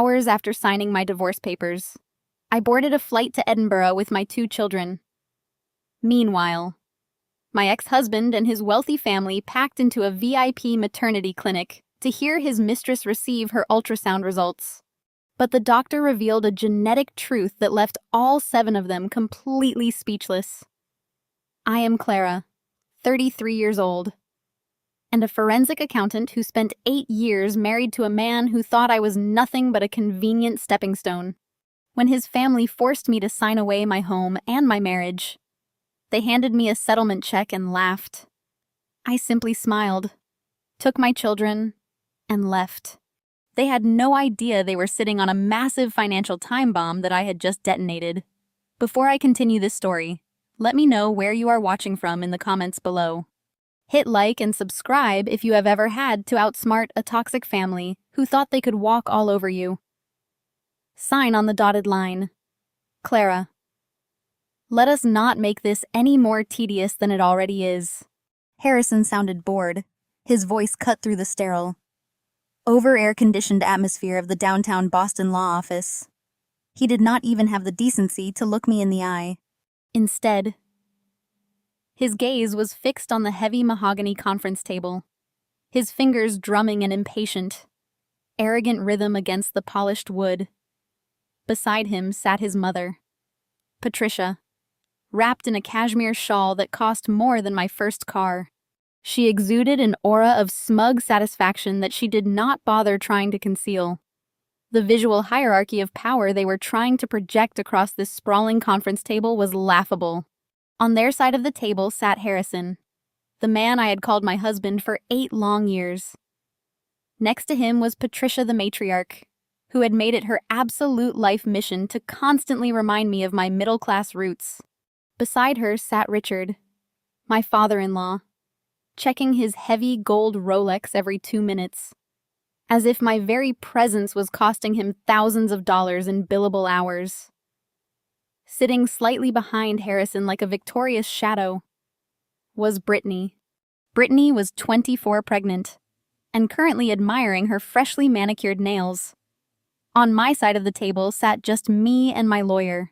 hours after signing my divorce papers. I boarded a flight to Edinburgh with my 2 children. Meanwhile, my ex-husband and his wealthy family packed into a VIP maternity clinic to hear his mistress receive her ultrasound results. But the doctor revealed a genetic truth that left all 7 of them completely speechless. I am Clara, 33 years old, and a forensic accountant who spent 8 years married to a man who thought I was nothing but a convenient stepping stone. When his family forced me to sign away my home and my marriage, they handed me a settlement check and laughed. I simply smiled, took my children, and left. They had no idea they were sitting on a massive financial time bomb that I had just detonated. Before I continue this story, let me know where you are watching from in the comments below. Hit like and subscribe if you have ever had to outsmart a toxic family who thought they could walk all over you. Sign on the dotted line. Clara. Let us not make this any more tedious than it already is. Harrison sounded bored, his voice cut through the sterile, over-air-conditioned atmosphere of the downtown Boston law office. He did not even have the decency to look me in the eye. Instead, his gaze was fixed on the heavy mahogany conference table, his fingers drumming an impatient, arrogant rhythm against the polished wood. Beside him sat his mother, Patricia, wrapped in a cashmere shawl that cost more than my first car. She exuded an aura of smug satisfaction that she did not bother trying to conceal. The visual hierarchy of power they were trying to project across this sprawling conference table was laughable. On their side of the table sat Harrison, the man I had called my husband for 8 long years. Next to him was Patricia the matriarch, who had made it her absolute life mission to constantly remind me of my middle-class roots. Beside her sat Richard, my father-in-law, checking his heavy gold Rolex every 2 minutes, as if my very presence was costing him thousands of dollars in billable hours. Sitting slightly behind Harrison like a victorious shadow was Brittany. Brittany was 24 pregnant, and currently admiring her freshly manicured nails. On my side of the table sat just me and my lawyer.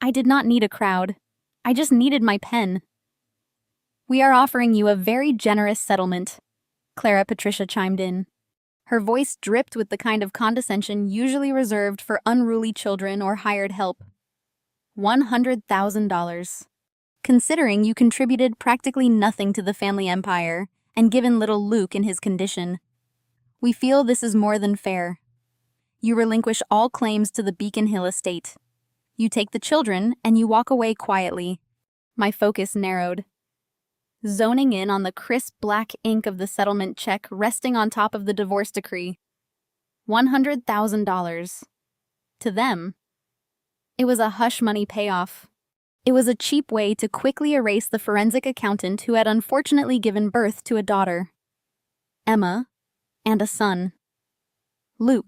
I did not need a crowd. I just needed my pen. We are offering you a very generous settlement, Clara Patricia chimed in. Her voice dripped with the kind of condescension usually reserved for unruly children or hired help. $100,000. Considering you contributed practically nothing to the family empire and given little Luke in his condition, we feel this is more than fair. You relinquish all claims to the Beacon Hill estate. You take the children and you walk away quietly. My focus narrowed, zoning in on the crisp black ink of the settlement check resting on top of the divorce decree. $100,000. To them, it was a hush-money payoff. It was a cheap way to quickly erase the forensic accountant who had unfortunately given birth to a daughter, Emma, and a son, Luke,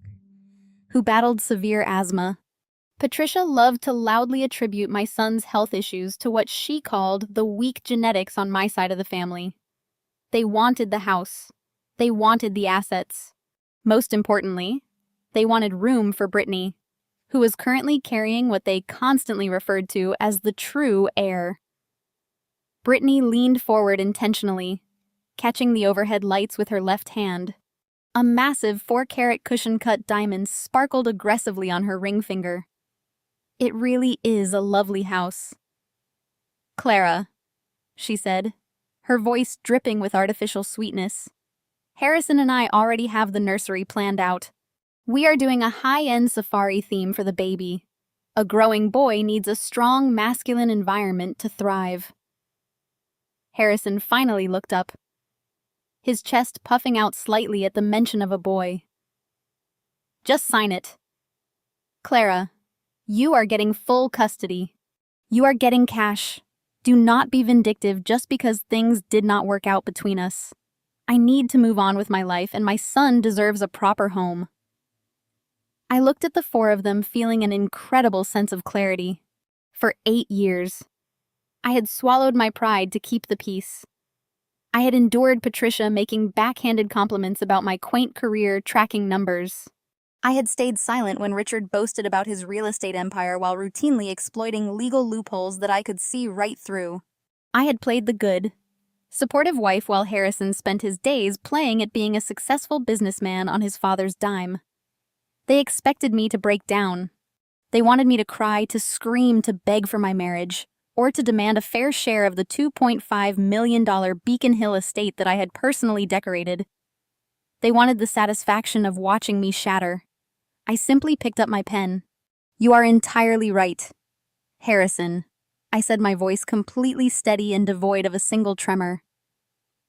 who battled severe asthma. Patricia loved to loudly attribute my son's health issues to what she called the weak genetics on my side of the family. They wanted the house. They wanted the assets. Most importantly, they wanted room for Brittany, who was currently carrying what they constantly referred to as the true heir. Brittany leaned forward intentionally, catching the overhead lights with her left hand. A massive 4-carat cushion-cut diamond sparkled aggressively on her ring finger. It really is a lovely house. Clara, she said, her voice dripping with artificial sweetness. Harrison and I already have the nursery planned out. We are doing a high-end safari theme for the baby. A growing boy needs a strong masculine environment to thrive. Harrison finally looked up, his chest puffing out slightly at the mention of a boy. Just sign it. Clara, you are getting full custody. You are getting cash. Do not be vindictive just because things did not work out between us. I need to move on with my life, and my son deserves a proper home. I looked at the 4 of them feeling an incredible sense of clarity. For 8 years, I had swallowed my pride to keep the peace. I had endured Patricia making backhanded compliments about my quaint career tracking numbers. I had stayed silent when Richard boasted about his real estate empire while routinely exploiting legal loopholes that I could see right through. I had played the good, supportive wife while Harrison spent his days playing at being a successful businessman on his father's dime. They expected me to break down. They wanted me to cry, to scream, to beg for my marriage, or to demand a fair share of the $2.5 million Beacon Hill estate that I had personally decorated. They wanted the satisfaction of watching me shatter. I simply picked up my pen. "You are entirely right. Harrison," I said, my voice completely steady and devoid of a single tremor.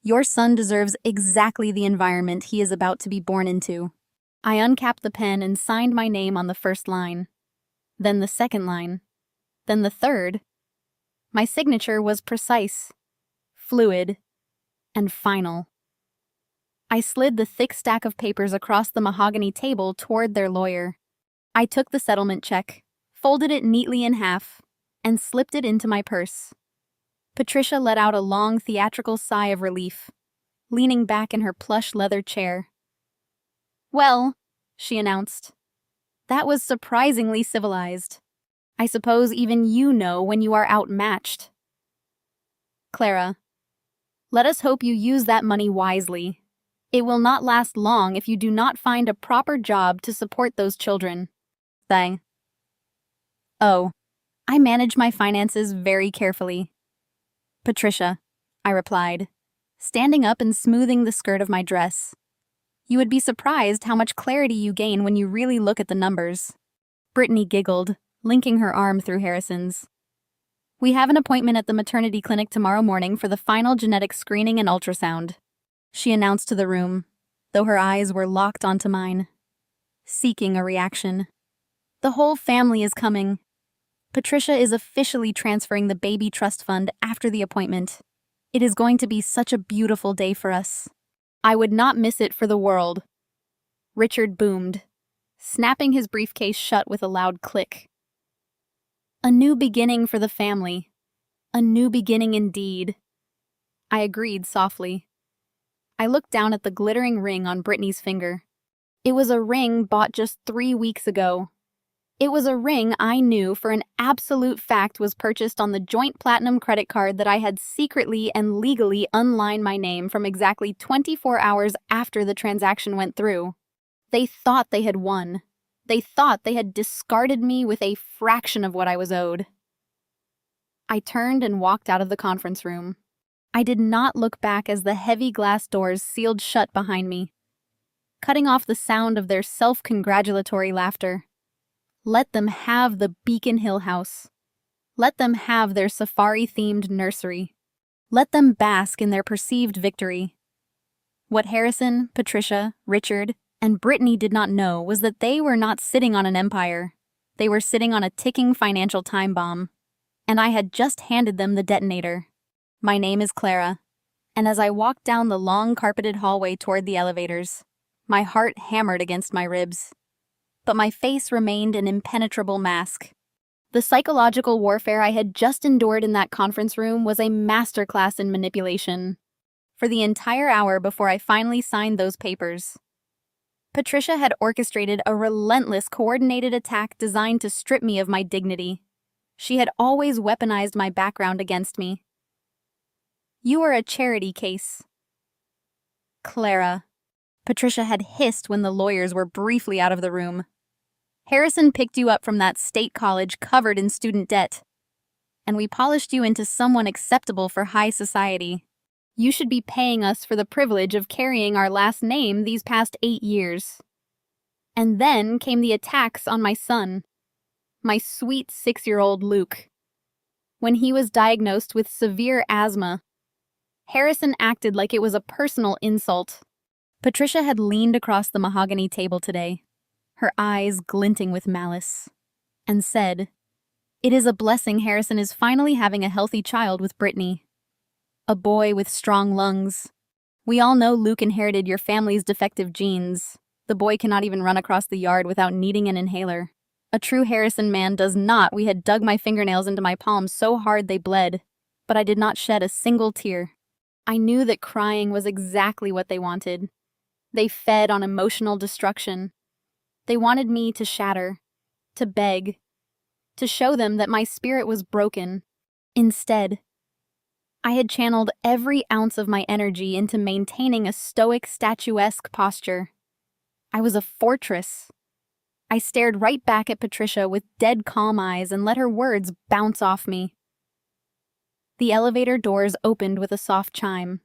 "Your son deserves exactly the environment he is about to be born into." I uncapped the pen and signed my name on the first line. Then the second line. Then the third. My signature was precise, fluid, and final. I slid the thick stack of papers across the mahogany table toward their lawyer. I took the settlement check, folded it neatly in half, and slipped it into my purse. Patricia let out a long theatrical sigh of relief, leaning back in her plush leather chair. "Well," she announced, "that was surprisingly civilized. I suppose even you know when you are outmatched. Clara, let us hope you use that money wisely. It will not last long if you do not find a proper job to support those children." Thang. "Oh, I manage my finances very carefully." "Patricia," I replied, standing up and smoothing the skirt of my dress. "You would be surprised how much clarity you gain when you really look at the numbers." Brittany giggled, linking her arm through Harrison's. "We have an appointment at the maternity clinic tomorrow morning for the final genetic screening and ultrasound," she announced to the room, though her eyes were locked onto mine, seeking a reaction. "The whole family is coming. Patricia is officially transferring the baby trust fund after the appointment. It is going to be such a beautiful day for us. I would not miss it for the world." Richard boomed, snapping his briefcase shut with a loud click. "A new beginning for the family. A new beginning indeed." I agreed softly. I looked down at the glittering ring on Brittany's finger. It was a ring bought just 3 weeks ago. It was a ring I knew for an absolute fact was purchased on the joint platinum credit card that I had secretly and legally unlined my name from exactly 24 hours after the transaction went through. They thought they had won. They thought they had discarded me with a fraction of what I was owed. I turned and walked out of the conference room. I did not look back as the heavy glass doors sealed shut behind me, cutting off the sound of their self-congratulatory laughter. Let them have the Beacon Hill house. Let them have their safari-themed nursery. Let them bask in their perceived victory. What Harrison, Patricia, Richard, and Brittany did not know was that they were not sitting on an empire. They were sitting on a ticking financial time bomb. And I had just handed them the detonator. My name is Clara. And as I walked down the long carpeted hallway toward the elevators, my heart hammered against my ribs. But my face remained an impenetrable mask. The psychological warfare I had just endured in that conference room was a masterclass in manipulation. For the entire hour before I finally signed those papers, Patricia had orchestrated a relentless, coordinated attack designed to strip me of my dignity. She had always weaponized my background against me. "You are a charity case." "Clara," Patricia had hissed when the lawyers were briefly out of the room. "Harrison picked you up from that state college covered in student debt, and we polished you into someone acceptable for high society. You should be paying us for the privilege of carrying our last name these past 8 years. And then came the attacks on my son, my sweet 6-year-old Luke. When he was diagnosed with severe asthma, Harrison acted like it was a personal insult." Patricia had leaned across the mahogany table today, her eyes glinting with malice, and said, "It is a blessing Harrison is finally having a healthy child with Brittany. A boy with strong lungs. We all know Luke inherited your family's defective genes. The boy cannot even run across the yard without needing an inhaler. A true Harrison man does not. We had dug my fingernails into my palms so hard they bled, but I did not shed a single tear. I knew that crying was exactly what they wanted. They fed on emotional destruction. They wanted me to shatter, to beg, to show them that my spirit was broken. Instead, I had channeled every ounce of my energy into maintaining a stoic, statuesque posture. I was a fortress. I stared right back at Patricia with dead calm eyes and let her words bounce off me. The elevator doors opened with a soft chime.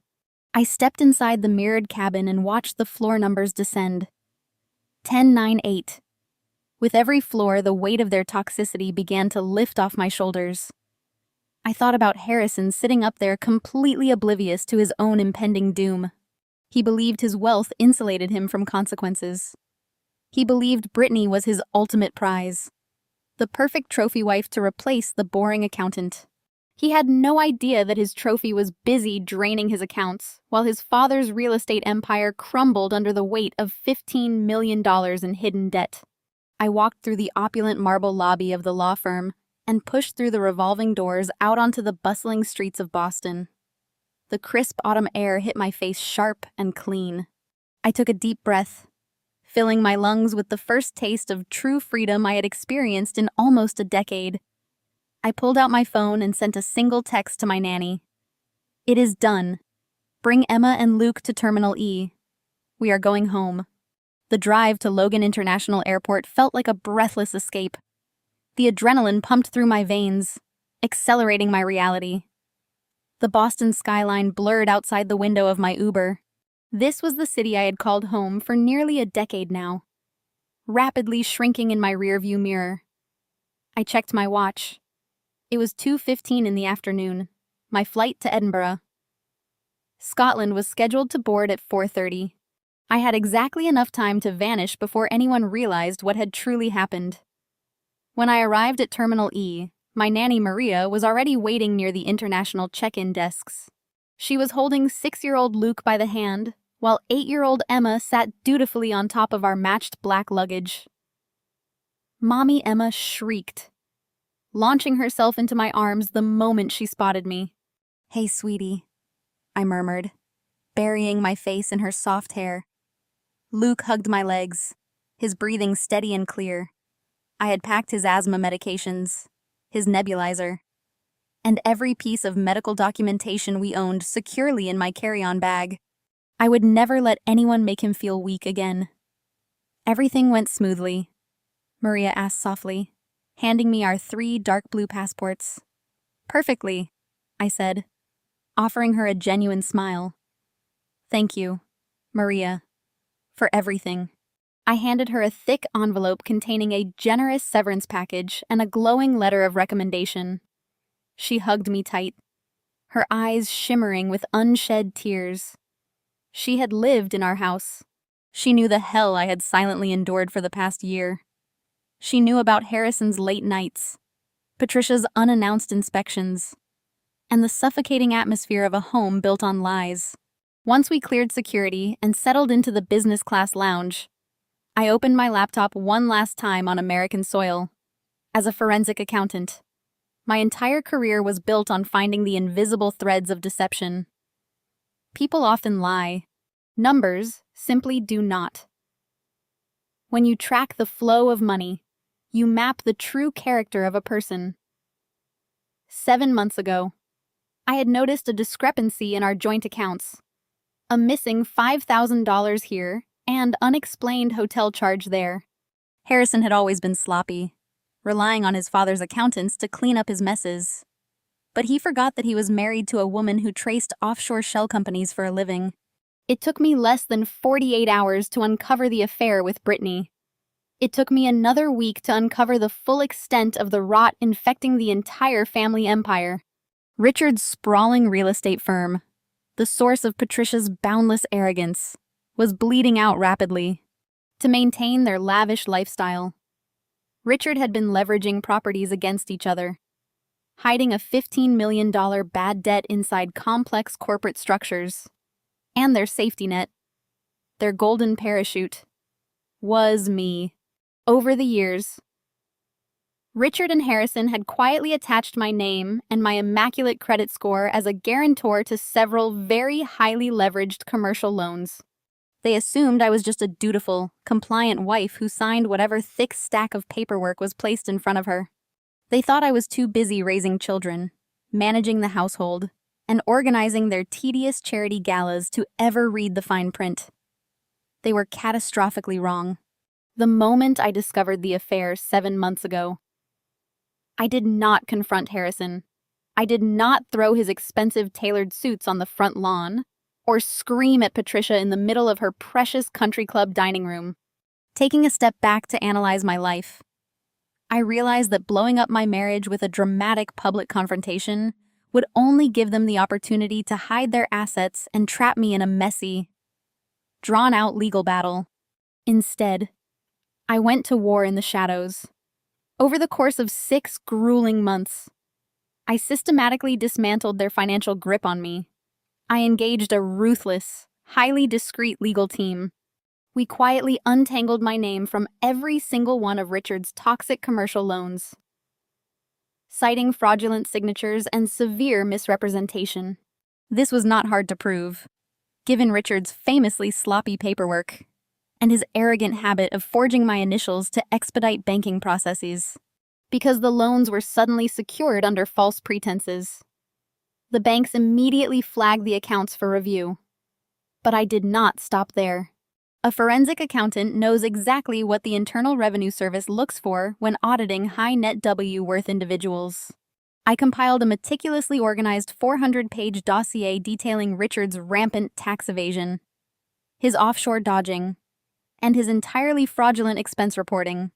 I stepped inside the mirrored cabin and watched the floor numbers descend. 10, 9, 8. With every floor, the weight of their toxicity began to lift off my shoulders. I thought about Harrison sitting up there completely oblivious to his own impending doom. He believed his wealth insulated him from consequences. He believed Brittany was his ultimate prize, the perfect trophy wife to replace the boring accountant. He had no idea that his trophy was busy draining his accounts, while his father's real estate empire crumbled under the weight of $15 million in hidden debt. I walked through the opulent marble lobby of the law firm and pushed through the revolving doors out onto the bustling streets of Boston. The crisp autumn air hit my face sharp and clean. I took a deep breath, filling my lungs with the first taste of true freedom I had experienced in almost a decade. I pulled out my phone and sent a single text to my nanny. "It is done. Bring Emma and Luke to Terminal E. We are going home." The drive to Logan International Airport felt like a breathless escape. The adrenaline pumped through my veins, accelerating my reality. The Boston skyline blurred outside the window of my Uber. This was the city I had called home for nearly a decade now, rapidly shrinking in my rearview mirror. I checked my watch. It was 2:15 in the afternoon, my flight to Edinburgh. Scotland was scheduled to board at 4:30. I had exactly enough time to vanish before anyone realized what had truly happened. When I arrived at Terminal E, my nanny Maria was already waiting near the international check-in desks. She was holding 6-year-old Luke by the hand, while 8-year-old Emma sat dutifully on top of our matched black luggage. Mommy Emma shrieked, launching herself into my arms the moment she spotted me. "Hey, sweetie," I murmured, burying my face in her soft hair. Luke hugged my legs, his breathing steady and clear. I had packed his asthma medications, his nebulizer, and every piece of medical documentation we owned securely in my carry-on bag. I would never let anyone make him feel weak again. "Everything went smoothly?" Maria asked softly, handing me our 3 dark blue passports. "Perfectly," I said, offering her a genuine smile. "Thank you, Maria, for everything." I handed her a thick envelope containing a generous severance package and a glowing letter of recommendation. She hugged me tight, her eyes shimmering with unshed tears. She had lived in our house. She knew the hell I had silently endured for the past year. She knew about Harrison's late nights, Patricia's unannounced inspections, and the suffocating atmosphere of a home built on lies. Once we cleared security and settled into the business class lounge, I opened my laptop one last time on American soil. As a forensic accountant, my entire career was built on finding the invisible threads of deception. People often lie. Numbers simply do not. When you track the flow of money, you map the true character of a person. 7 months ago, I had noticed a discrepancy in our joint accounts. A missing $5,000 here and unexplained hotel charge there. Harrison had always been sloppy, relying on his father's accountants to clean up his messes. But he forgot that he was married to a woman who traced offshore shell companies for a living. It took me less than 48 hours to uncover the affair with Brittany. It took me another week to uncover the full extent of the rot infecting the entire family empire. Richard's sprawling real estate firm, the source of Patricia's boundless arrogance, was bleeding out rapidly. To maintain their lavish lifestyle, Richard had been leveraging properties against each other, hiding a $15 million bad debt inside complex corporate structures. And their safety net, their golden parachute, was me. Over the years, Richard and Harrison had quietly attached my name and my immaculate credit score as a guarantor to several very highly leveraged commercial loans. They assumed I was just a dutiful, compliant wife who signed whatever thick stack of paperwork was placed in front of her. They thought I was too busy raising children, managing the household, and organizing their tedious charity galas to ever read the fine print. They were catastrophically wrong. The moment I discovered the affair 7 months ago, I did not confront Harrison. I did not throw his expensive tailored suits on the front lawn, or scream at Patricia in the middle of her precious country club dining room. Taking a step back to analyze my life, I realized that blowing up my marriage with a dramatic public confrontation would only give them the opportunity to hide their assets and trap me in a messy, drawn-out legal battle. Instead, I went to war in the shadows. Over the course of 6 grueling months, I systematically dismantled their financial grip on me. I engaged a ruthless, highly discreet legal team. We quietly untangled my name from every single one of Richard's toxic commercial loans, citing fraudulent signatures and severe misrepresentation. This was not hard to prove, given Richard's famously sloppy paperwork and his arrogant habit of forging my initials to expedite banking processes. Because the loans were suddenly secured under false pretenses, the banks immediately flagged the accounts for review. But I did not stop there. A forensic accountant knows exactly what the Internal Revenue Service looks for when auditing high net W worth individuals. I compiled a meticulously organized 400-page dossier detailing Richard's rampant tax evasion, his offshore dodging, and his entirely fraudulent expense reporting.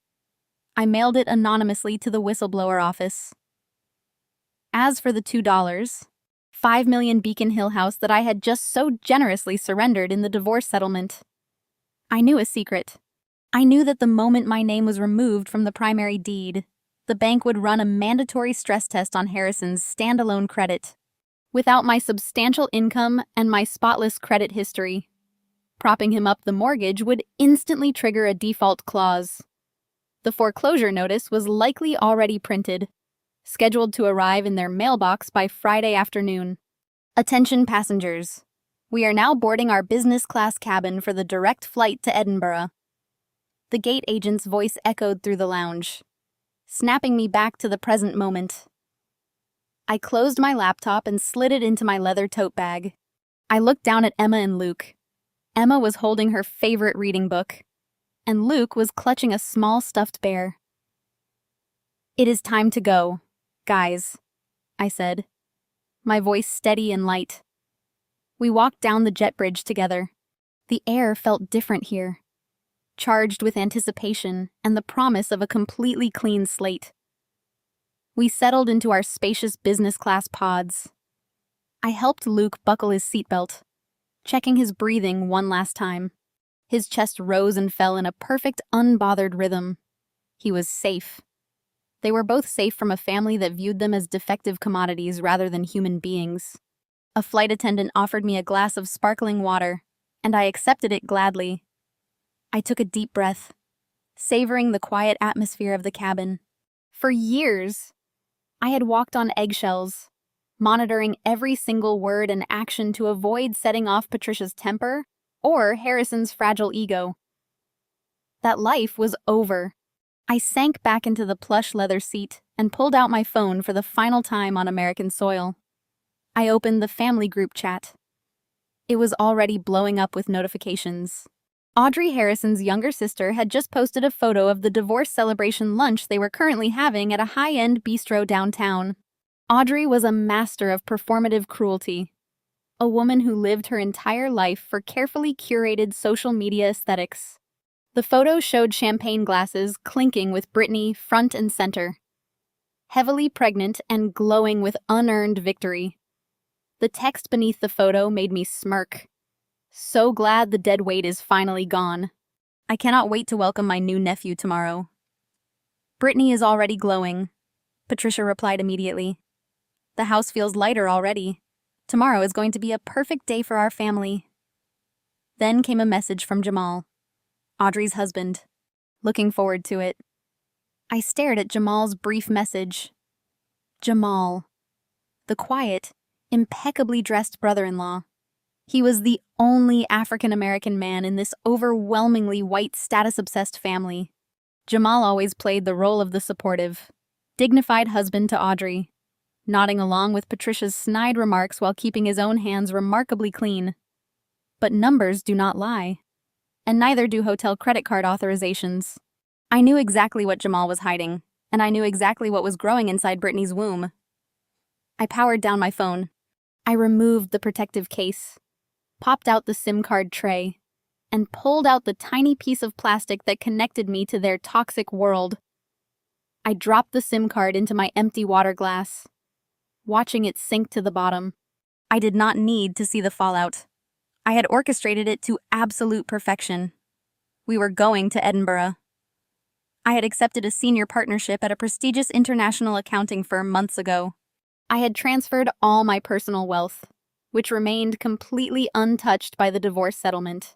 I mailed it anonymously to the whistleblower office. As for the $5 million Beacon Hill house that I had just so generously surrendered in the divorce settlement, I knew a secret. I knew that the moment my name was removed from the primary deed, the bank would run a mandatory stress test on Harrison's standalone credit. Without my substantial income and my spotless credit history, propping him up the mortgage would instantly trigger a default clause. The foreclosure notice was likely already printed, scheduled to arrive in their mailbox by Friday afternoon. Attention passengers. We are now boarding our business class cabin for the direct flight to Edinburgh. The gate agent's voice echoed through the lounge, snapping me back to the present moment. I closed my laptop and slid it into my leather tote bag. I looked down at Emma and Luke. Emma was holding her favorite reading book, and Luke was clutching a small stuffed bear. "It is time to go, guys," I said, my voice steady and light. We walked down the jet bridge together. The air felt different here, charged with anticipation and the promise of a completely clean slate. We settled into our spacious business class pods. I helped Luke buckle his seatbelt, checking his breathing one last time. His chest rose and fell in a perfect, unbothered rhythm. He was safe. They were both safe from a family that viewed them as defective commodities rather than human beings. A flight attendant offered me a glass of sparkling water, and I accepted it gladly. I took a deep breath, savoring the quiet atmosphere of the cabin. For years, I had walked on eggshells, monitoring every single word and action to avoid setting off Patricia's temper or Harrison's fragile ego. That life was over. I sank back into the plush leather seat and pulled out my phone for the final time on American soil. I opened the family group chat. It was already blowing up with notifications. Audrey Harrison's younger sister had just posted a photo of the divorce celebration lunch they were currently having at a high-end bistro downtown. Audrey was a master of performative cruelty, a woman who lived her entire life for carefully curated social media aesthetics. The photo showed champagne glasses clinking with Brittany front and center, heavily pregnant and glowing with unearned victory. The text beneath the photo made me smirk. So glad the dead weight is finally gone. I cannot wait to welcome my new nephew tomorrow. Brittany is already glowing, Patricia replied immediately. The house feels lighter already. Tomorrow is going to be a perfect day for our family. Then came a message from Jamal, Audrey's husband. Looking forward to it. I stared at Jamal's brief message. Jamal, the quiet, impeccably dressed brother-in-law. He was the only African American man in this overwhelmingly white, status-obsessed family. Jamal always played the role of the supportive, dignified husband to Audrey, nodding along with Patricia's snide remarks while keeping his own hands remarkably clean. But numbers do not lie, and neither do hotel credit card authorizations. I knew exactly what Jamal was hiding, and I knew exactly what was growing inside Brittany's womb. I powered down my phone. I removed the protective case, popped out the SIM card tray, and pulled out the tiny piece of plastic that connected me to their toxic world. I dropped the SIM card into my empty water glass, watching it sink to the bottom. I did not need to see the fallout. I had orchestrated it to absolute perfection. We were going to Edinburgh. I had accepted a senior partnership at a prestigious international accounting firm months ago. I had transferred all my personal wealth, which remained completely untouched by the divorce settlement.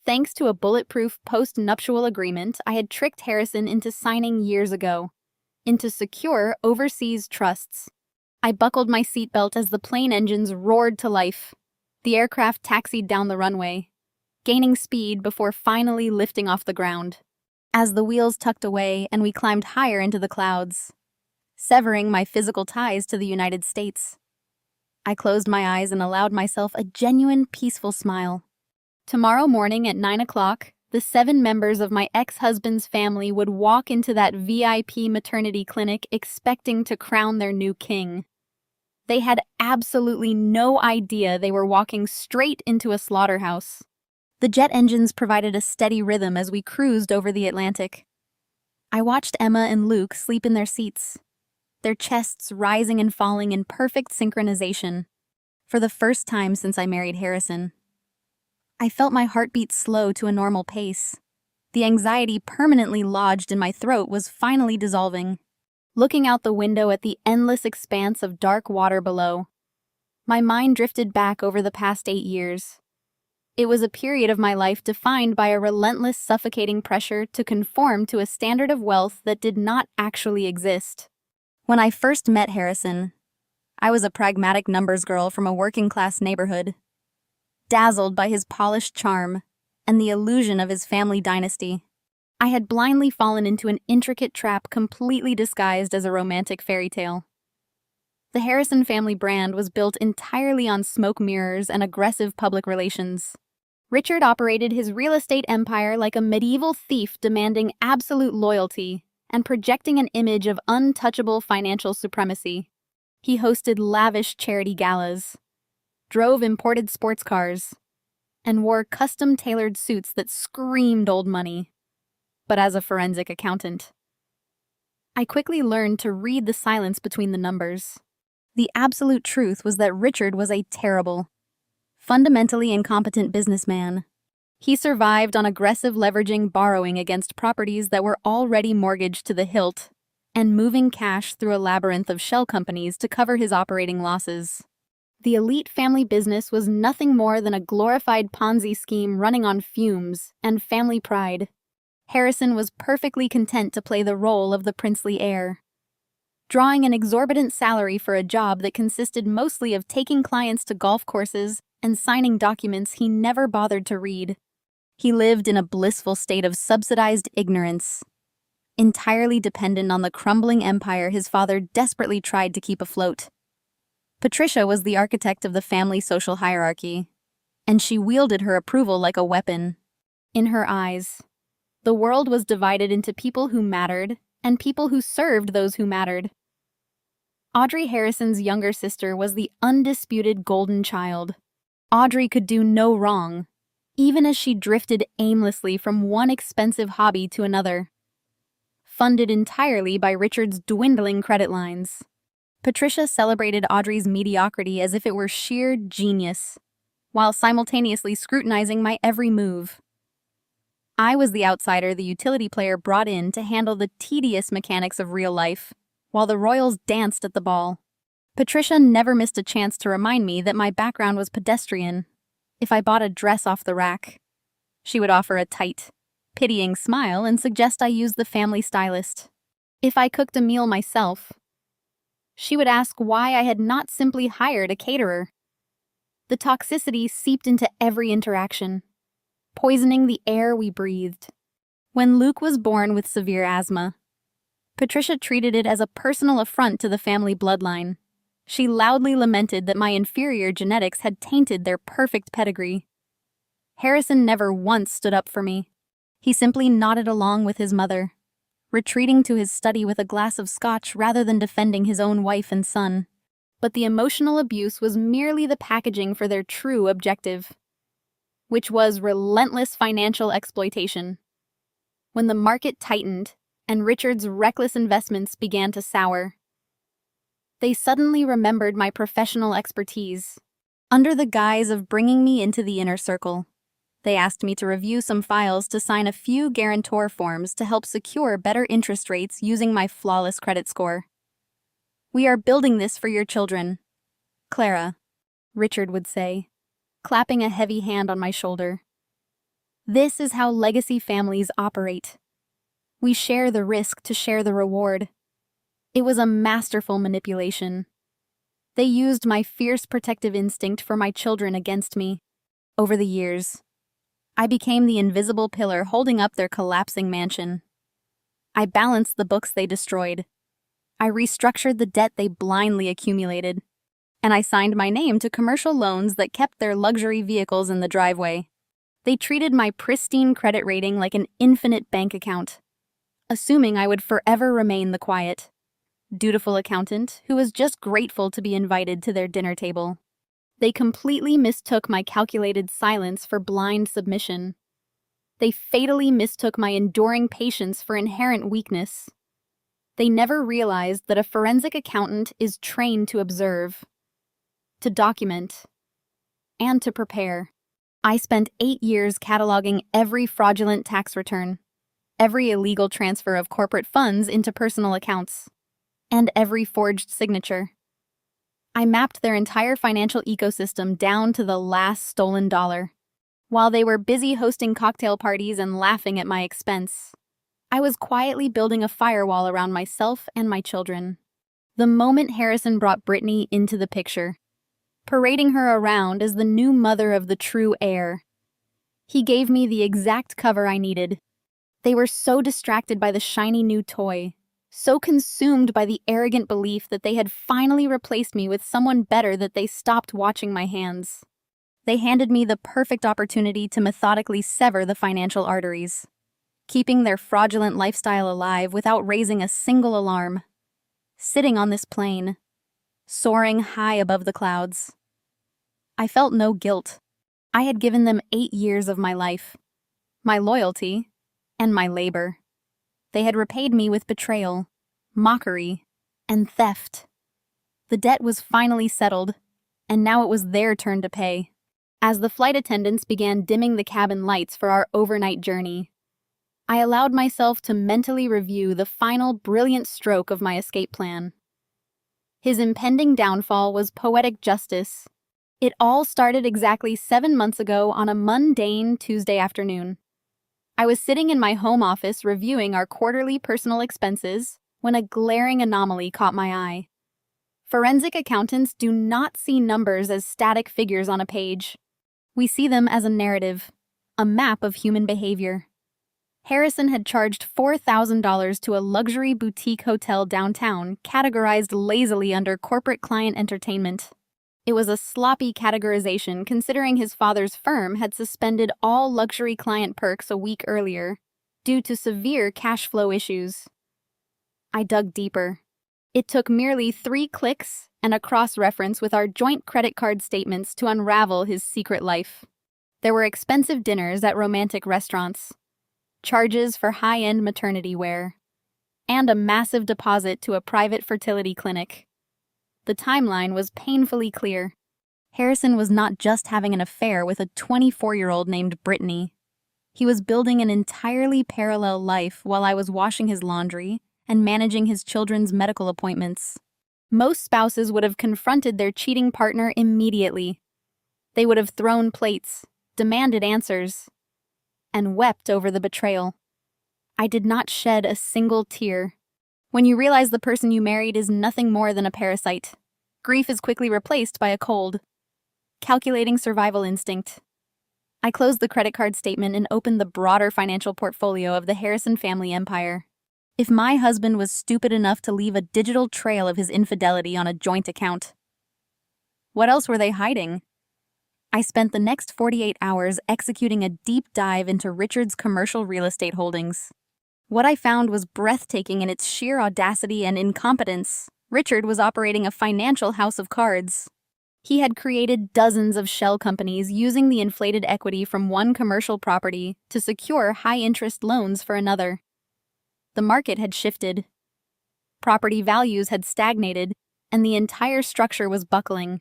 Thanks to a bulletproof post-nuptial agreement I had tricked Harrison into signing years ago, into secure overseas trusts. I buckled my seatbelt as the plane engines roared to life. The aircraft taxied down the runway, gaining speed before finally lifting off the ground. As the wheels tucked away and we climbed higher into the clouds, severing my physical ties to the United States, I closed my eyes and allowed myself a genuine, peaceful smile. Tomorrow morning at 9 o'clock, the 7 members of my ex-husband's family would walk into that VIP maternity clinic expecting to crown their new king. They had absolutely no idea they were walking straight into a slaughterhouse. The jet engines provided a steady rhythm as we cruised over the Atlantic. I watched Emma and Luke sleep in their seats, their chests rising and falling in perfect synchronization. For the first time since I married Harrison, I felt my heartbeat slow to a normal pace. The anxiety permanently lodged in my throat was finally dissolving. Looking out the window at the endless expanse of dark water below, my mind drifted back over the past 8 years. It was a period of my life defined by a relentless, suffocating pressure to conform to a standard of wealth that did not actually exist. When I first met Harrison, I was a pragmatic numbers girl from a working-class neighborhood, dazzled by his polished charm and the illusion of his family dynasty. I had blindly fallen into an intricate trap completely disguised as a romantic fairy tale. The Harrison family brand was built entirely on smoke mirrors and aggressive public relations. Richard operated his real estate empire like a medieval thief demanding absolute loyalty and projecting an image of untouchable financial supremacy. He hosted lavish charity galas, drove imported sports cars, and wore custom-tailored suits that screamed old money. But as a forensic accountant, I quickly learned to read the silence between the numbers. The absolute truth was that Richard was a terrible, fundamentally incompetent businessman. He survived on aggressive leveraging borrowing against properties that were already mortgaged to the hilt and moving cash through a labyrinth of shell companies to cover his operating losses. The elite family business was nothing more than a glorified Ponzi scheme running on fumes and family pride. Harrison was perfectly content to play the role of the princely heir, drawing an exorbitant salary for a job that consisted mostly of taking clients to golf courses and signing documents he never bothered to read. He lived in a blissful state of subsidized ignorance, entirely dependent on the crumbling empire his father desperately tried to keep afloat. Patricia was the architect of the family social hierarchy, and she wielded her approval like a weapon. In her eyes, the world was divided into people who mattered and people who served those who mattered. Audrey Harrison's younger sister was the undisputed golden child. Audrey could do no wrong, even as she drifted aimlessly from one expensive hobby to another, funded entirely by Richard's dwindling credit lines. Patricia celebrated Audrey's mediocrity as if it were sheer genius, while simultaneously scrutinizing my every move. I was the outsider the utility player brought in to handle the tedious mechanics of real life, while the royals danced at the ball. Patricia never missed a chance to remind me that my background was pedestrian. If I bought a dress off the rack, she would offer a tight, pitying smile and suggest I use the family stylist. If I cooked a meal myself, she would ask why I had not simply hired a caterer. The toxicity seeped into every interaction, poisoning the air we breathed. When Luke was born with severe asthma, Patricia treated it as a personal affront to the family bloodline. She loudly lamented that my inferior genetics had tainted their perfect pedigree. Harrison never once stood up for me. He simply nodded along with his mother, retreating to his study with a glass of scotch rather than defending his own wife and son. But the emotional abuse was merely the packaging for their true objective, which was relentless financial exploitation. When the market tightened and Richard's reckless investments began to sour, they suddenly remembered my professional expertise. Under the guise of bringing me into the inner circle, they asked me to review some files to sign a few guarantor forms to help secure better interest rates using my flawless credit score. "We are building this for your children, Clara," Richard would say, clapping a heavy hand on my shoulder. "This is how legacy families operate. We share the risk to share the reward." It was a masterful manipulation. They used my fierce protective instinct for my children against me. Over the years, I became the invisible pillar holding up their collapsing mansion. I balanced the books they destroyed. I restructured the debt they blindly accumulated. And I signed my name to commercial loans that kept their luxury vehicles in the driveway. They treated my pristine credit rating like an infinite bank account, assuming I would forever remain the quiet, dutiful accountant who was just grateful to be invited to their dinner table. They completely mistook my calculated silence for blind submission. They fatally mistook my enduring patience for inherent weakness. They never realized that a forensic accountant is trained to observe, to document, and to prepare. I spent 8 years cataloging every fraudulent tax return, every illegal transfer of corporate funds into personal accounts, and every forged signature. I mapped their entire financial ecosystem down to the last stolen dollar. While they were busy hosting cocktail parties and laughing at my expense, I was quietly building a firewall around myself and my children. The moment Harrison brought Brittany into the picture, parading her around as the new mother of the true heir, he gave me the exact cover I needed. They were so distracted by the shiny new toy, so consumed by the arrogant belief that they had finally replaced me with someone better that they stopped watching my hands. They handed me the perfect opportunity to methodically sever the financial arteries, keeping their fraudulent lifestyle alive without raising a single alarm. Sitting on this plane, soaring high above the clouds, I felt no guilt. I had given them 8 years of my life, my loyalty, and my labor. They had repaid me with betrayal, mockery, and theft. The debt was finally settled, and now it was their turn to pay. As the flight attendants began dimming the cabin lights for our overnight journey, I allowed myself to mentally review the final brilliant stroke of my escape plan. His impending downfall was poetic justice. It all started exactly 7 months ago on a mundane Tuesday afternoon. I was sitting in my home office reviewing our quarterly personal expenses when a glaring anomaly caught my eye. Forensic accountants do not see numbers as static figures on a page. We see them as a narrative, a map of human behavior. Harrison had charged $4,000 to a luxury boutique hotel downtown, categorized lazily under corporate client entertainment. It was a sloppy categorization considering his father's firm had suspended all luxury client perks a week earlier due to severe cash flow issues. I dug deeper. It took merely 3 clicks and a cross-reference with our joint credit card statements to unravel his secret life. There were expensive dinners at romantic restaurants, charges for high-end maternity wear, and a massive deposit to a private fertility clinic. The timeline was painfully clear. Harrison was not just having an affair with a 24-year-old named Brittany. He was building an entirely parallel life while I was washing his laundry and managing his children's medical appointments. Most spouses would have confronted their cheating partner immediately. They would have thrown plates, demanded answers, and wept over the betrayal. I did not shed a single tear. When you realize the person you married is nothing more than a parasite, grief is quickly replaced by a cold, calculating survival instinct. I closed the credit card statement and opened the broader financial portfolio of the Harrison family empire. If my husband was stupid enough to leave a digital trail of his infidelity on a joint account, what else were they hiding? I spent the next 48 hours executing a deep dive into Richard's commercial real estate holdings. What I found was breathtaking in its sheer audacity and incompetence. Richard was operating a financial house of cards. He had created dozens of shell companies using the inflated equity from one commercial property to secure high-interest loans for another. The market had shifted. Property values had stagnated, and the entire structure was buckling.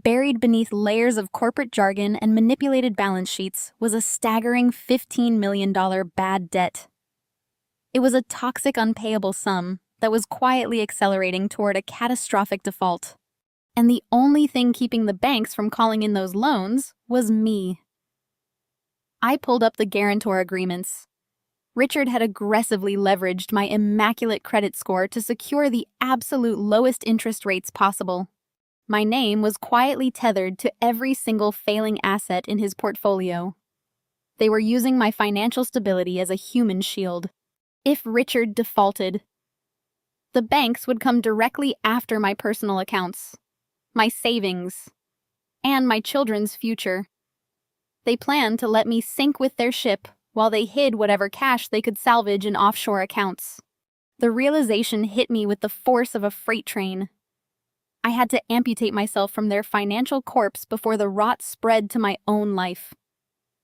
Buried beneath layers of corporate jargon and manipulated balance sheets was a staggering $15 million bad debt. It was a toxic, unpayable sum that was quietly accelerating toward a catastrophic default. And the only thing keeping the banks from calling in those loans was me. I pulled up the guarantor agreements. Richard had aggressively leveraged my immaculate credit score to secure the absolute lowest interest rates possible. My name was quietly tethered to every single failing asset in his portfolio. They were using my financial stability as a human shield. If Richard defaulted, the banks would come directly after my personal accounts, my savings, and my children's future. They planned to let me sink with their ship while they hid whatever cash they could salvage in offshore accounts. The realization hit me with the force of a freight train. I had to amputate myself from their financial corpse before the rot spread to my own life.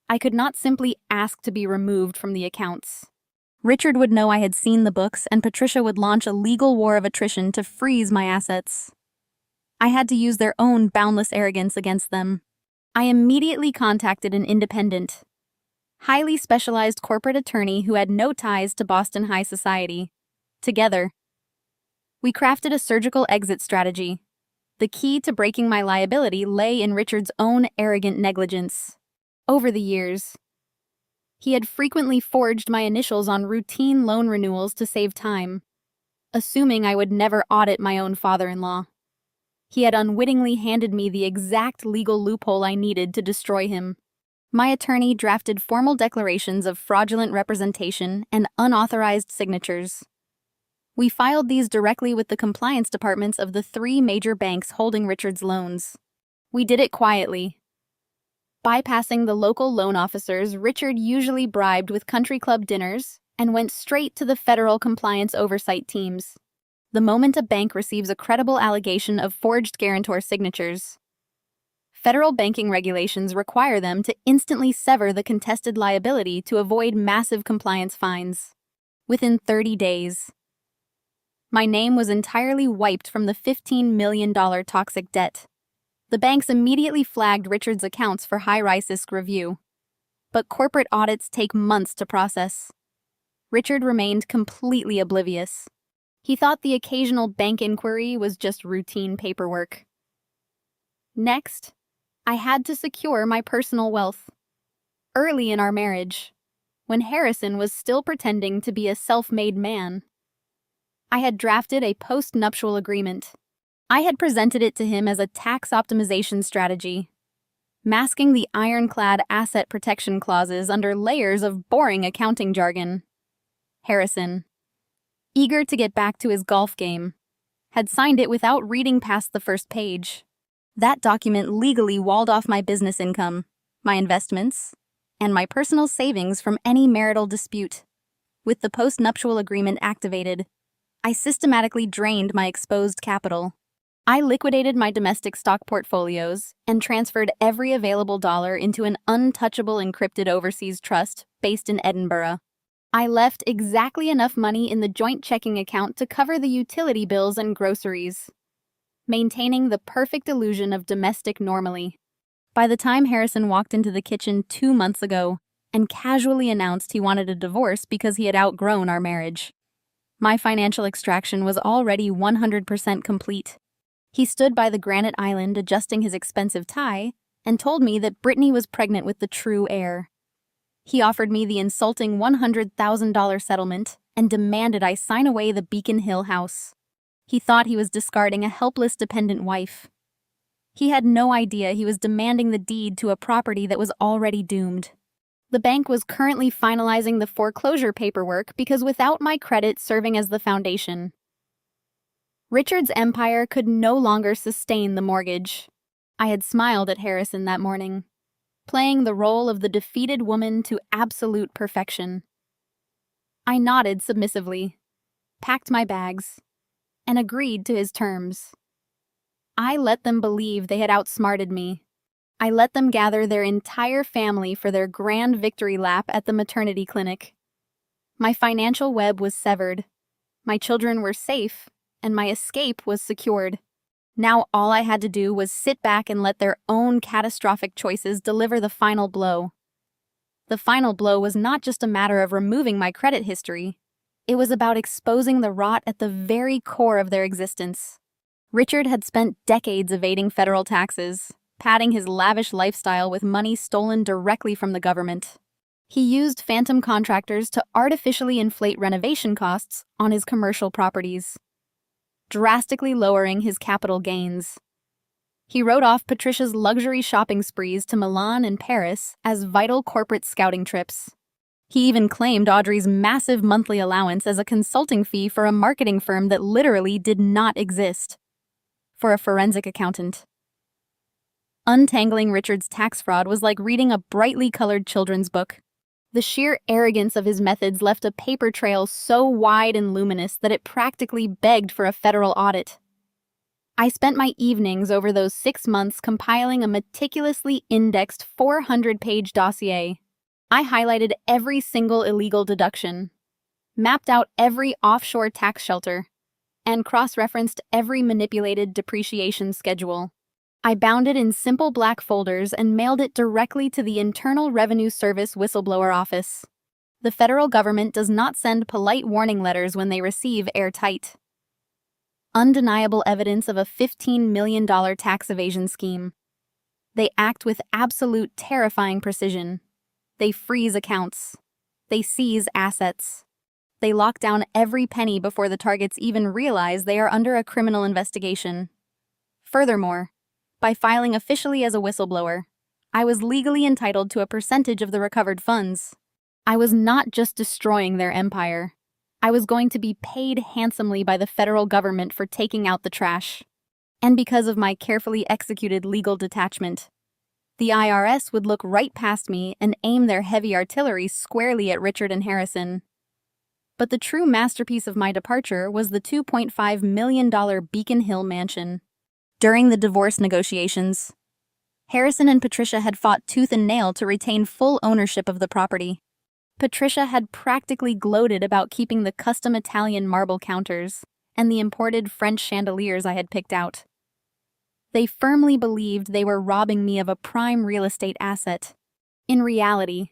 I could not simply ask to be removed from the accounts. Richard would know I had seen the books, and Patricia would launch a legal war of attrition to freeze my assets. I had to use their own boundless arrogance against them. I immediately contacted an independent, highly specialized corporate attorney who had no ties to Boston high society. Together, we crafted a surgical exit strategy. The key to breaking my liability lay in Richard's own arrogant negligence. Over the years, he had frequently forged my initials on routine loan renewals to save time, assuming I would never audit my own father-in-law. He had unwittingly handed me the exact legal loophole I needed to destroy him. My attorney drafted formal declarations of fraudulent representation and unauthorized signatures. We filed these directly with the compliance departments of the 3 major banks holding Richard's loans. We did it quietly. Bypassing the local loan officers Richard usually bribed with country club dinners and went straight to the federal compliance oversight teams. The moment a bank receives a credible allegation of forged guarantor signatures, federal banking regulations require them to instantly sever the contested liability to avoid massive compliance fines. Within 30 days, my name was entirely wiped from the $15 million toxic debt. The banks immediately flagged Richard's accounts for high-risk review. But corporate audits take months to process. Richard remained completely oblivious. He thought the occasional bank inquiry was just routine paperwork. Next, I had to secure my personal wealth. Early in our marriage, when Harrison was still pretending to be a self-made man, I had drafted a post-nuptial agreement. I had presented it to him as a tax optimization strategy, masking the ironclad asset protection clauses under layers of boring accounting jargon. Harrison, eager to get back to his golf game, had signed it without reading past the first page. That document legally walled off my business income, my investments, and my personal savings from any marital dispute. With the post-nuptial agreement activated, I systematically drained my exposed capital. I liquidated my domestic stock portfolios and transferred every available dollar into an untouchable encrypted overseas trust based in Edinburgh. I left exactly enough money in the joint checking account to cover the utility bills and groceries, maintaining the perfect illusion of domestic normalcy. By the time Harrison walked into the kitchen 2 months ago and casually announced he wanted a divorce because he had outgrown our marriage, my financial extraction was already 100% complete. He stood by the granite island adjusting his expensive tie and told me that Brittany was pregnant with the true heir. He offered me the insulting $100,000 settlement and demanded I sign away the Beacon Hill house. He thought he was discarding a helpless dependent wife. He had no idea he was demanding the deed to a property that was already doomed. The bank was currently finalizing the foreclosure paperwork because without my credit serving as the foundation, Richard's empire could no longer sustain the mortgage. I had smiled at Harrison that morning, playing the role of the defeated woman to absolute perfection. I nodded submissively, packed my bags, and agreed to his terms. I let them believe they had outsmarted me. I let them gather their entire family for their grand victory lap at the maternity clinic. My financial web was severed. My children were safe, and my escape was secured. Now all I had to do was sit back and let their own catastrophic choices deliver the final blow. The final blow was not just a matter of removing my credit history. It was about exposing the rot at the very core of their existence. Richard had spent decades evading federal taxes, padding his lavish lifestyle with money stolen directly from the government. He used phantom contractors to artificially inflate renovation costs on his commercial properties, drastically lowering his capital gains. He wrote off Patricia's luxury shopping sprees to Milan and Paris as vital corporate scouting trips. He even claimed Audrey's massive monthly allowance as a consulting fee for a marketing firm that literally did not exist. For a forensic accountant. Untangling Richard's tax fraud was like reading a brightly colored children's book. The sheer arrogance of his methods left a paper trail so wide and luminous that it practically begged for a federal audit. I spent my evenings over those 6 months compiling a meticulously indexed 400-page dossier. I highlighted every single illegal deduction, mapped out every offshore tax shelter, and cross-referenced every manipulated depreciation schedule. I bound it in simple black folders and mailed it directly to the Internal Revenue Service whistleblower office. The federal government does not send polite warning letters when they receive airtight, undeniable evidence of a $15 million tax evasion scheme. They act with absolute terrifying precision. They freeze accounts. They seize assets. They lock down every penny before the targets even realize they are under a criminal investigation. Furthermore, by filing officially as a whistleblower, I was legally entitled to a percentage of the recovered funds. I was not just destroying their empire. I was going to be paid handsomely by the federal government for taking out the trash. And because of my carefully executed legal detachment, the IRS would look right past me and aim their heavy artillery squarely at Richard and Harrison. But the true masterpiece of my departure was the $2.5 million Beacon Hill mansion. During the divorce negotiations, Harrison and Patricia had fought tooth and nail to retain full ownership of the property. Patricia had practically gloated about keeping the custom Italian marble counters and the imported French chandeliers I had picked out. They firmly believed they were robbing me of a prime real estate asset. In reality,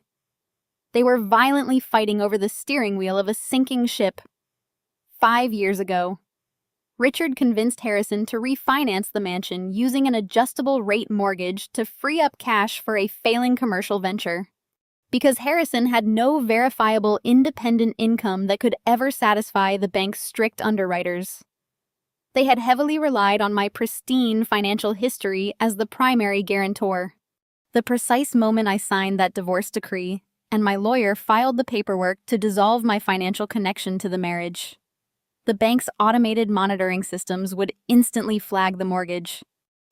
they were violently fighting over the steering wheel of a sinking ship. 5 years ago, Richard convinced Harrison to refinance the mansion using an adjustable rate mortgage to free up cash for a failing commercial venture. Because Harrison had no verifiable independent income that could ever satisfy the bank's strict underwriters. They had heavily relied on my pristine financial history as the primary guarantor. The precise moment I signed that divorce decree, and my lawyer filed the paperwork to dissolve my financial connection to the marriage, the bank's automated monitoring systems would instantly flag the mortgage,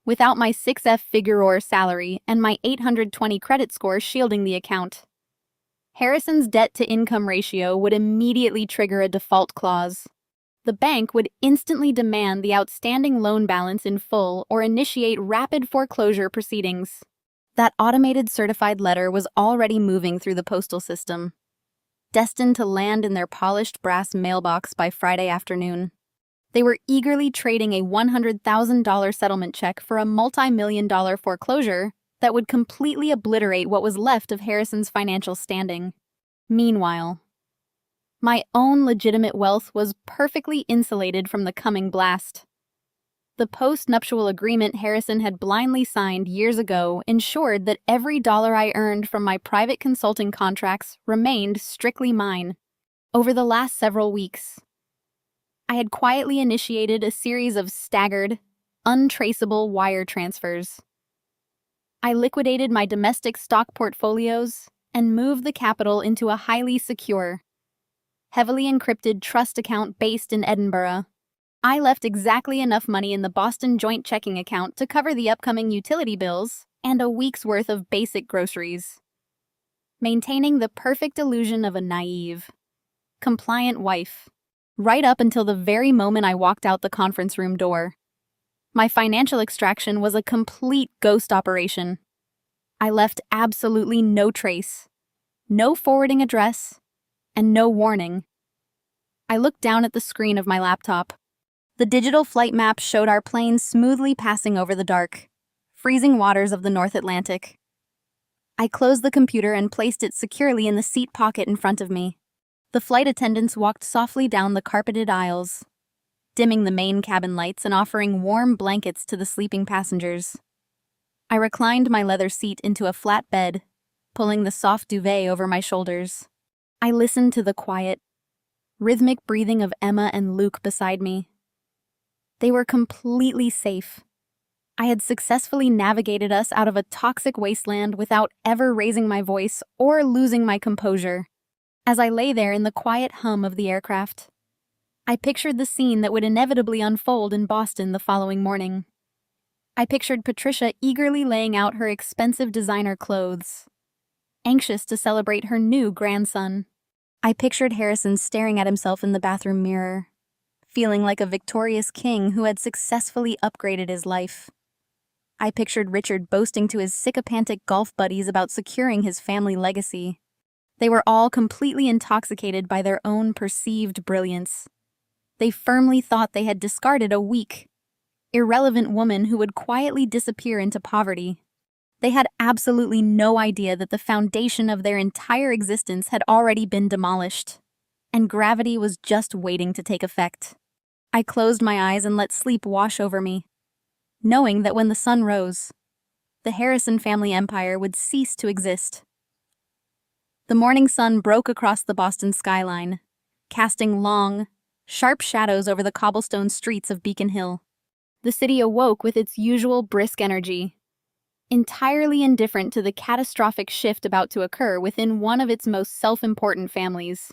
without my 6F figure salary and my 820 credit score shielding the account. Harrison's debt-to-income ratio would immediately trigger a default clause. The bank would instantly demand the outstanding loan balance in full or initiate rapid foreclosure proceedings. That automated certified letter was already moving through the postal system, destined to land in their polished brass mailbox by Friday afternoon. They were eagerly trading a $100,000 settlement check for a multi-million-dollar foreclosure that would completely obliterate what was left of Harrison's financial standing. Meanwhile, my own legitimate wealth was perfectly insulated from the coming blast. The post-nuptial agreement Harrison had blindly signed years ago ensured that every dollar I earned from my private consulting contracts remained strictly mine. Over the last several weeks, I had quietly initiated a series of staggered, untraceable wire transfers. I liquidated my domestic stock portfolios and moved the capital into a highly secure, heavily encrypted trust account based in Edinburgh. I left exactly enough money in the Boston joint checking account to cover the upcoming utility bills and a week's worth of basic groceries, maintaining the perfect illusion of a naive, compliant wife, right up until the very moment I walked out the conference room door. My financial extraction was a complete ghost operation. I left absolutely no trace, no forwarding address, and no warning. I looked down at the screen of my laptop. The digital flight map showed our plane smoothly passing over the dark, freezing waters of the North Atlantic. I closed the computer and placed it securely in the seat pocket in front of me. The flight attendants walked softly down the carpeted aisles, dimming the main cabin lights and offering warm blankets to the sleeping passengers. I reclined my leather seat into a flat bed, pulling the soft duvet over my shoulders. I listened to the quiet, rhythmic breathing of Emma and Luke beside me. They were completely safe. I had successfully navigated us out of a toxic wasteland without ever raising my voice or losing my composure. As I lay there in the quiet hum of the aircraft, I pictured the scene that would inevitably unfold in Boston the following morning. I pictured Patricia eagerly laying out her expensive designer clothes, anxious to celebrate her new grandson. I pictured Harrison staring at himself in the bathroom mirror, feeling like a victorious king who had successfully upgraded his life. I pictured Richard boasting to his sycophantic golf buddies about securing his family legacy. They were all completely intoxicated by their own perceived brilliance. They firmly thought they had discarded a weak, irrelevant woman who would quietly disappear into poverty. They had absolutely no idea that the foundation of their entire existence had already been demolished, and gravity was just waiting to take effect. I closed my eyes and let sleep wash over me, knowing that when the sun rose, the Harrison family empire would cease to exist. The morning sun broke across the Boston skyline, casting long, sharp shadows over the cobblestone streets of Beacon Hill. The city awoke with its usual brisk energy, entirely indifferent to the catastrophic shift about to occur within one of its most self-important families.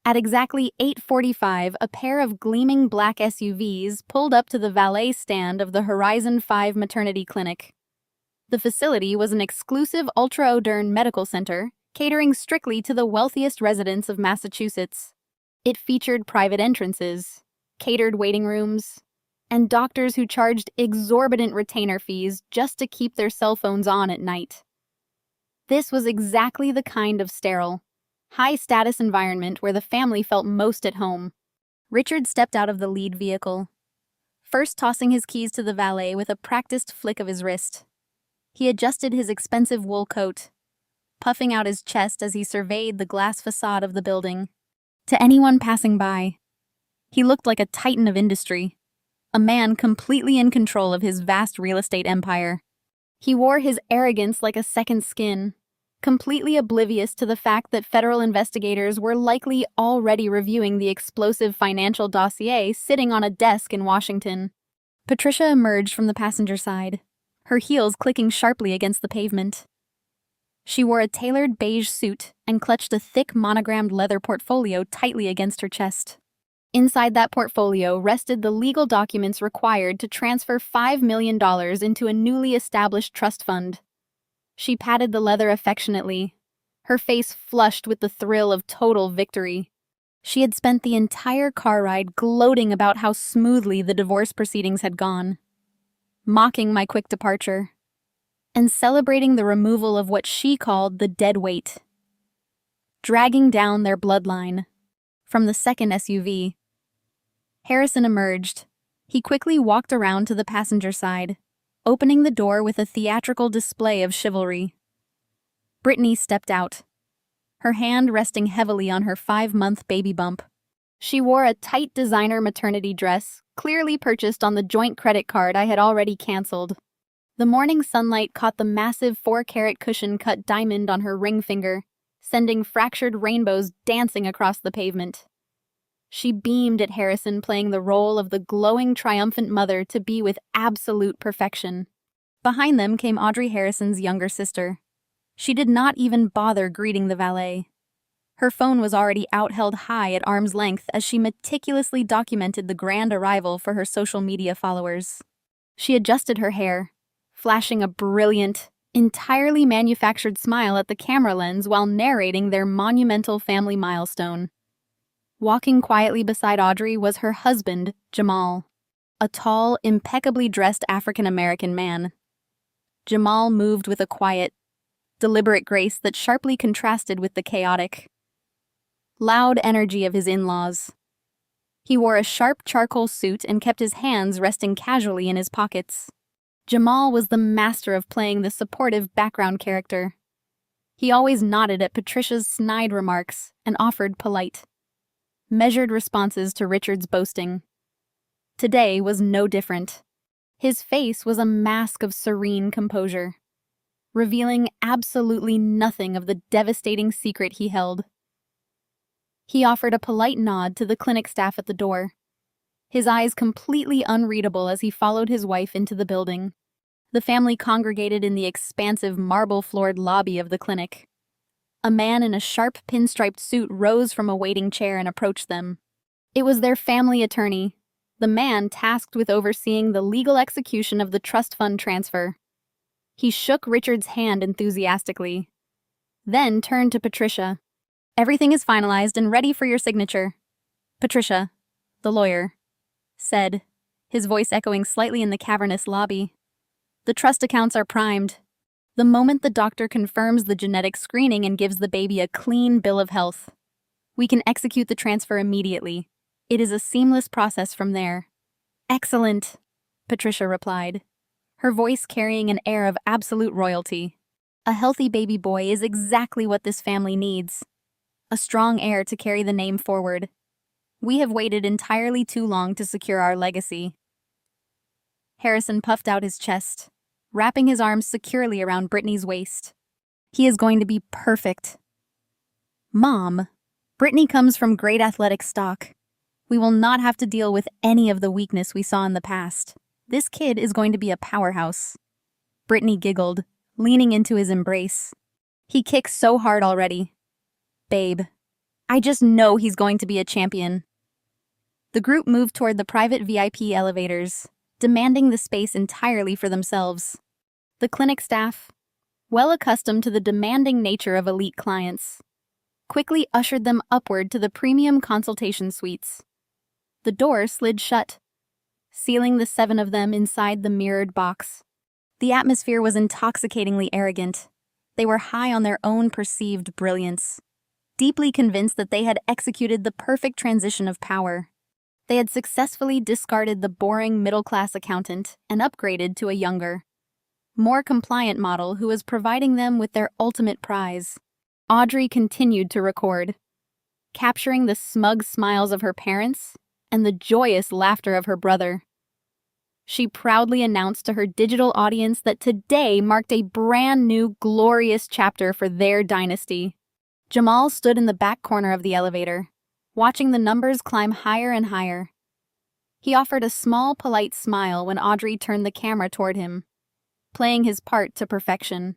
At exactly 8:45, a pair of gleaming black SUVs pulled up to the valet stand of the Horizon 5 maternity clinic. The facility was an exclusive ultra-modern medical center, catering strictly to the wealthiest residents of Massachusetts. It featured private entrances, catered waiting rooms, and doctors who charged exorbitant retainer fees just to keep their cell phones on at night. This was exactly the kind of sterile, high-status environment where the family felt most at home. Richard stepped out of the lead vehicle, first tossing his keys to the valet with a practiced flick of his wrist. He adjusted his expensive wool coat, puffing out his chest as he surveyed the glass facade of the building. To anyone passing by, he looked like a titan of industry, a man completely in control of his vast real estate empire. He wore his arrogance like a second skin, completely oblivious to the fact that federal investigators were likely already reviewing the explosive financial dossier sitting on a desk in Washington. Patricia emerged from the passenger side, her heels clicking sharply against the pavement. She wore a tailored beige suit and clutched a thick monogrammed leather portfolio tightly against her chest. Inside that portfolio rested the legal documents required to transfer $5 million into a newly established trust fund. She patted the leather affectionately, her face flushed with the thrill of total victory. She had spent the entire car ride gloating about how smoothly the divorce proceedings had gone, mocking my quick departure, and celebrating the removal of what she called the dead weight, dragging down their bloodline. From the second SUV, Harrison emerged. He quickly walked around to the passenger side, opening the door with a theatrical display of chivalry. Brittany stepped out, her hand resting heavily on her 5-month baby bump. She wore a tight designer maternity dress, clearly purchased on the joint credit card I had already canceled. The morning sunlight caught the massive 4-carat cushion-cut diamond on her ring finger, sending fractured rainbows dancing across the pavement. She beamed at Harrison, playing the role of the glowing, triumphant mother to be with absolute perfection. Behind them came Audrey Harrison's younger sister. She did not even bother greeting the valet. Her phone was already out held high at arm's length as she meticulously documented the grand arrival for her social media followers. She adjusted her hair, flashing a brilliant, entirely manufactured smile at the camera lens while narrating their monumental family milestone. Walking quietly beside Audrey was her husband, Jamal, a tall, impeccably dressed African-American man. Jamal moved with a quiet, deliberate grace that sharply contrasted with the chaotic, loud energy of his in-laws. He wore a sharp charcoal suit and kept his hands resting casually in his pockets. Jamal was the master of playing the supportive background character. He always nodded at Patricia's snide remarks and offered polite, measured responses to Richard's boasting. Today was no different. His face was a mask of serene composure, revealing absolutely nothing of the devastating secret he held. He offered a polite nod to the clinic staff at the door, his eyes completely unreadable as he followed his wife into the building. The family congregated in the expansive marble-floored lobby of the clinic. A man in a sharp pinstriped suit rose from a waiting chair and approached them. It was their family attorney, the man tasked with overseeing the legal execution of the trust fund transfer. He shook Richard's hand enthusiastically, then turned to Patricia. "Everything is finalized and ready for your signature," Patricia, the lawyer, said, his voice echoing slightly in the cavernous lobby. "The trust accounts are primed. The moment the doctor confirms the genetic screening and gives the baby a clean bill of health, we can execute the transfer immediately. It is a seamless process from there." "Excellent," Patricia replied, her voice carrying an air of absolute royalty. "A healthy baby boy is exactly what this family needs. A strong heir to carry the name forward. We have waited entirely too long to secure our legacy." Harrison puffed out his chest, wrapping his arms securely around Brittany's waist. "He is going to be perfect." "Mom, Brittany comes from great athletic stock. We will not have to deal with any of the weakness we saw in the past. This kid is going to be a powerhouse." Brittany giggled, leaning into his embrace. "He kicks so hard already. Babe, I just know he's going to be a champion." The group moved toward the private VIP elevators, demanding the space entirely for themselves. The clinic staff, well accustomed to the demanding nature of elite clients, quickly ushered them upward to the premium consultation suites. The door slid shut, sealing the 7 of them inside the mirrored box. The atmosphere was intoxicatingly arrogant. They were high on their own perceived brilliance, deeply convinced that they had executed the perfect transition of power. They had successfully discarded the boring middle-class accountant and upgraded to a younger, more compliant model who was providing them with their ultimate prize. Audrey continued to record, capturing the smug smiles of her parents and the joyous laughter of her brother. She proudly announced to her digital audience that today marked a brand new, glorious chapter for their dynasty. Jamal stood in the back corner of the elevator, watching the numbers climb higher and higher. He offered a small, polite smile when Audrey turned the camera toward him, playing his part to perfection.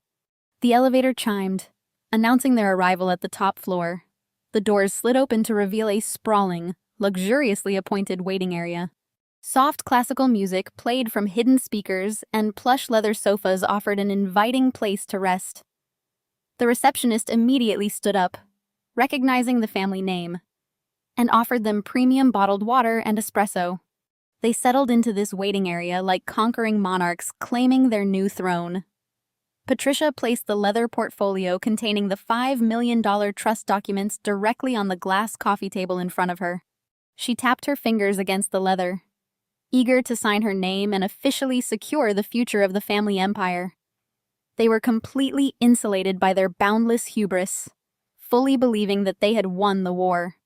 The elevator chimed, announcing their arrival at the top floor. The doors slid open to reveal a sprawling, luxuriously appointed waiting area. Soft classical music played from hidden speakers, and plush leather sofas offered an inviting place to rest. The receptionist immediately stood up, recognizing the family name, and offered them premium bottled water and espresso. They settled into this waiting area like conquering monarchs claiming their new throne. Patricia placed the leather portfolio containing the $5 million trust documents directly on the glass coffee table in front of her. She tapped her fingers against the leather, eager to sign her name and officially secure the future of the family empire. They were completely insulated by their boundless hubris, fully believing that they had won the war.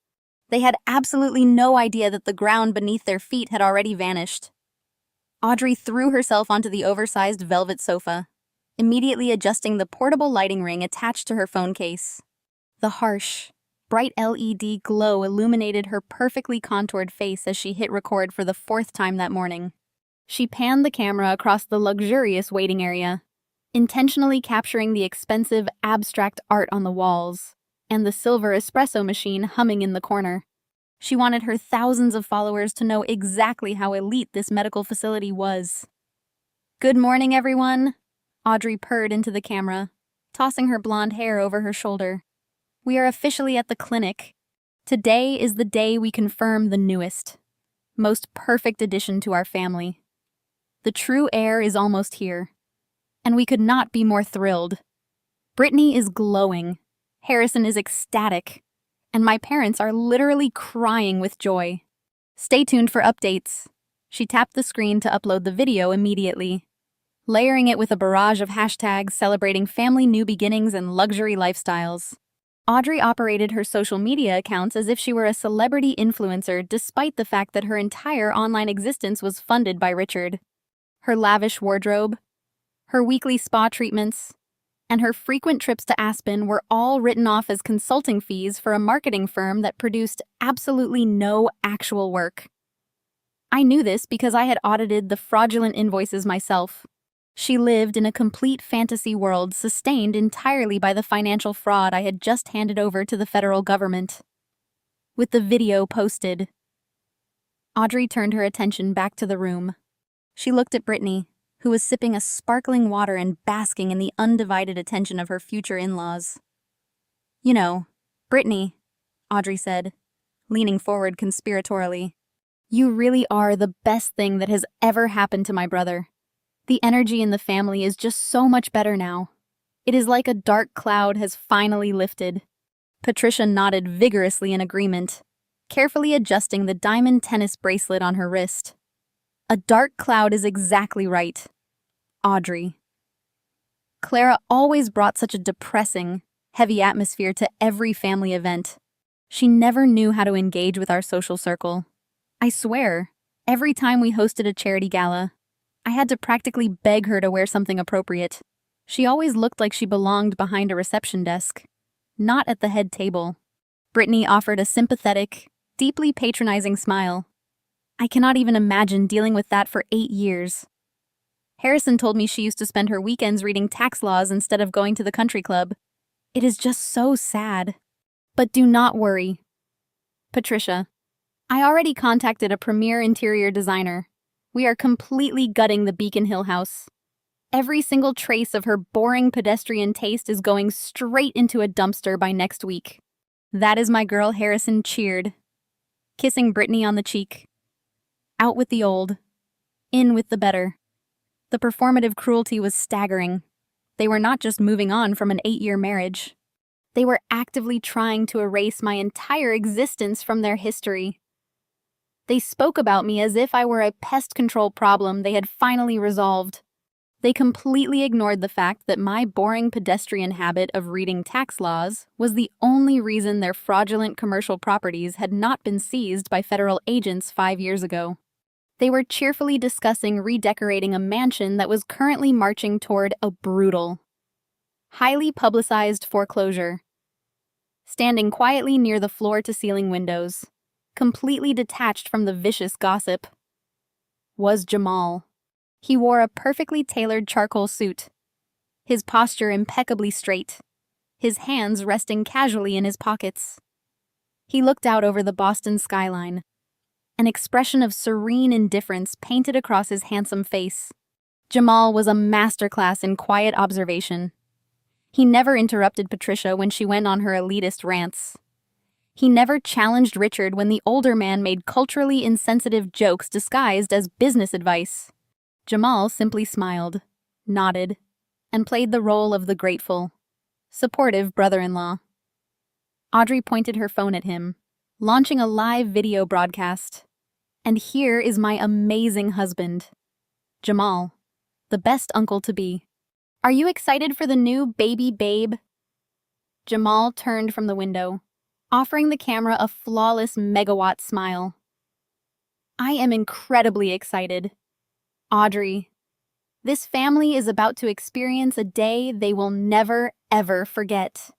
They had absolutely no idea that the ground beneath their feet had already vanished. Audrey threw herself onto the oversized velvet sofa, immediately adjusting the portable lighting ring attached to her phone case. The harsh, bright LED glow illuminated her perfectly contoured face as she hit record for the fourth time that morning. She panned the camera across the luxurious waiting area, intentionally capturing the expensive, abstract art on the walls and the silver espresso machine humming in the corner. She wanted her thousands of followers to know exactly how elite this medical facility was. "Good morning, everyone," Audrey purred into the camera, tossing her blonde hair over her shoulder. "We are officially at the clinic. Today is the day we confirm the newest, most perfect addition to our family. The true heir is almost here, and we could not be more thrilled. Brittany is glowing, Harrison is ecstatic, and my parents are literally crying with joy. Stay tuned for updates." She tapped the screen to upload the video immediately, layering it with a barrage of hashtags celebrating family new beginnings and luxury lifestyles. Audrey operated her social media accounts as if she were a celebrity influencer, despite the fact that her entire online existence was funded by Richard. Her lavish wardrobe, her weekly spa treatments, and her frequent trips to Aspen were all written off as consulting fees for a marketing firm that produced absolutely no actual work. I knew this because I had audited the fraudulent invoices myself. She lived in a complete fantasy world sustained entirely by the financial fraud I had just handed over to the federal government. With the video posted, Audrey turned her attention back to the room. She looked at Brittany, who was sipping a sparkling water and basking in the undivided attention of her future in-laws. "You know, Brittany," Audrey said, leaning forward conspiratorially, "you really are the best thing that has ever happened to my brother. The energy in the family is just so much better now. It is like a dark cloud has finally lifted." Patricia nodded vigorously in agreement, carefully adjusting the diamond tennis bracelet on her wrist. "A dark cloud is exactly right, Audrey. Clara always brought such a depressing, heavy atmosphere to every family event. She never knew how to engage with our social circle. I swear, every time we hosted a charity gala, I had to practically beg her to wear something appropriate. She always looked like she belonged behind a reception desk, not at the head table." Brittany offered a sympathetic, deeply patronizing smile. "I cannot even imagine dealing with that for 8 years. Harrison told me she used to spend her weekends reading tax laws instead of going to the country club. It is just so sad. But do not worry, Patricia. I already contacted a premier interior designer. We are completely gutting the Beacon Hill house. Every single trace of her boring pedestrian taste is going straight into a dumpster by next week." "That is my girl," Harrison cheered, kissing Brittany on the cheek. Out with the old, in with the better. The performative cruelty was staggering. They were not just moving on from an 8-year marriage. They were actively trying to erase my entire existence from their history. They spoke about me as if I were a pest control problem they had finally resolved. They completely ignored the fact that my boring pedestrian habit of reading tax laws was the only reason their fraudulent commercial properties had not been seized by federal agents 5 years ago. They were cheerfully discussing redecorating a mansion that was currently marching toward a brutal, highly publicized foreclosure. Standing quietly near the floor-to-ceiling windows, completely detached from the vicious gossip, was Jamal. He wore a perfectly tailored charcoal suit, his posture impeccably straight, his hands resting casually in his pockets. He looked out over the Boston skyline, an expression of serene indifference painted across his handsome face. Jamal was a masterclass in quiet observation. He never interrupted Patricia when she went on her elitist rants. He never challenged Richard when the older man made culturally insensitive jokes disguised as business advice. Jamal simply smiled, nodded, and played the role of the grateful, supportive brother-in-law. Audrey pointed her phone at him, launching a live video broadcast. "And here is my amazing husband, Jamal, the best uncle-to-be. Are you excited for the new baby babe?" Jamal turned from the window, offering the camera a flawless megawatt smile. "I am incredibly excited. Audrey, this family is about to experience a day they will never, ever forget.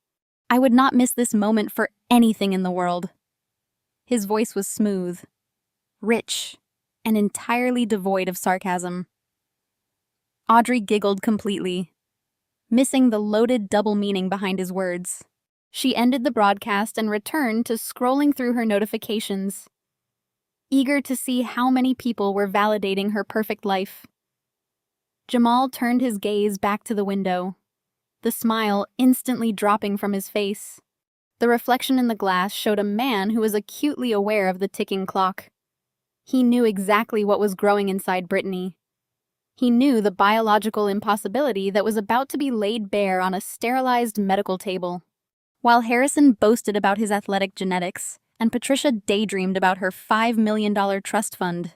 I would not miss this moment for anything in the world. His voice was smooth, rich, and entirely devoid of sarcasm. Audrey giggled completely, missing the loaded double meaning behind his words. She ended the broadcast and returned to scrolling through her notifications, eager to see how many people were validating her perfect life. Jamal turned his gaze back to the window, the smile instantly dropping from his face. The reflection in the glass showed a man who was acutely aware of the ticking clock. He knew exactly what was growing inside Brittany. He knew the biological impossibility that was about to be laid bare on a sterilized medical table. While Harrison boasted about his athletic genetics, and Patricia daydreamed about her $5 million trust fund,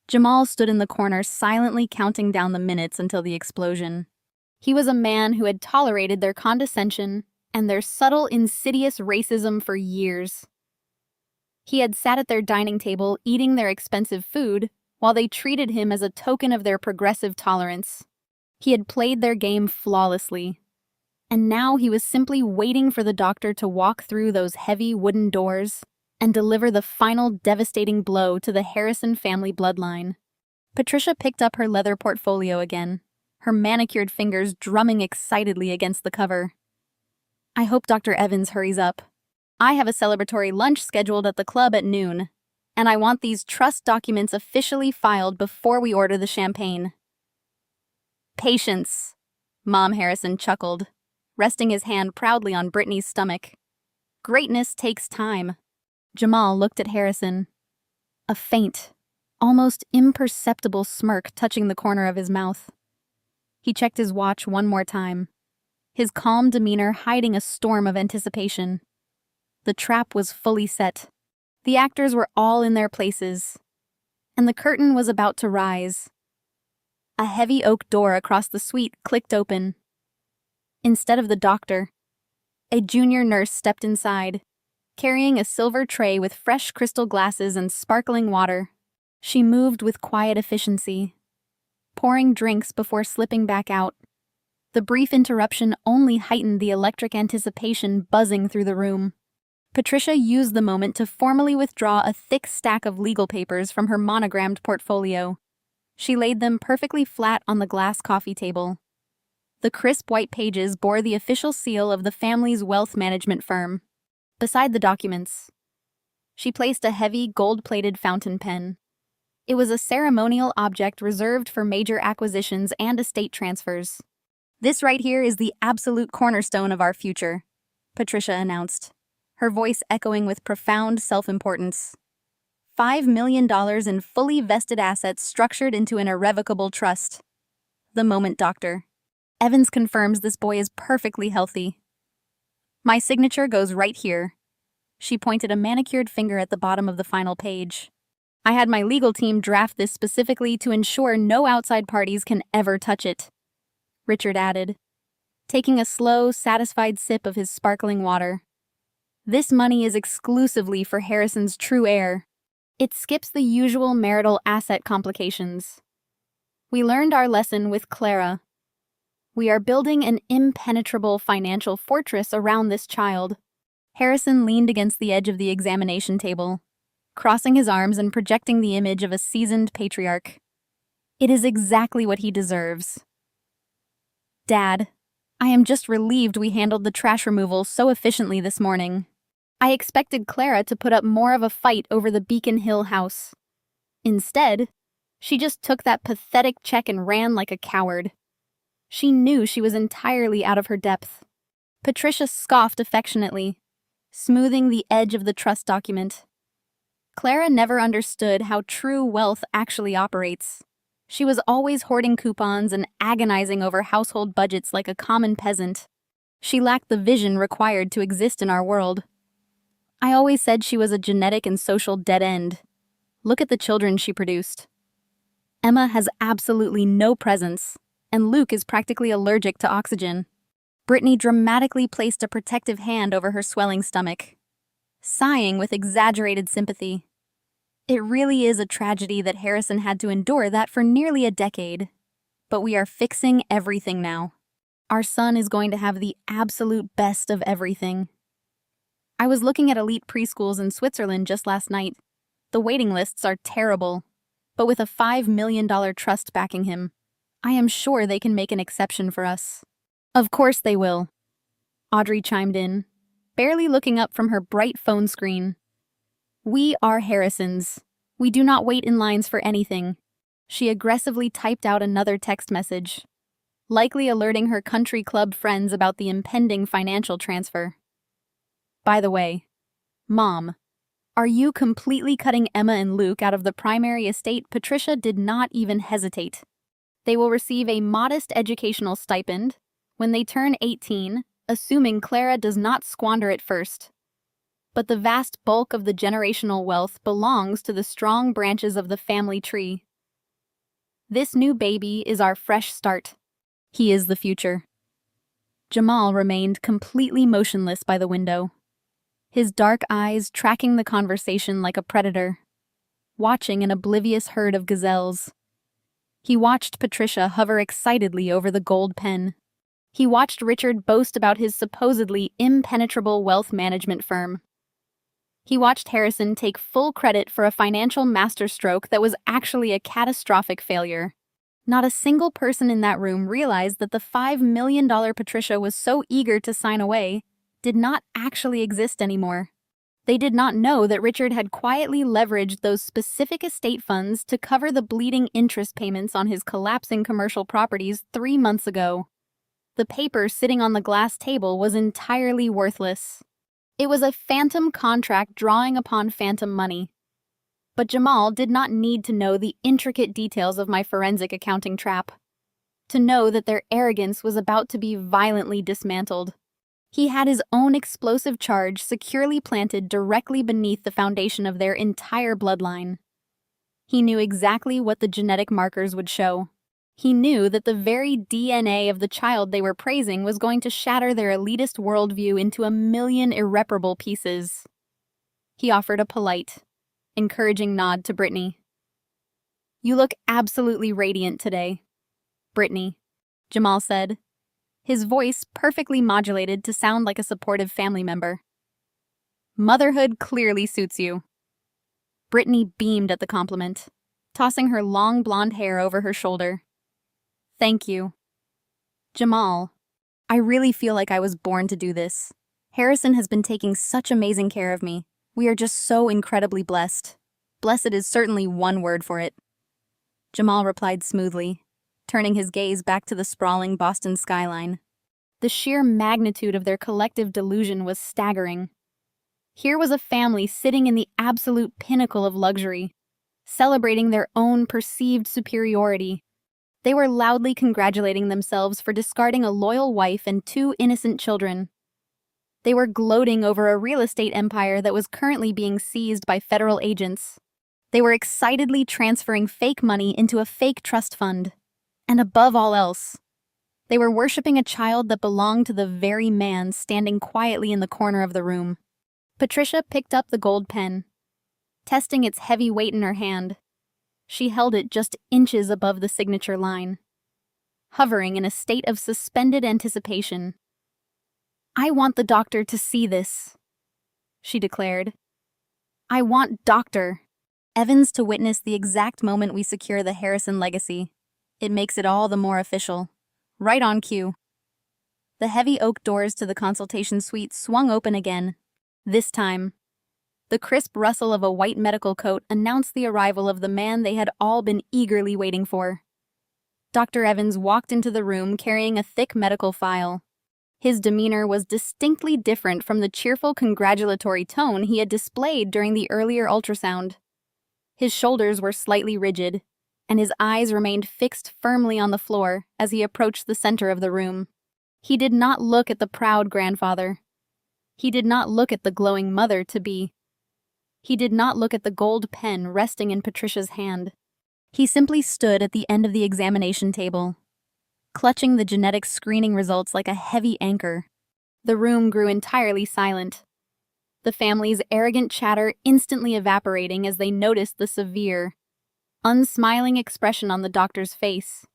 Jamal stood in the corner silently counting down the minutes until the explosion. He was a man who had tolerated their condescension and their subtle, insidious racism for years. He had sat at their dining table eating their expensive food while they treated him as a token of their progressive tolerance. He had played their game flawlessly, and now he was simply waiting for the doctor to walk through those heavy wooden doors and deliver the final devastating blow to the Harrison family bloodline. Patricia picked up her leather portfolio again, her manicured fingers drumming excitedly against the cover. I hope Dr. Evans hurries up. I have a celebratory lunch scheduled at the club at noon, and I want these trust documents officially filed before we order the champagne. Patience, Mom Harrison chuckled, resting his hand proudly on Brittany's stomach. Greatness takes time. Jamal looked at Harrison, a faint, almost imperceptible smirk touching the corner of his mouth. He checked his watch one more time, his calm demeanor hiding a storm of anticipation. The trap was fully set. The actors were all in their places, and the curtain was about to rise. A heavy oak door across the suite clicked open. Instead of the doctor, a junior nurse stepped inside, carrying a silver tray with fresh crystal glasses and sparkling water. She moved with quiet efficiency, pouring drinks before slipping back out. The brief interruption only heightened the electric anticipation buzzing through the room. Patricia used the moment to formally withdraw a thick stack of legal papers from her monogrammed portfolio. She laid them perfectly flat on the glass coffee table. The crisp white pages bore the official seal of the family's wealth management firm. Beside the documents, she placed a heavy gold-plated fountain pen. It was a ceremonial object reserved for major acquisitions and estate transfers. This right here is the absolute cornerstone of our future, Patricia announced, her voice echoing with profound self-importance. $5 million in fully vested assets structured into an irrevocable trust. The moment, doctor. Evans confirms this boy is perfectly healthy. My signature goes right here. She pointed a manicured finger at the bottom of the final page. I had my legal team draft this specifically to ensure no outside parties can ever touch it, Richard added, taking a slow, satisfied sip of his sparkling water. This money is exclusively for Harrison's true heir. It skips the usual marital asset complications. We learned our lesson with Clara. We are building an impenetrable financial fortress around this child. Harrison leaned against the edge of the examination table, crossing his arms and projecting the image of a seasoned patriarch. It is exactly what he deserves. Dad, I am just relieved we handled the trash removal so efficiently this morning. I expected Clara to put up more of a fight over the Beacon Hill house. Instead, she just took that pathetic check and ran like a coward. She knew she was entirely out of her depth. Patricia scoffed affectionately, smoothing the edge of the trust document. Clara never understood how true wealth actually operates. She was always hoarding coupons and agonizing over household budgets like a common peasant. She lacked the vision required to exist in our world. I always said she was a genetic and social dead end. Look at the children she produced. Emma has absolutely no presence, and Luke is practically allergic to oxygen. Brittany dramatically placed a protective hand over her swelling stomach, sighing with exaggerated sympathy. It really is a tragedy that Harrison had to endure that for nearly a decade. But we are fixing everything now. Our son is going to have the absolute best of everything. I was looking at elite preschools in Switzerland just last night. The waiting lists are terrible, but with a $5 million trust backing him, I am sure they can make an exception for us. Of course they will, Audrey chimed in, barely looking up from her bright phone screen. We are Harrisons. We do not wait in lines for anything. She aggressively typed out another text message, likely alerting her country club friends about the impending financial transfer. By the way, Mom, are you completely cutting Emma and Luke out of the primary estate? Patricia did not even hesitate. They will receive a modest educational stipend when they turn 18, assuming Clara does not squander it first. But the vast bulk of the generational wealth belongs to the strong branches of the family tree. This new baby is our fresh start. He is the future. Jamal remained completely motionless by the window, his dark eyes tracking the conversation like a predator, watching an oblivious herd of gazelles. He watched Patricia hover excitedly over the gold pen. He watched Richard boast about his supposedly impenetrable wealth management firm. He watched Harrison take full credit for a financial masterstroke that was actually a catastrophic failure. Not a single person in that room realized that the $5 million Patricia was so eager to sign away did not actually exist anymore. They did not know that Richard had quietly leveraged those specific estate funds to cover the bleeding interest payments on his collapsing commercial properties 3 months ago. The paper sitting on the glass table was entirely worthless. It was a phantom contract drawing upon phantom money. But Jamal did not need to know the intricate details of my forensic accounting trap to know that their arrogance was about to be violently dismantled. He had his own explosive charge securely planted directly beneath the foundation of their entire bloodline. He knew exactly what the genetic markers would show. He knew that the very DNA of the child they were praising was going to shatter their elitist worldview into 1,000,000 irreparable pieces. He offered a polite, encouraging nod to Brittany. "You look absolutely radiant today, Brittany," Jamal said, his voice perfectly modulated to sound like a supportive family member. "Motherhood clearly suits you." Brittany beamed at the compliment, tossing her long blonde hair over her shoulder. "Thank you. Jamal, I really feel like I was born to do this. Harrison has been taking such amazing care of me. We are just so incredibly blessed. Blessed is certainly one word for it." Jamal replied smoothly, turning his gaze back to the sprawling Boston skyline. The sheer magnitude of their collective delusion was staggering. Here was a family sitting in the absolute pinnacle of luxury, celebrating their own perceived superiority. They were loudly congratulating themselves for discarding a loyal wife and 2 innocent children. They were gloating over a real estate empire that was currently being seized by federal agents. They were excitedly transferring fake money into a fake trust fund. And above all else, they were worshipping a child that belonged to the very man standing quietly in the corner of the room. Patricia picked up the gold pen, testing its heavy weight in her hand. She held it just inches above the signature line, hovering in a state of suspended anticipation. "I want the doctor to see this," she declared. "I want Dr. Evans to witness the exact moment we secure the Harrison legacy. It makes it all the more official. Right on cue." The heavy oak doors to the consultation suite swung open again. This time, the crisp rustle of a white medical coat announced the arrival of the man they had all been eagerly waiting for. Dr. Evans walked into the room carrying a thick medical file. His demeanor was distinctly different from the cheerful congratulatory tone he had displayed during the earlier ultrasound. His shoulders were slightly rigid, and his eyes remained fixed firmly on the floor as he approached the center of the room. He did not look at the proud grandfather. He did not look at the glowing mother-to-be. He did not look at the gold pen resting in Patricia's hand. He simply stood at the end of the examination table, clutching the genetic screening results like a heavy anchor. The room grew entirely silent, the family's arrogant chatter instantly evaporating as they noticed the severe, unsmiling expression on the doctor's face.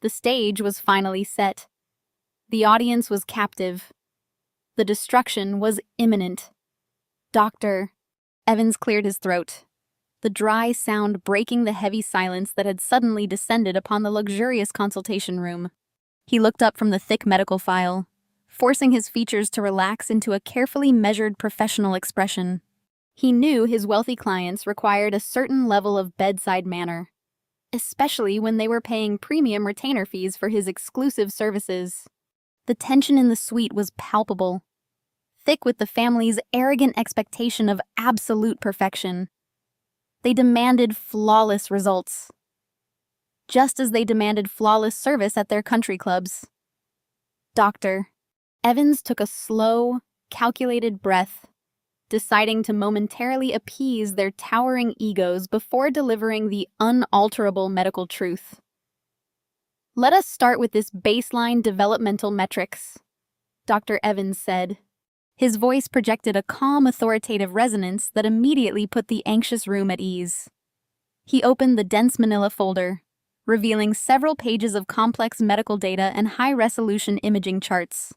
The stage was finally set. The audience was captive. The destruction was imminent. Doctor. Evans cleared his throat, the dry sound breaking the heavy silence that had suddenly descended upon the luxurious consultation room. He looked up from the thick medical file, forcing his features to relax into a carefully measured professional expression. He knew his wealthy clients required a certain level of bedside manner, especially when they were paying premium retainer fees for his exclusive services. The tension in the suite was palpable, thick with the family's arrogant expectation of absolute perfection. They demanded flawless results, just as they demanded flawless service at their country clubs. Doctor. Evans took a slow, calculated breath, deciding to momentarily appease their towering egos before delivering the unalterable medical truth. Let us start with this baseline developmental metrics, Dr. Evans said. His voice projected a calm, authoritative resonance that immediately put the anxious room at ease. He opened the dense manila folder, revealing several pages of complex medical data and high-resolution imaging charts.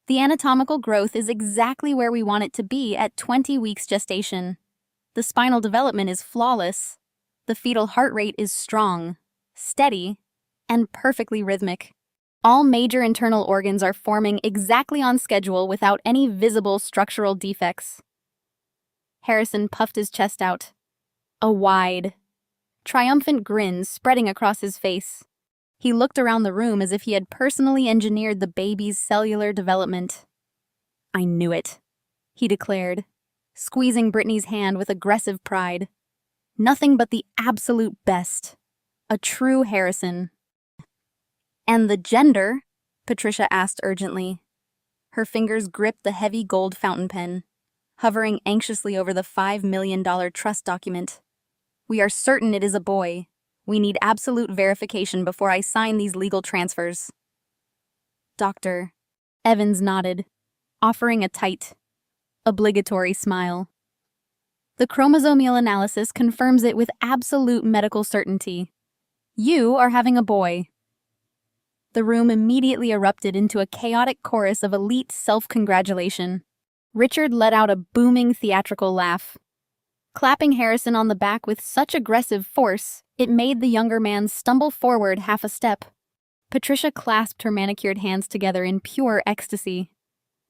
The anatomical growth is exactly where we want it to be at 20 weeks gestation. The spinal development is flawless. The fetal heart rate is strong, steady, and perfectly rhythmic. All major internal organs are forming exactly on schedule without any visible structural defects. Harrison puffed his chest out, a wide, triumphant grin spreading across his face. He looked around the room as if he had personally engineered the baby's cellular development. I knew it, he declared, squeezing Brittany's hand with aggressive pride. Nothing but the absolute best. A true Harrison. And the gender? Patricia asked urgently. Her fingers gripped the heavy gold fountain pen, hovering anxiously over the $5 million trust document. We are certain it is a boy. We need absolute verification before I sign these legal transfers. Doctor. Evans nodded, offering a tight, obligatory smile. The chromosomal analysis confirms it with absolute medical certainty. You are having a boy. The room immediately erupted into a chaotic chorus of elite self-congratulation. Richard let out a booming theatrical laugh, clapping Harrison on the back with such aggressive force, it made the younger man stumble forward half a step. Patricia clasped her manicured hands together in pure ecstasy,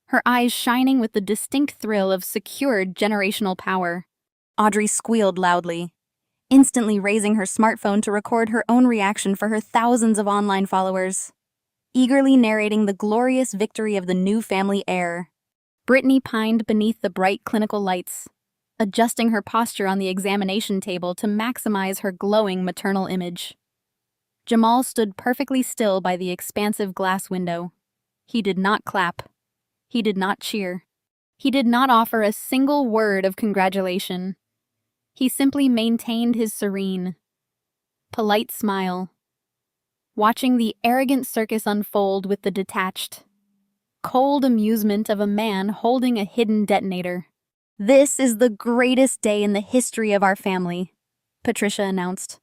her eyes shining with the distinct thrill of secured generational power. Audrey squealed loudly, instantly raising her smartphone to record her own reaction for her thousands of online followers, eagerly narrating the glorious victory of the new family heir. Brittany pined beneath the bright clinical lights, adjusting her posture on the examination table to maximize her glowing maternal image. Jamal stood perfectly still by the expansive glass window. He did not clap. He did not cheer. He did not offer a single word of congratulation. He simply maintained his serene, polite smile, watching the arrogant circus unfold with the detached, cold amusement of a man holding a hidden detonator. This is the greatest day in the history of our family, Patricia announced.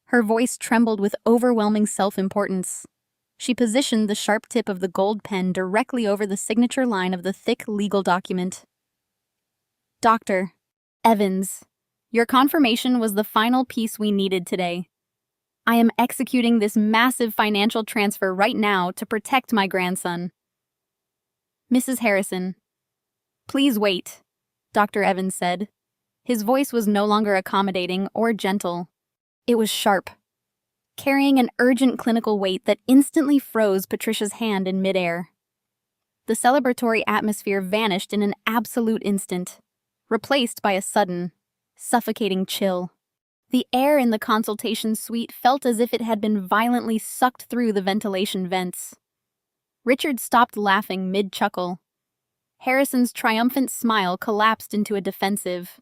Her voice trembled with overwhelming self-importance. She positioned the sharp tip of the gold pen directly over the signature line of the thick legal document. Dr. Evans, your confirmation was the final piece we needed today. I am executing this massive financial transfer right now to protect my grandson. Mrs. Harrison, please wait, Dr. Evans said. His voice was no longer accommodating or gentle. It was sharp, carrying an urgent clinical weight that instantly froze Patricia's hand in midair. The celebratory atmosphere vanished in an absolute instant, replaced by a sudden, suffocating chill. The air in the consultation suite felt as if it had been violently sucked through the ventilation vents. Richard stopped laughing mid-chuckle. Harrison's triumphant smile collapsed into a defensive,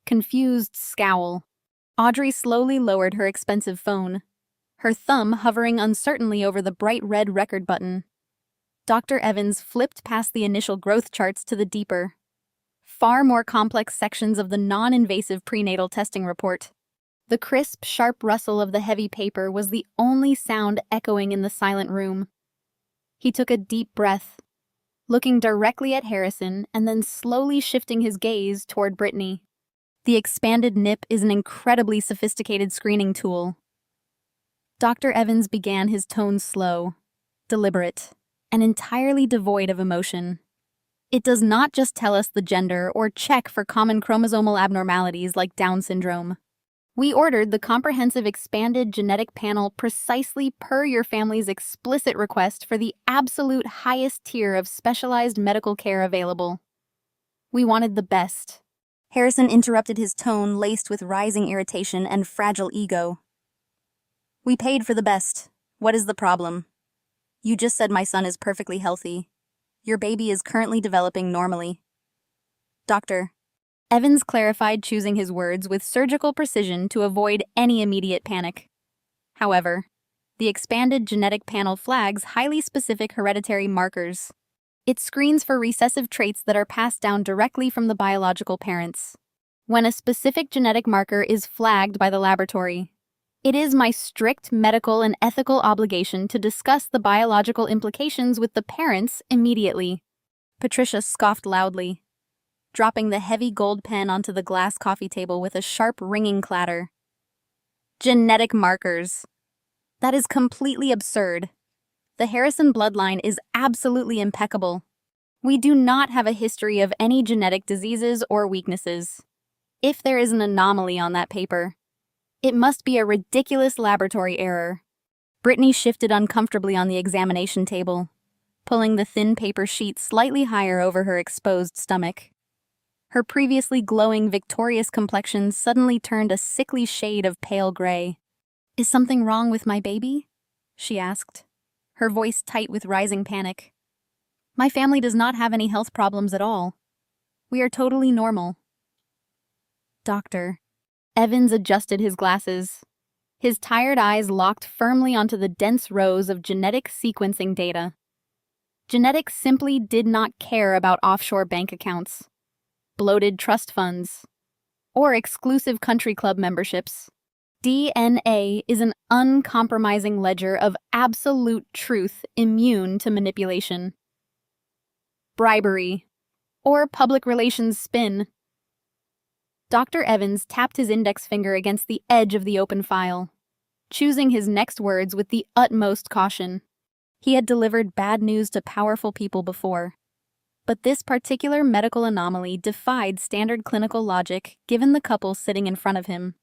confused scowl. Audrey slowly lowered her expensive phone, her thumb hovering uncertainly over the bright red record button. Dr. Evans flipped past the initial growth charts to the deeper, far more complex sections of the non-invasive prenatal testing report. The crisp, sharp rustle of the heavy paper was the only sound echoing in the silent room. He took a deep breath, looking directly at Harrison and then slowly shifting his gaze toward Brittany. The expanded NIP is an incredibly sophisticated screening tool. Dr. Evans began, his tone slow, deliberate, and entirely devoid of emotion. It does not just tell us the gender or check for common chromosomal abnormalities like Down syndrome. We ordered the comprehensive expanded genetic panel precisely per your family's explicit request for the absolute highest tier of specialized medical care available. We wanted the best. Harrison interrupted, his tone laced with rising irritation and fragile ego. We paid for the best. What is the problem? You just said my son is perfectly healthy. Your baby is currently developing normally. Doctor. Evans clarified, choosing his words with surgical precision to avoid any immediate panic. However, the expanded genetic panel flags highly specific hereditary markers. It screens for recessive traits that are passed down directly from the biological parents. When a specific genetic marker is flagged by the laboratory, it is my strict medical and ethical obligation to discuss the biological implications with the parents immediately. Patricia scoffed loudly, dropping the heavy gold pen onto the glass coffee table with a sharp ringing clatter. Genetic markers. That is completely absurd. The Harrison bloodline is absolutely impeccable. We do not have a history of any genetic diseases or weaknesses. If there is an anomaly on that paper, it must be a ridiculous laboratory error. Brittany shifted uncomfortably on the examination table, pulling the thin paper sheet slightly higher over her exposed stomach. Her previously glowing, victorious complexion suddenly turned a sickly shade of pale gray. "Is something wrong with my baby?" she asked, her voice tight with rising panic. "My family does not have any health problems at all. We are totally normal." "Doctor." Evans adjusted his glasses, his tired eyes locked firmly onto the dense rows of genetic sequencing data. Genetics simply did not care about offshore bank accounts, bloated trust funds, or exclusive country club memberships. DNA is an uncompromising ledger of absolute truth, immune to manipulation, bribery, or public relations spin. Dr. Evans tapped his index finger against the edge of the open file, choosing his next words with the utmost caution. He had delivered bad news to powerful people before, but this particular medical anomaly defied standard clinical logic given the couple sitting in front of him.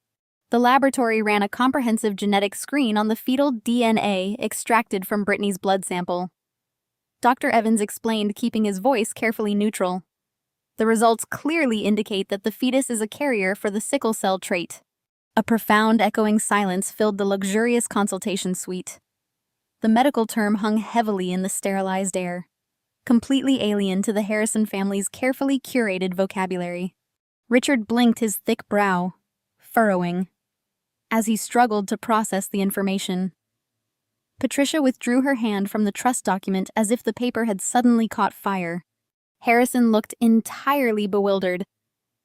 The laboratory ran a comprehensive genetic screen on the fetal DNA extracted from Brittany's blood sample. Dr. Evans explained, keeping his voice carefully neutral. The results clearly indicate that the fetus is a carrier for the sickle cell trait. A profound, echoing silence filled the luxurious consultation suite. The medical term hung heavily in the sterilized air, completely alien to the Harrison family's carefully curated vocabulary. Richard blinked, his thick brow furrowing, as he struggled to process the information. Patricia withdrew her hand from the trust document as if the paper had suddenly caught fire. Harrison looked entirely bewildered,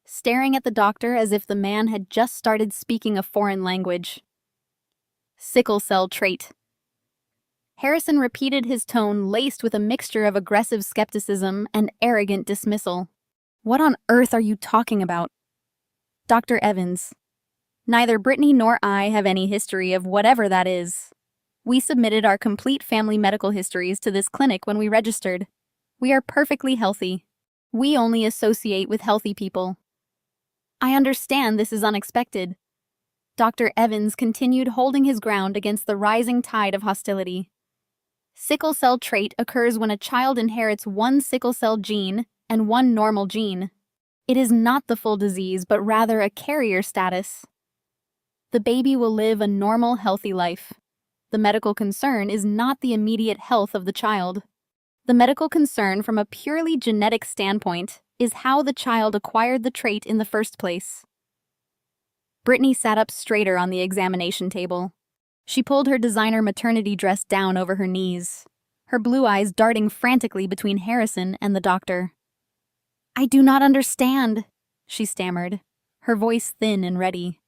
staring at the doctor as if the man had just started speaking a foreign language. Sickle cell trait. Harrison repeated, his tone laced with a mixture of aggressive skepticism and arrogant dismissal. "What on earth are you talking about?" "Dr. Evans, neither Brittany nor I have any history of whatever that is. We submitted our complete family medical histories to this clinic when we registered. We are perfectly healthy. We only associate with healthy people." "I understand this is unexpected." Dr. Evans continued, holding his ground against the rising tide of hostility. Sickle cell trait occurs when a child inherits one sickle cell gene and one normal gene. It is not the full disease, but rather a carrier status. The baby will live a normal, healthy life. The medical concern is not the immediate health of the child. The medical concern from a purely genetic standpoint is how the child acquired the trait in the first place. Brittany sat up straighter on the examination table. She pulled her designer maternity dress down over her knees, her blue eyes darting frantically between Harrison and the doctor. "I do not understand," she stammered, her voice thin and ready.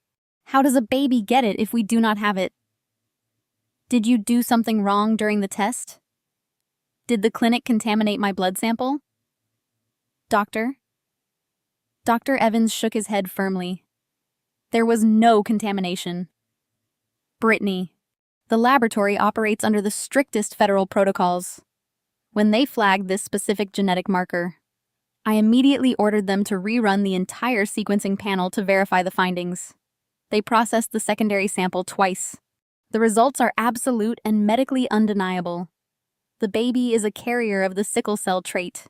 "How does a baby get it if we do not have it?" "Did you do something wrong during the test?" Did the clinic contaminate my blood sample? Doctor? Dr. Evans shook his head firmly. There was no contamination. Brittany, the laboratory operates under the strictest federal protocols. When they flagged this specific genetic marker, I immediately ordered them to rerun the entire sequencing panel to verify the findings. They processed the secondary sample twice. The results are absolute and medically undeniable. The baby is a carrier of the sickle cell trait.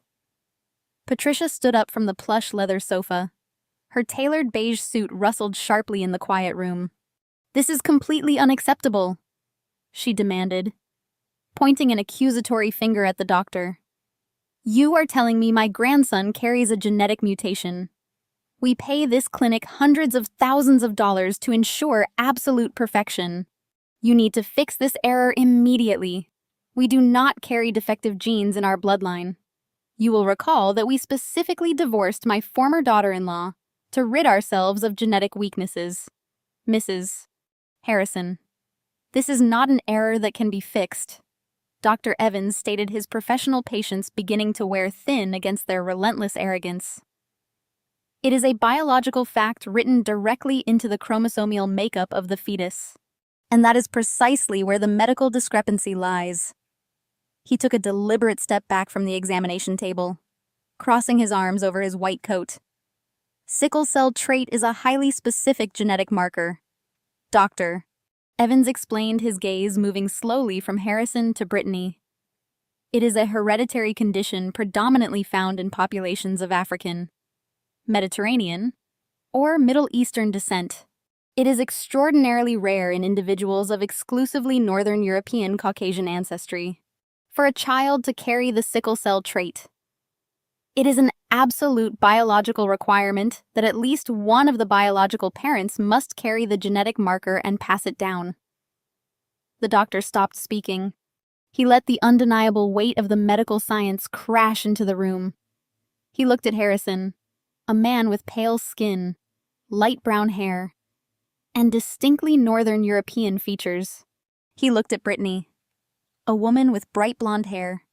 Patricia stood up from the plush leather sofa. Her tailored beige suit rustled sharply in the quiet room. This is completely unacceptable, she demanded, pointing an accusatory finger at the doctor. You are telling me my grandson carries a genetic mutation. We pay this clinic hundreds of thousands of dollars to ensure absolute perfection. You need to fix this error immediately. We do not carry defective genes in our bloodline. You will recall that we specifically divorced my former daughter-in-law to rid ourselves of genetic weaknesses. Mrs. Harrison, this is not an error that can be fixed. Dr. Evans stated his professional patience beginning to wear thin against their relentless arrogance. It is a biological fact written directly into the chromosomal makeup of the fetus. And that is precisely where the medical discrepancy lies. He took a deliberate step back from the examination table, crossing his arms over his white coat. Sickle cell trait is a highly specific genetic marker. Doctor, Evans explained, his gaze moving slowly from Harrison to Brittany. It is a hereditary condition predominantly found in populations of African, Mediterranean, or Middle Eastern descent. It is extraordinarily rare in individuals of exclusively Northern European Caucasian ancestry. For a child to carry the sickle cell trait, it is an absolute biological requirement that at least one of the biological parents must carry the genetic marker and pass it down. The doctor stopped speaking. He let the undeniable weight of the medical science crash into the room. He looked at Harrison, a man with pale skin, light brown hair, and distinctly Northern European features. He looked at Brittany, a woman with bright blonde hair,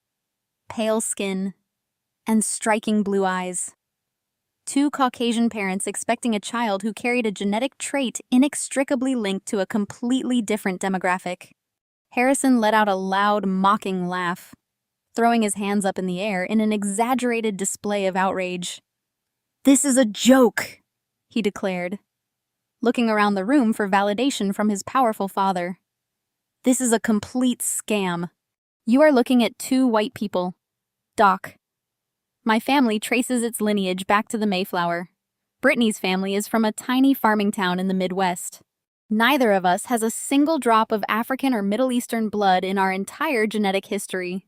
pale skin, and striking blue eyes. Two Caucasian parents expecting a child who carried a genetic trait inextricably linked to a completely different demographic. Harrison let out a loud, mocking laugh, throwing his hands up in the air in an exaggerated display of outrage. "This is a joke," he declared, looking around the room for validation from his powerful father. "This is a complete scam. You are looking at two white people. Doc, my family traces its lineage back to the Mayflower. Brittany's family is from a tiny farming town in the Midwest. Neither of us has a single drop of African or Middle Eastern blood in our entire genetic history.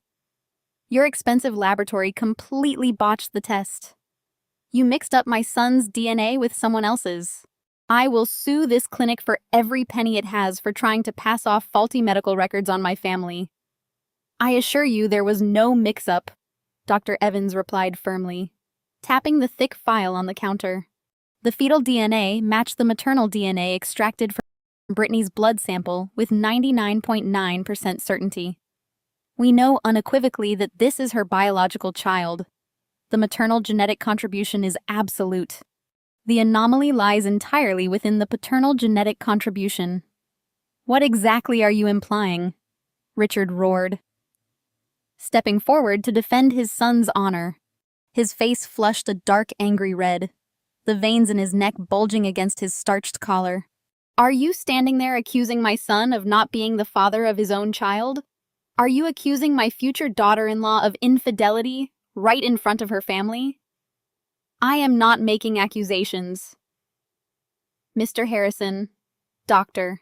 Your expensive laboratory completely botched the test. You mixed up my son's DNA with someone else's. I will sue this clinic for every penny it has for trying to pass off faulty medical records on my family." "I assure you there was no mix-up," Dr. Evans replied firmly, tapping the thick file on the counter. The fetal DNA matched the maternal DNA extracted from Brittany's blood sample with 99.9% certainty. We know unequivocally that this is her biological child. The maternal genetic contribution is absolute. The anomaly lies entirely within the paternal genetic contribution. "What exactly are you implying?" Richard roared, stepping forward to defend his son's honor. His face flushed a dark, angry red, the veins in his neck bulging against his starched collar. "Are you standing there accusing my son of not being the father of his own child? Are you accusing my future daughter-in-law of infidelity right in front of her family?" "I am not making accusations." "Mr. Harrison, doctor,"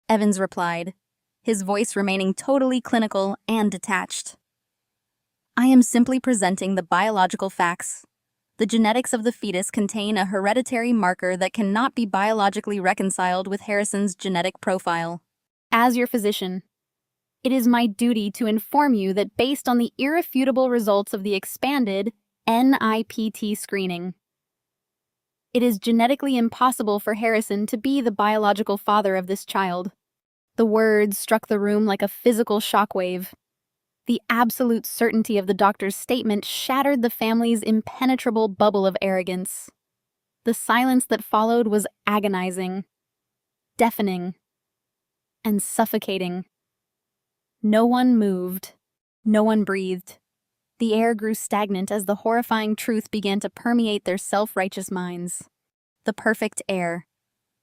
Evans replied, his voice remaining totally clinical and detached. "I am simply presenting the biological facts. The genetics of the fetus contain a hereditary marker that cannot be biologically reconciled with Harrison's genetic profile. As your physician, it is my duty to inform you that based on the irrefutable results of the expanded NIPT screening, it is genetically impossible for Harrison to be the biological father of this child." The words struck the room like a physical shockwave. The absolute certainty of the doctor's statement shattered the family's impenetrable bubble of arrogance. The silence that followed was agonizing, deafening, and suffocating. No one moved. No one breathed. The air grew stagnant as the horrifying truth began to permeate their self-righteous minds. The perfect heir.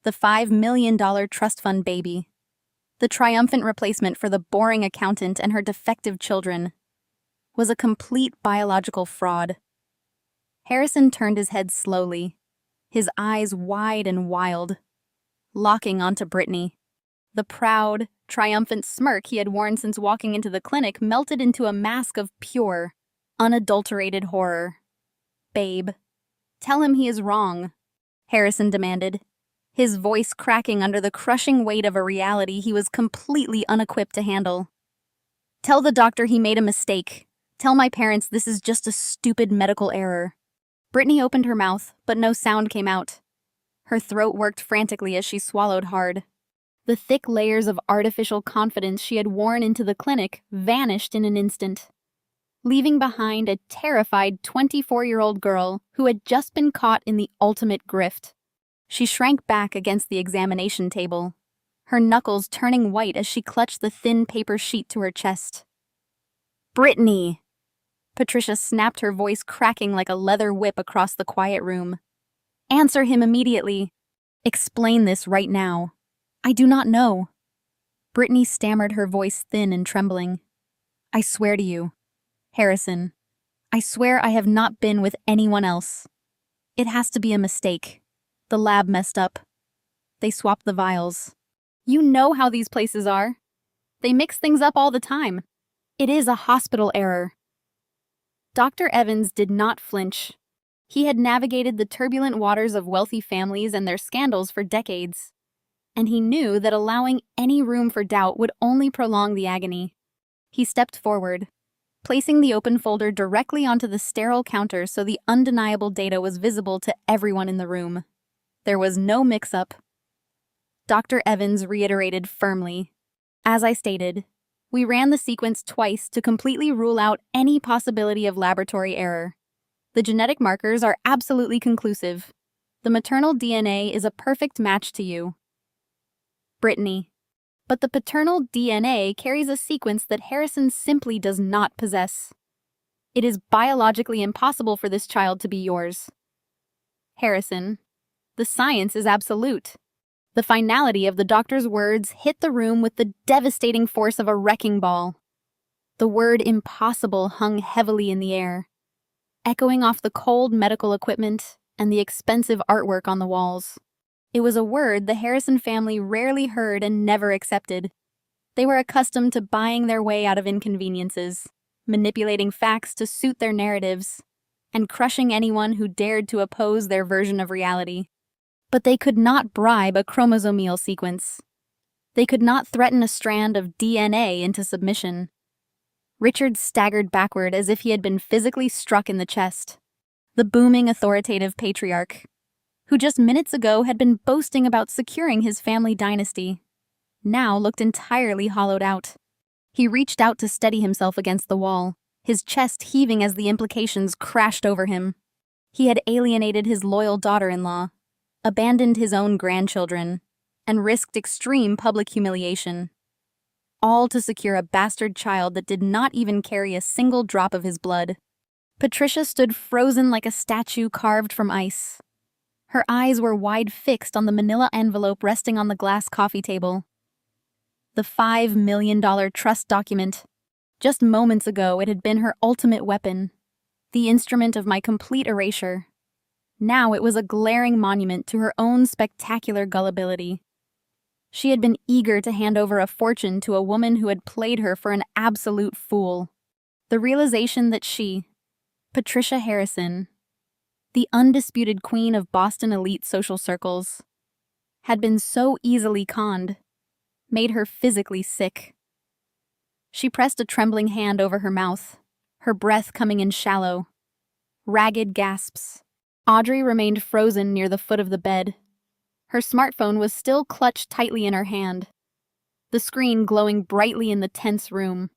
The $5 million trust fund baby. The triumphant replacement for the boring accountant and her defective children. Was a complete biological fraud. Harrison turned his head slowly, his eyes wide and wild, locking onto Brittany. The proud, triumphant smirk he had worn since walking into the clinic melted into a mask of pure, unadulterated horror. "Babe, tell him he is wrong," Harrison demanded, his voice cracking under the crushing weight of a reality he was completely unequipped to handle. "Tell the doctor he made a mistake. Tell my parents this is just a stupid medical error." Brittany opened her mouth, but no sound came out. Her throat worked frantically as she swallowed hard. The thick layers of artificial confidence she had worn into the clinic vanished in an instant, leaving behind a terrified 24-year-old girl who had just been caught in the ultimate grift. She shrank back against the examination table, her knuckles turning white as she clutched the thin paper sheet to her chest. "Brittany!" Patricia snapped, her voice cracking like a leather whip across the quiet room. "Answer him immediately. Explain this right now." "I do not know." Brittany stammered, her voice thin and trembling. "I swear to you, Harrison, I swear I have not been with anyone else. It has to be a mistake. The lab messed up. They swapped the vials. You know how these places are. They mix things up all the time. It is a hospital error." Dr. Evans did not flinch. He had navigated the turbulent waters of wealthy families and their scandals for decades, and he knew that allowing any room for doubt would only prolong the agony. He stepped forward, placing the open folder directly onto the sterile counter so the undeniable data was visible to everyone in the room. There was no mix-up. Dr. Evans reiterated firmly, "As I stated, we ran the sequence twice to completely rule out any possibility of laboratory error. The genetic markers are absolutely conclusive. The maternal DNA is a perfect match to you, Brittany. But the paternal DNA carries a sequence that Harrison simply does not possess. It is biologically impossible for this child to be yours. Harrison, the science is absolute." The finality of the doctor's words hit the room with the devastating force of a wrecking ball. The word impossible hung heavily in the air, echoing off the cold medical equipment and the expensive artwork on the walls. It was a word the Harrison family rarely heard and never accepted. They were accustomed to buying their way out of inconveniences, manipulating facts to suit their narratives, and crushing anyone who dared to oppose their version of reality. But they could not bribe a chromosomal sequence. They could not threaten a strand of DNA into submission. Richard staggered backward as if he had been physically struck in the chest. The booming authoritative patriarch, who just minutes ago had been boasting about securing his family dynasty, now looked entirely hollowed out. He reached out to steady himself against the wall, his chest heaving as the implications crashed over him. He had alienated his loyal daughter-in-law, abandoned his own grandchildren, and risked extreme public humiliation, all to secure a bastard child that did not even carry a single drop of his blood. Patricia stood frozen like a statue carved from ice. Her eyes were wide fixed on the manila envelope resting on the glass coffee table. The $5 million trust document. Just moments ago, it had been her ultimate weapon, the instrument of my complete erasure. Now it was a glaring monument to her own spectacular gullibility. She had been eager to hand over a fortune to a woman who had played her for an absolute fool. The realization that she, Patricia Harrison, the undisputed queen of Boston elite social circles, had been so easily conned, made her physically sick. She pressed a trembling hand over her mouth, her breath coming in shallow, ragged gasps. Audrey remained frozen near the foot of the bed. Her smartphone was still clutched tightly in her hand, the screen glowing brightly in the tense room.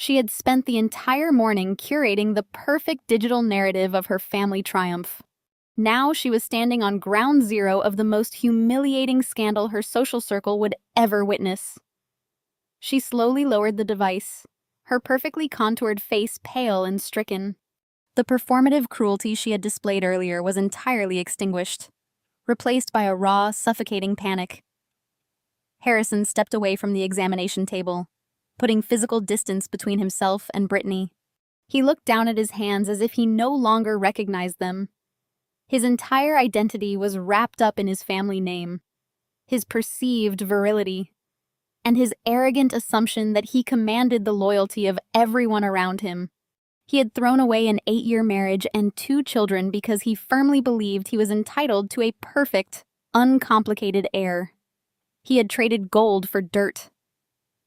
She had spent the entire morning curating the perfect digital narrative of her family triumph. Now she was standing on ground zero of the most humiliating scandal her social circle would ever witness. She slowly lowered the device, her perfectly contoured face pale and stricken. The performative cruelty she had displayed earlier was entirely extinguished, replaced by a raw, suffocating panic. Harrison stepped away from the examination table, putting physical distance between himself and Brittany. He looked down at his hands as if he no longer recognized them. His entire identity was wrapped up in his family name, his perceived virility, and his arrogant assumption that he commanded the loyalty of everyone around him. He had thrown away an 8-year marriage and 2 children because he firmly believed he was entitled to a perfect, uncomplicated heir. He had traded gold for dirt,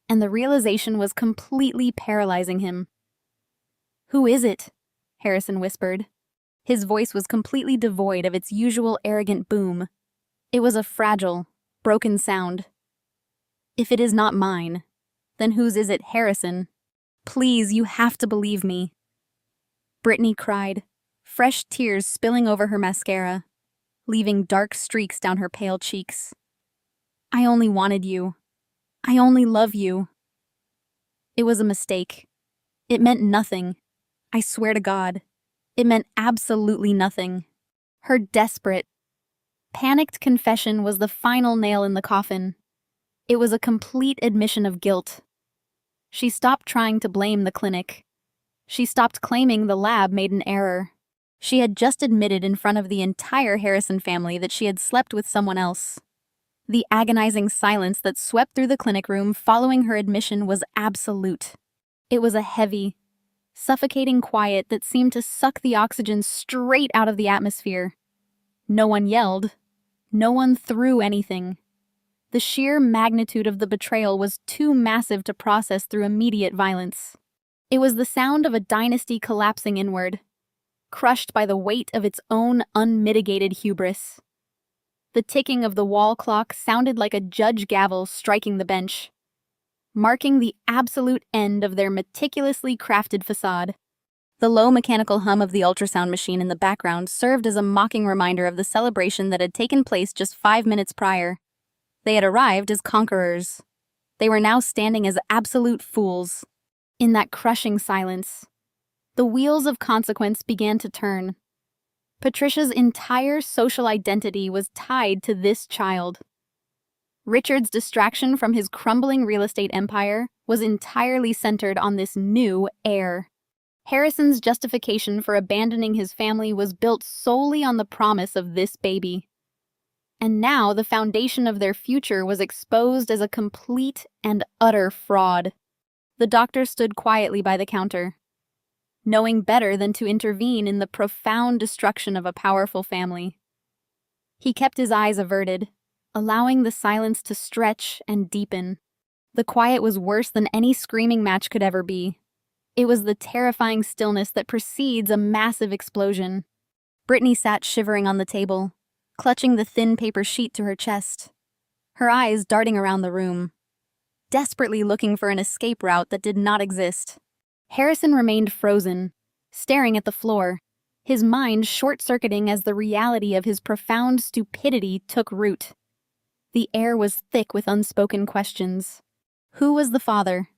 and the realization was completely paralyzing him. "Who is it?" Harrison whispered. His voice was completely devoid of its usual arrogant boom. It was a fragile, broken sound. "If it is not mine, then whose is it, Harrison? Please, you have to believe me." Brittany cried, fresh tears spilling over her mascara, leaving dark streaks down her pale cheeks. "I only wanted you. I only love you." It was a mistake. It meant nothing. I swear to God. It meant absolutely nothing. Her desperate, panicked confession was the final nail in the coffin. It was a complete admission of guilt. She stopped trying to blame the clinic. She stopped claiming the lab made an error. She had just admitted in front of the entire Harrison family that she had slept with someone else. The agonizing silence that swept through the clinic room following her admission was absolute. It was a heavy, suffocating quiet that seemed to suck the oxygen straight out of the atmosphere. No one yelled. No one threw anything. The sheer magnitude of the betrayal was too massive to process through immediate violence. It was the sound of a dynasty collapsing inward, crushed by the weight of its own unmitigated hubris. The ticking of the wall clock sounded like a judge gavel striking the bench, marking the absolute end of their meticulously crafted facade. The low mechanical hum of the ultrasound machine in the background served as a mocking reminder of the celebration that had taken place just 5 minutes prior. They had arrived as conquerors. They were now standing as absolute fools. In that crushing silence, the wheels of consequence began to turn. Patricia's entire social identity was tied to this child. Richard's distraction from his crumbling real estate empire was entirely centered on this new heir. Harrison's justification for abandoning his family was built solely on the promise of this baby. And now the foundation of their future was exposed as a complete and utter fraud. The doctor stood quietly by the counter, knowing better than to intervene in the profound destruction of a powerful family. He kept his eyes averted, allowing the silence to stretch and deepen. The quiet was worse than any screaming match could ever be. It was the terrifying stillness that precedes a massive explosion. Brittany sat shivering on the table, clutching the thin paper sheet to her chest, her eyes darting around the room, desperately looking for an escape route that did not exist. Harrison remained frozen, staring at the floor, his mind short-circuiting as the reality of his profound stupidity took root. The air was thick with unspoken questions. Who was the father?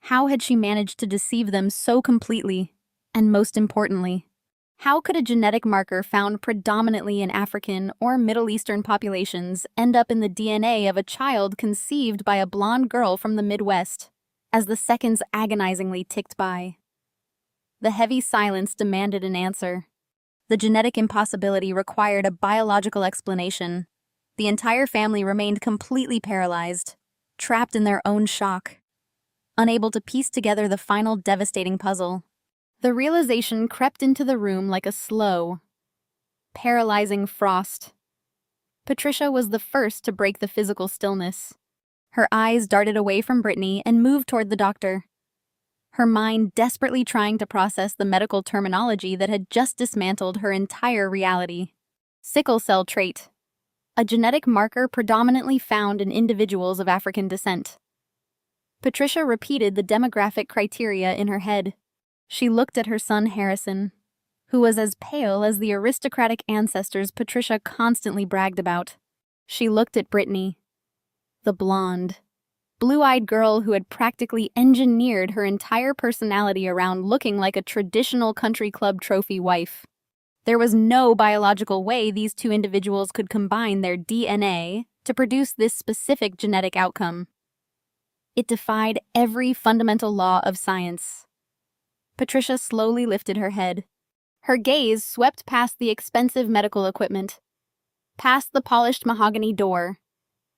How had she managed to deceive them so completely? And most importantly, how could a genetic marker found predominantly in African or Middle Eastern populations end up in the DNA of a child conceived by a blonde girl from the Midwest? As the seconds agonizingly ticked by, the heavy silence demanded an answer. The genetic impossibility required a biological explanation. The entire family remained completely paralyzed, trapped in their own shock, unable to piece together the final devastating puzzle. The realization crept into the room like a slow, paralyzing frost. Patricia was the first to break the physical stillness. Her eyes darted away from Brittany and moved toward the doctor, her mind desperately trying to process the medical terminology that had just dismantled her entire reality. Sickle cell trait, a genetic marker predominantly found in individuals of African descent. Patricia repeated the demographic criteria in her head. She looked at her son Harrison, who was as pale as the aristocratic ancestors Patricia constantly bragged about. She looked at Brittany, the blonde, blue-eyed girl who had practically engineered her entire personality around looking like a traditional country club trophy wife. There was no biological way these two individuals could combine their DNA to produce this specific genetic outcome. It defied every fundamental law of science. Patricia slowly lifted her head. Her gaze swept past the expensive medical equipment, past the polished mahogany door,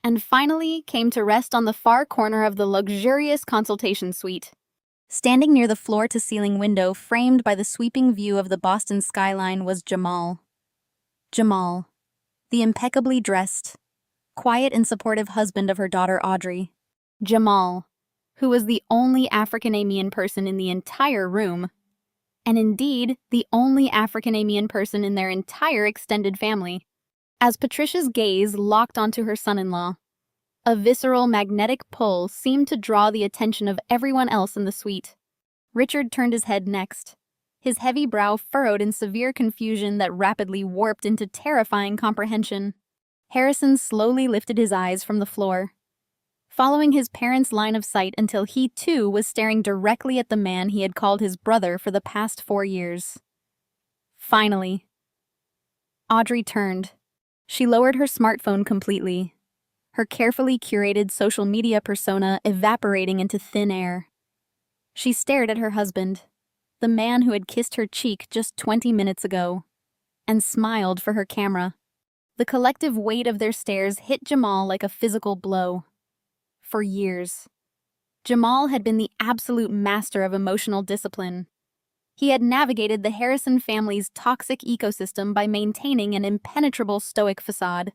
and finally came to rest on the far corner of the luxurious consultation suite. Standing near the floor-to-ceiling window framed by the sweeping view of the Boston skyline was Jamal. Jamal, the impeccably dressed, quiet and supportive husband of her daughter Audrey. Jamal, who was the only African-American person in the entire room, and indeed the only African-American person in their entire extended family. As Patricia's gaze locked onto her son-in-law, a visceral magnetic pull seemed to draw the attention of everyone else in the suite. Richard turned his head next, his heavy brow furrowed in severe confusion that rapidly warped into terrifying comprehension. Harrison slowly lifted his eyes from the floor, following his parents' line of sight until he too was staring directly at the man he had called his brother for the past 4 years. Finally, Audrey turned. She lowered her smartphone completely, her carefully curated social media persona evaporating into thin air. She stared at her husband, the man who had kissed her cheek just 20 minutes ago, and smiled for her camera. The collective weight of their stares hit Jamal like a physical blow. For years, Jamal had been the absolute master of emotional discipline. He had navigated the Harrison family's toxic ecosystem by maintaining an impenetrable stoic facade.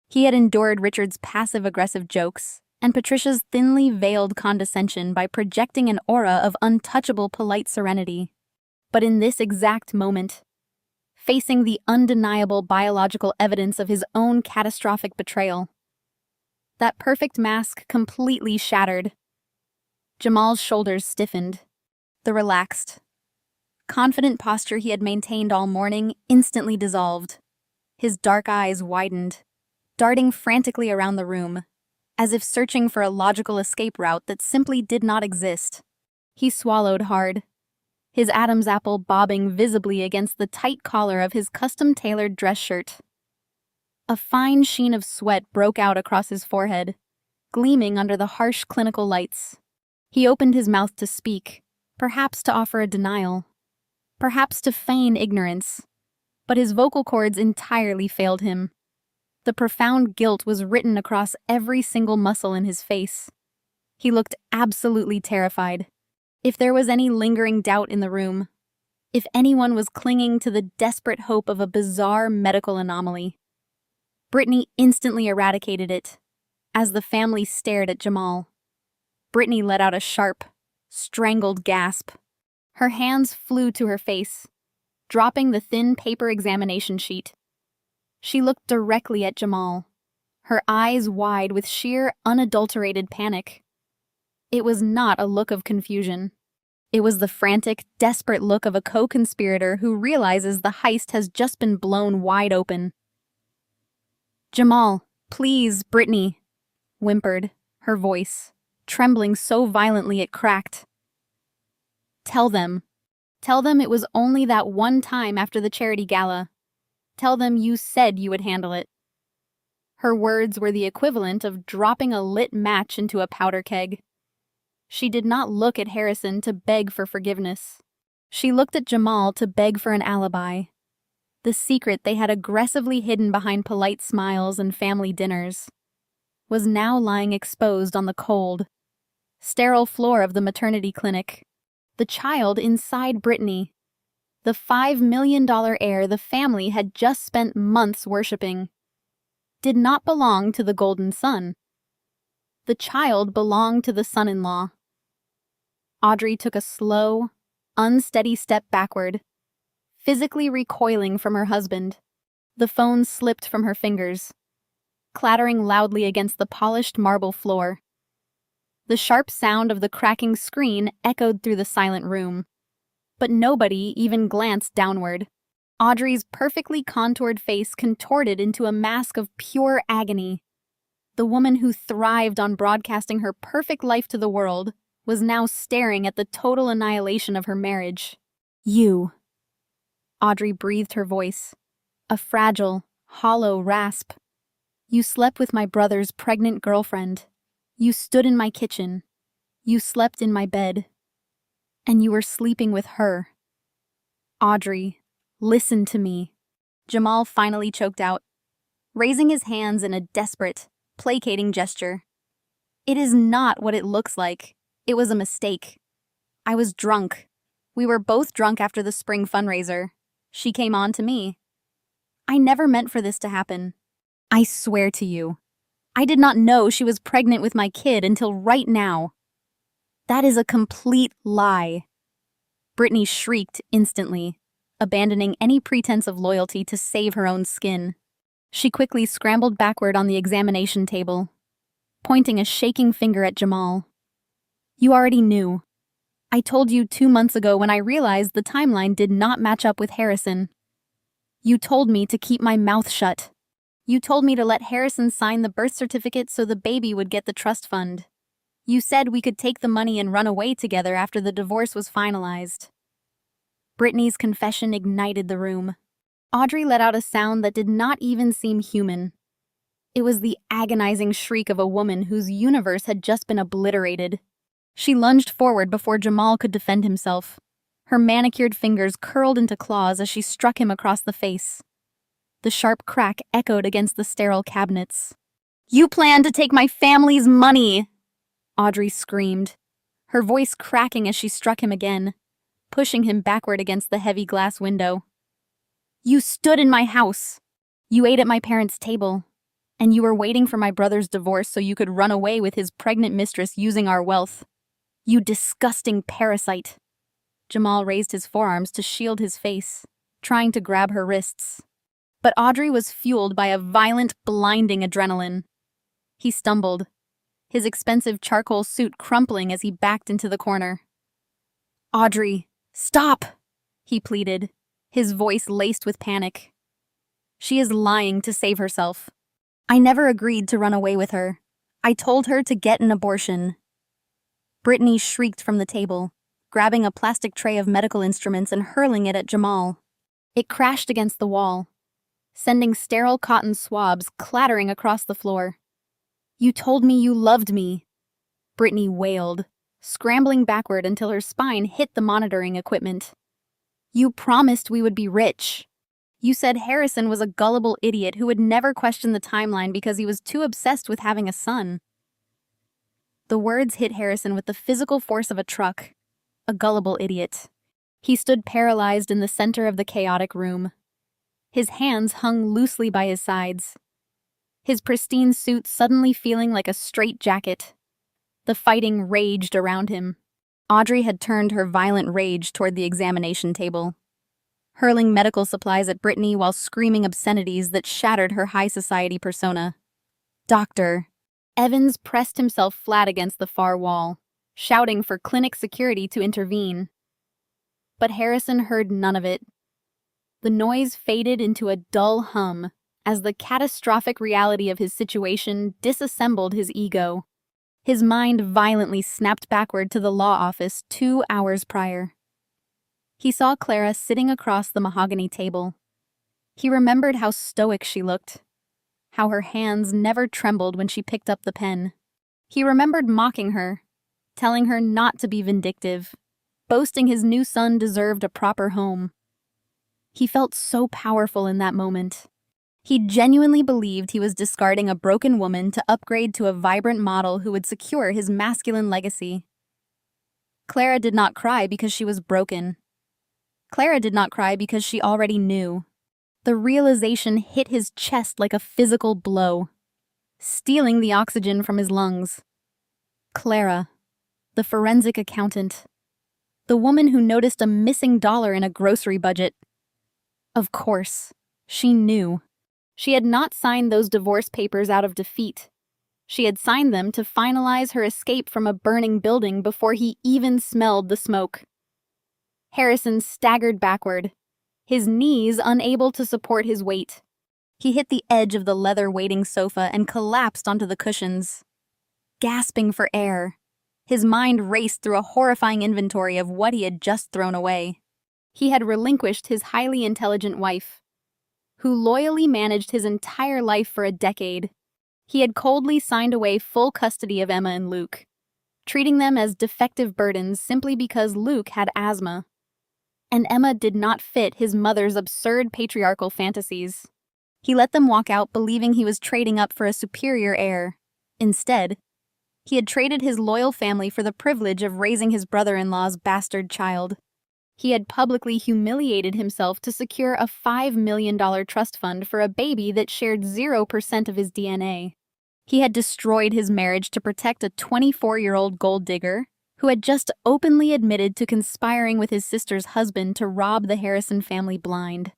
He had endured Richard's passive-aggressive jokes and Patricia's thinly veiled condescension by projecting an aura of untouchable polite serenity. But in this exact moment, facing the undeniable biological evidence of his own catastrophic betrayal, that perfect mask completely shattered. Jamal's shoulders stiffened. The relaxed, confident posture he had maintained all morning instantly dissolved. His dark eyes widened, darting frantically around the room, as if searching for a logical escape route that simply did not exist. He swallowed hard, his Adam's apple bobbing visibly against the tight collar of his custom-tailored dress shirt. A fine sheen of sweat broke out across his forehead, gleaming under the harsh clinical lights. He opened his mouth to speak, perhaps to offer a denial, perhaps to feign ignorance, but his vocal cords entirely failed him. The profound guilt was written across every single muscle in his face. He looked absolutely terrified. If there was any lingering doubt in the room, if anyone was clinging to the desperate hope of a bizarre medical anomaly, Brittany instantly eradicated it, as the family stared at Jamal. Brittany let out a sharp, strangled gasp. Her hands flew to her face, dropping the thin paper examination sheet. She looked directly at Jamal, her eyes wide with sheer, unadulterated panic. It was not a look of confusion. It was the frantic, desperate look of a co-conspirator who realizes the heist has just been blown wide open. "Jamal, please, Brittany," whimpered, her voice trembling so violently it cracked. Tell them it was only that one time after the charity gala. Tell them you said you would handle it." Her words were the equivalent of dropping a lit match into a powder keg. She did not look at Harrison to beg for forgiveness. She looked at Jamal to beg for an alibi. The secret they had aggressively hidden behind polite smiles and family dinners was now lying exposed on the cold, sterile floor of the maternity clinic. The child inside Brittany, the $5 million heir the family had just spent months worshipping, did not belong to the golden son. The child belonged to the son-in-law. Audrey took a slow, unsteady step backward, physically recoiling from her husband. The phone slipped from her fingers, clattering loudly against the polished marble floor. The sharp sound of the cracking screen echoed through the silent room. But nobody even glanced downward. Audrey's perfectly contoured face contorted into a mask of pure agony. The woman who thrived on broadcasting her perfect life to the world was now staring at the total annihilation of her marriage. You. Audrey breathed her voice, a fragile, hollow rasp. You slept with my brother's pregnant girlfriend. You stood in my kitchen. You slept in my bed. And you were sleeping with her. Audrey, listen to me. Jamal finally choked out, raising his hands in a desperate, placating gesture. It is not what it looks like. It was a mistake. I was drunk. We were both drunk after the spring fundraiser. She came on to me. I never meant for this to happen. I swear to you. I did not know she was pregnant with my kid until right now. That is a complete lie. Brittany shrieked instantly, abandoning any pretense of loyalty to save her own skin. She quickly scrambled backward on the examination table, pointing a shaking finger at Jamal. You already knew. I told you 2 months ago when I realized the timeline did not match up with Harrison. You told me to keep my mouth shut. You told me to let Harrison sign the birth certificate so the baby would get the trust fund. You said we could take the money and run away together after the divorce was finalized. Brittany's confession ignited the room. Audrey let out a sound that did not even seem human. It was the agonizing shriek of a woman whose universe had just been obliterated. She lunged forward before Jamal could defend himself. Her manicured fingers curled into claws as she struck him across the face. The sharp crack echoed against the sterile cabinets. You plan to take my family's money! Audrey screamed, her voice cracking as she struck him again, pushing him backward against the heavy glass window. You stood in my house. You ate at my parents' table. And you were waiting for my brother's divorce so you could run away with his pregnant mistress using our wealth. You disgusting parasite. Jamal raised his forearms to shield his face, trying to grab her wrists. But Audrey was fueled by a violent, blinding adrenaline. He stumbled, his expensive charcoal suit crumpling as he backed into the corner. Audrey, stop! He pleaded, his voice laced with panic. She is lying to save herself. I never agreed to run away with her. I told her to get an abortion. Brittany shrieked from the table, grabbing a plastic tray of medical instruments and hurling it at Jamal. It crashed against the wall, sending sterile cotton swabs clattering across the floor. You told me you loved me, Brittany wailed, scrambling backward until her spine hit the monitoring equipment. You promised we would be rich. You said Harrison was a gullible idiot who would never question the timeline because he was too obsessed with having a son. The words hit Harrison with the physical force of a truck. A gullible idiot. He stood paralyzed in the center of the chaotic room. His hands hung loosely by his sides, his pristine suit suddenly feeling like a straitjacket. The fighting raged around him. Audrey had turned her violent rage toward the examination table, hurling medical supplies at Brittany while screaming obscenities that shattered her high society persona. Doctor. Evans pressed himself flat against the far wall, shouting for clinic security to intervene. But Harrison heard none of it. The noise faded into a dull hum as the catastrophic reality of his situation disassembled his ego. His mind violently snapped backward to the law office 2 hours prior. He saw Clara sitting across the mahogany table. He remembered how stoic she looked, how her hands never trembled when she picked up the pen. He remembered mocking her, telling her not to be vindictive, boasting his new son deserved a proper home. He felt so powerful in that moment. He genuinely believed he was discarding a broken woman to upgrade to a vibrant model who would secure his masculine legacy. Clara did not cry because she was broken. Clara did not cry because she already knew. The realization hit his chest like a physical blow, stealing the oxygen from his lungs. Clara, the forensic accountant, the woman who noticed a missing dollar in a grocery budget. Of course, she knew. She had not signed those divorce papers out of defeat. She had signed them to finalize her escape from a burning building before he even smelled the smoke. Harrison staggered backward, his knees unable to support his weight. He hit the edge of the leather waiting sofa and collapsed onto the cushions. Gasping for air, his mind raced through a horrifying inventory of what he had just thrown away. He had relinquished his highly intelligent wife, who loyally managed his entire life for a decade. He had coldly signed away full custody of Emma and Luke, treating them as defective burdens simply because Luke had asthma. And Emma did not fit his mother's absurd patriarchal fantasies. He let them walk out believing he was trading up for a superior heir. Instead, he had traded his loyal family for the privilege of raising his brother-in-law's bastard child. He had publicly humiliated himself to secure a $5 million trust fund for a baby that shared 0% of his DNA. He had destroyed his marriage to protect a 24-year-old gold digger who had just openly admitted to conspiring with his sister's husband to rob the Harrison family blind.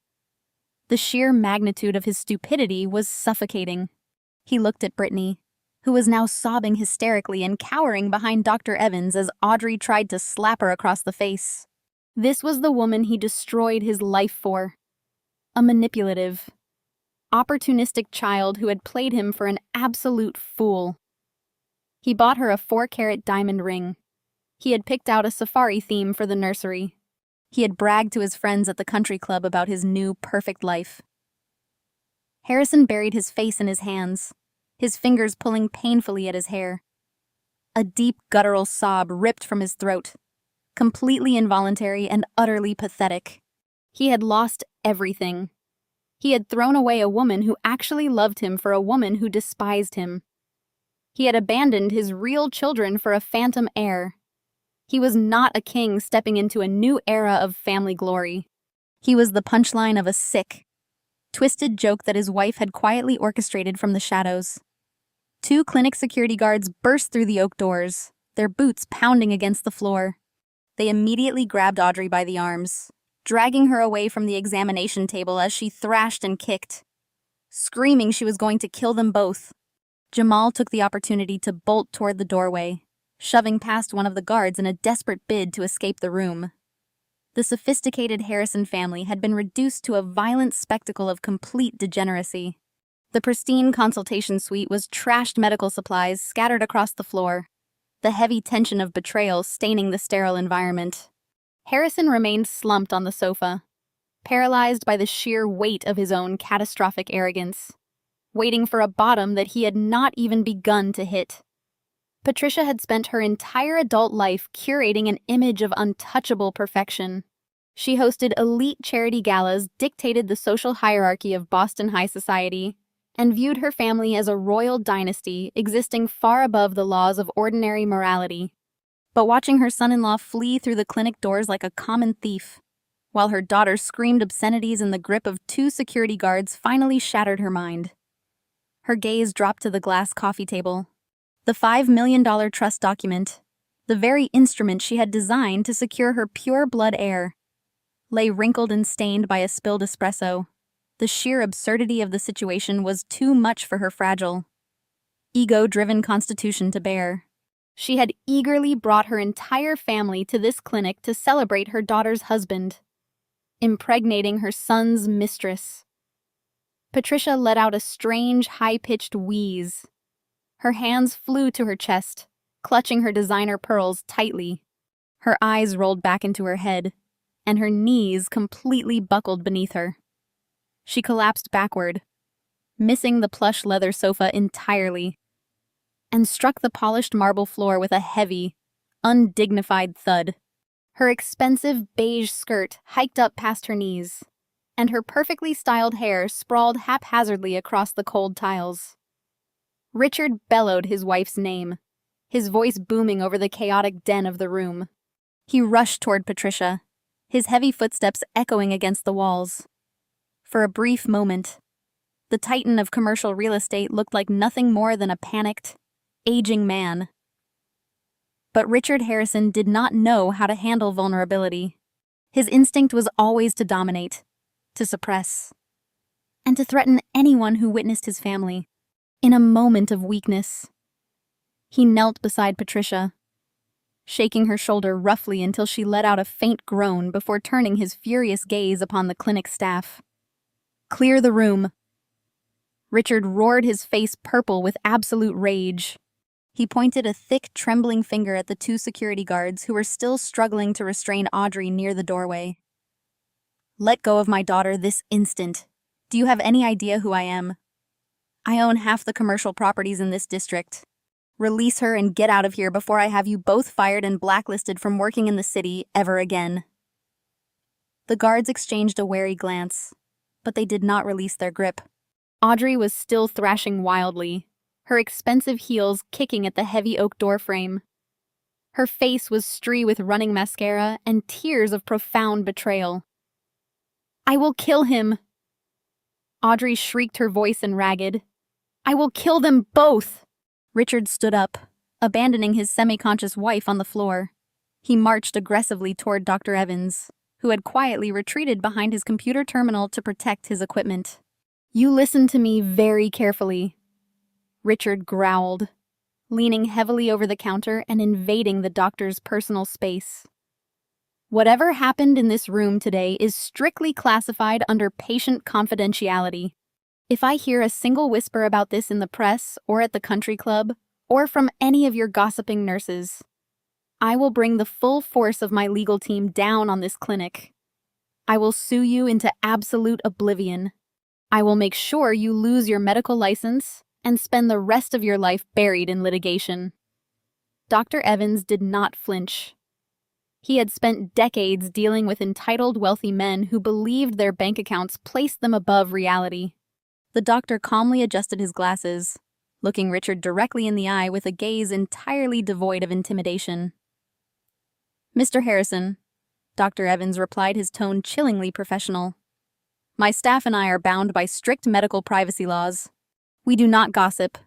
The sheer magnitude of his stupidity was suffocating. He looked at Brittany, who was now sobbing hysterically and cowering behind Dr. Evans as Audrey tried to slap her across the face. This was the woman he destroyed his life for. A manipulative, opportunistic child who had played him for an absolute fool. He bought her a 4-carat diamond ring. He had picked out a safari theme for the nursery. He had bragged to his friends at the country club about his new, perfect life. Harrison buried his face in his hands, his fingers pulling painfully at his hair. A deep, guttural sob ripped from his throat, completely involuntary and utterly pathetic. He had lost everything. He had thrown away a woman who actually loved him for a woman who despised him. He had abandoned his real children for a phantom heir. He was not a king stepping into a new era of family glory. He was the punchline of a sick, twisted joke that his wife had quietly orchestrated from the shadows. 2 clinic security guards burst through the oak doors, their boots pounding against the floor. They immediately grabbed Audrey by the arms, dragging her away from the examination table as she thrashed and kicked, screaming she was going to kill them both. Jamal took the opportunity to bolt toward the doorway, shoving past one of the guards in a desperate bid to escape the room. The sophisticated Harrison family had been reduced to a violent spectacle of complete degeneracy. The pristine consultation suite was trashed medical supplies scattered across the floor, the heavy tension of betrayal staining the sterile environment. Harrison remained slumped on the sofa, paralyzed by the sheer weight of his own catastrophic arrogance, waiting for a bottom that he had not even begun to hit. Patricia had spent her entire adult life curating an image of untouchable perfection. She hosted elite charity galas, dictated the social hierarchy of Boston high society, and viewed her family as a royal dynasty existing far above the laws of ordinary morality. But watching her son-in-law flee through the clinic doors like a common thief, while her daughter screamed obscenities in the grip of 2 security guards, finally shattered her mind. Her gaze dropped to the glass coffee table. The $5 million trust document, the very instrument she had designed to secure her pure blood heir, lay wrinkled and stained by a spilled espresso. The sheer absurdity of the situation was too much for her fragile, ego-driven constitution to bear. She had eagerly brought her entire family to this clinic to celebrate her daughter's husband, impregnating her son's mistress. Patricia let out a strange, high-pitched wheeze. Her hands flew to her chest, clutching her designer pearls tightly. Her eyes rolled back into her head, and her knees completely buckled beneath her. She collapsed backward, missing the plush leather sofa entirely, and struck the polished marble floor with a heavy, undignified thud. Her expensive beige skirt hiked up past her knees, and her perfectly styled hair sprawled haphazardly across the cold tiles. Richard bellowed his wife's name, his voice booming over the chaotic den of the room. He rushed toward Patricia, his heavy footsteps echoing against the walls. For a brief moment, the titan of commercial real estate looked like nothing more than a panicked, aging man. But Richard Harrison did not know how to handle vulnerability. His instinct was always to dominate, to suppress, and to threaten anyone who witnessed his family. In a moment of weakness, He knelt beside Patricia, shaking her shoulder roughly until she let out a faint groan before turning his furious gaze upon the clinic staff. "Clear the room." Richard roared, his face purple with absolute rage. He pointed a thick, trembling finger at the two security guards who were still struggling to restrain Audrey near the doorway. "Let go of my daughter this instant. Do you have any idea who I am? I own half the commercial properties in this district. Release her and get out of here before I have you both fired and blacklisted from working in the city ever again." The guards exchanged a wary glance, but they did not release their grip. Audrey was still thrashing wildly, her expensive heels kicking at the heavy oak doorframe. Her face was streaked with running mascara and tears of profound betrayal. "I will kill him!" Audrey shrieked, her voice ragged. "I will kill them both!" Richard stood up, abandoning his semi-conscious wife on the floor. He marched aggressively toward Dr. Evans, who had quietly retreated behind his computer terminal to protect his equipment. "You listen to me very carefully," Richard growled, leaning heavily over the counter and invading the doctor's personal space. "Whatever happened in this room today is strictly classified under patient confidentiality. If I hear a single whisper about this in the press or at the country club, or from any of your gossiping nurses, I will bring the full force of my legal team down on this clinic. I will sue you into absolute oblivion. I will make sure you lose your medical license and spend the rest of your life buried in litigation." Dr. Evans did not flinch. He had spent decades dealing with entitled wealthy men who believed their bank accounts placed them above reality. The doctor calmly adjusted his glasses, looking Richard directly in the eye with a gaze entirely devoid of intimidation. "Mr. Harrison," Dr. Evans replied, his tone chillingly professional, "my staff and I are bound by strict medical privacy laws. We do not gossip.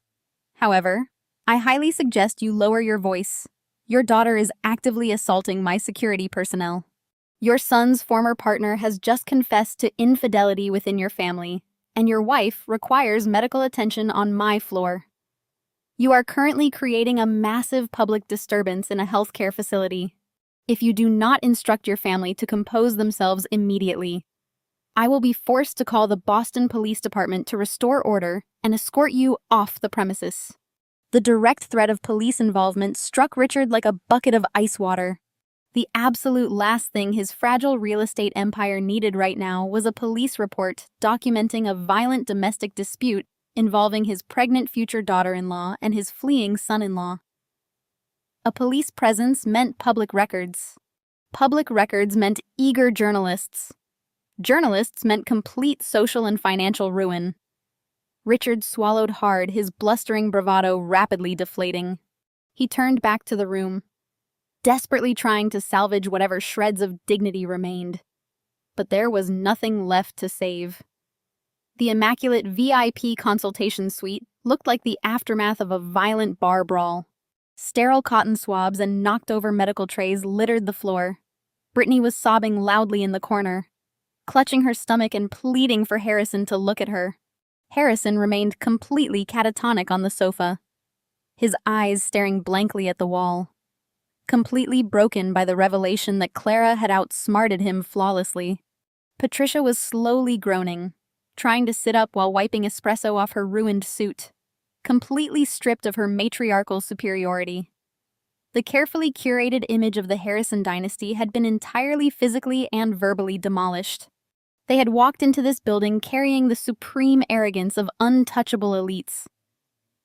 However, I highly suggest you lower your voice. Your daughter is actively assaulting my security personnel. Your son's former partner has just confessed to infidelity within your family, and your wife requires medical attention on my floor. You are currently creating a massive public disturbance in a healthcare facility. If you do not instruct your family to compose themselves immediately, I will be forced to call the Boston Police Department to restore order and escort you off the premises." The direct threat of police involvement struck Richard like a bucket of ice water. The absolute last thing his fragile real estate empire needed right now was a police report documenting a violent domestic dispute involving his pregnant future daughter-in-law and his fleeing son-in-law. A police presence meant public records. Public records meant eager journalists. Journalists meant complete social and financial ruin. Richard swallowed hard, his blustering bravado rapidly deflating. He turned back to the room, desperately trying to salvage whatever shreds of dignity remained. But there was nothing left to save. The immaculate VIP consultation suite looked like the aftermath of a violent bar brawl. Sterile cotton swabs and knocked-over medical trays littered the floor. Brittany was sobbing loudly in the corner, clutching her stomach and pleading for Harrison to look at her. Harrison remained completely catatonic on the sofa, his eyes staring blankly at the wall, completely broken by the revelation that Clara had outsmarted him flawlessly. Patricia was slowly groaning, trying to sit up while wiping espresso off her ruined suit, completely stripped of her matriarchal superiority. The carefully curated image of the Harrison dynasty had been entirely physically and verbally demolished. They had walked into this building carrying the supreme arrogance of untouchable elites.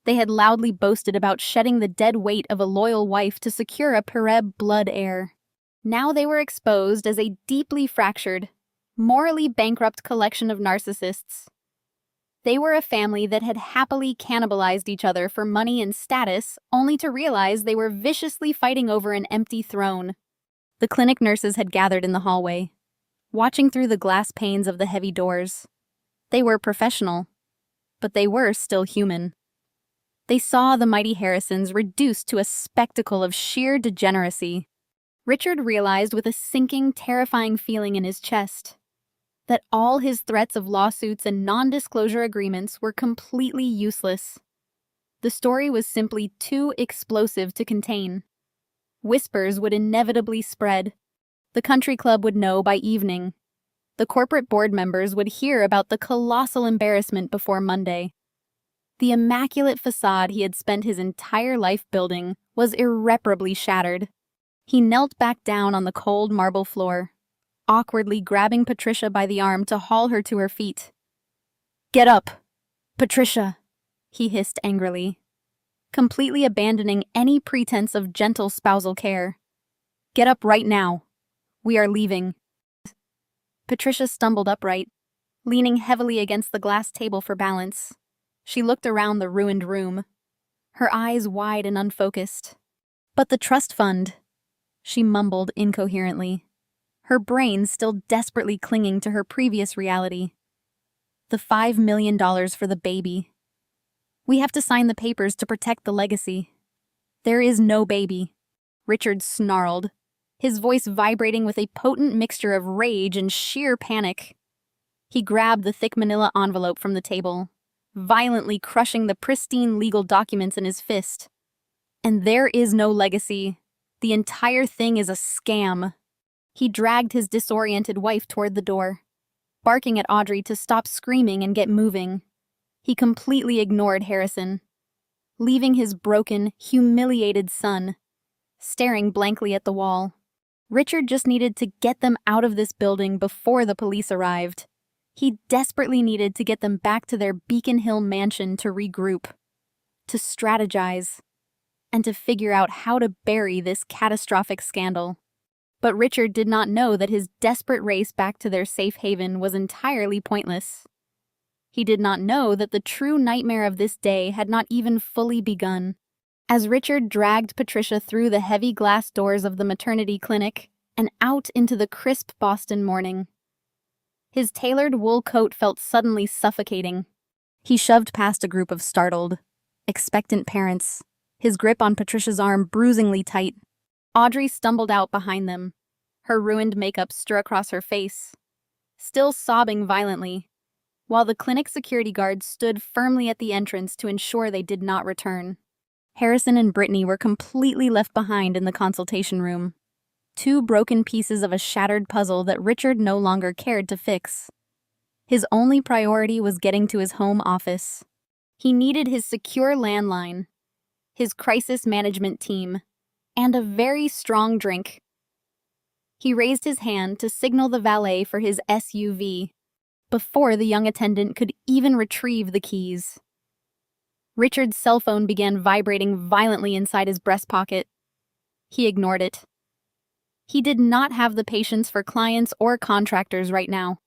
They had loudly boasted about shedding the dead weight of a loyal wife to secure a Pereb blood heir. Now they were exposed as a deeply fractured, morally bankrupt collection of narcissists. They were a family that had happily cannibalized each other for money and status, only to realize they were viciously fighting over an empty throne. The clinic nurses had gathered in the hallway, watching through the glass panes of the heavy doors. They were professional, but they were still human. They saw the mighty Harrisons reduced to a spectacle of sheer degeneracy. Richard realized with a sinking, terrifying feeling in his chest that all his threats of lawsuits and non-disclosure agreements were completely useless. The story was simply too explosive to contain. Whispers would inevitably spread. The country club would know by evening. The corporate board members would hear about the colossal embarrassment before Monday. The immaculate facade he had spent his entire life building was irreparably shattered. He knelt back down on the cold marble floor, awkwardly grabbing Patricia by the arm to haul her to her feet. "Get up, Patricia," he hissed angrily, completely abandoning any pretense of gentle spousal care. "Get up right now. We are leaving." Patricia stumbled upright, leaning heavily against the glass table for balance. She looked around the ruined room, her eyes wide and unfocused. "But the trust fund," she mumbled incoherently, her brain still desperately clinging to her previous reality. "The $5 million for the baby. We have to sign the papers to protect the legacy." "There is no baby," Richard snarled, his voice vibrating with a potent mixture of rage and sheer panic. He grabbed the thick manila envelope from the table, violently crushing the pristine legal documents in his fist. "And there is no legacy. The entire thing is a scam." He dragged his disoriented wife toward the door, barking at Audrey to stop screaming and get moving. He completely ignored Harrison, leaving his broken, humiliated son staring blankly at the wall. Richard just needed to get them out of this building before the police arrived. He desperately needed to get them back to their Beacon Hill mansion to regroup, to strategize, and to figure out how to bury this catastrophic scandal. But Richard did not know that his desperate race back to their safe haven was entirely pointless. He did not know that the true nightmare of this day had not even fully begun. As Richard dragged Patricia through the heavy glass doors of the maternity clinic and out into the crisp Boston morning, his tailored wool coat felt suddenly suffocating. He shoved past a group of startled, expectant parents, his grip on Patricia's arm bruisingly tight. Audrey stumbled out behind them, her ruined makeup strewn across her face, still sobbing violently, while the clinic security guards stood firmly at the entrance to ensure they did not return. Harrison and Brittany were completely left behind in the consultation room, two broken pieces of a shattered puzzle that Richard no longer cared to fix. His only priority was getting to his home office. He needed his secure landline, his crisis management team, and a very strong drink. He raised his hand to signal the valet for his SUV, before the young attendant could even retrieve the keys. Richard's cell phone began vibrating violently inside his breast pocket. He ignored it. He did not have the patience for clients or contractors right now.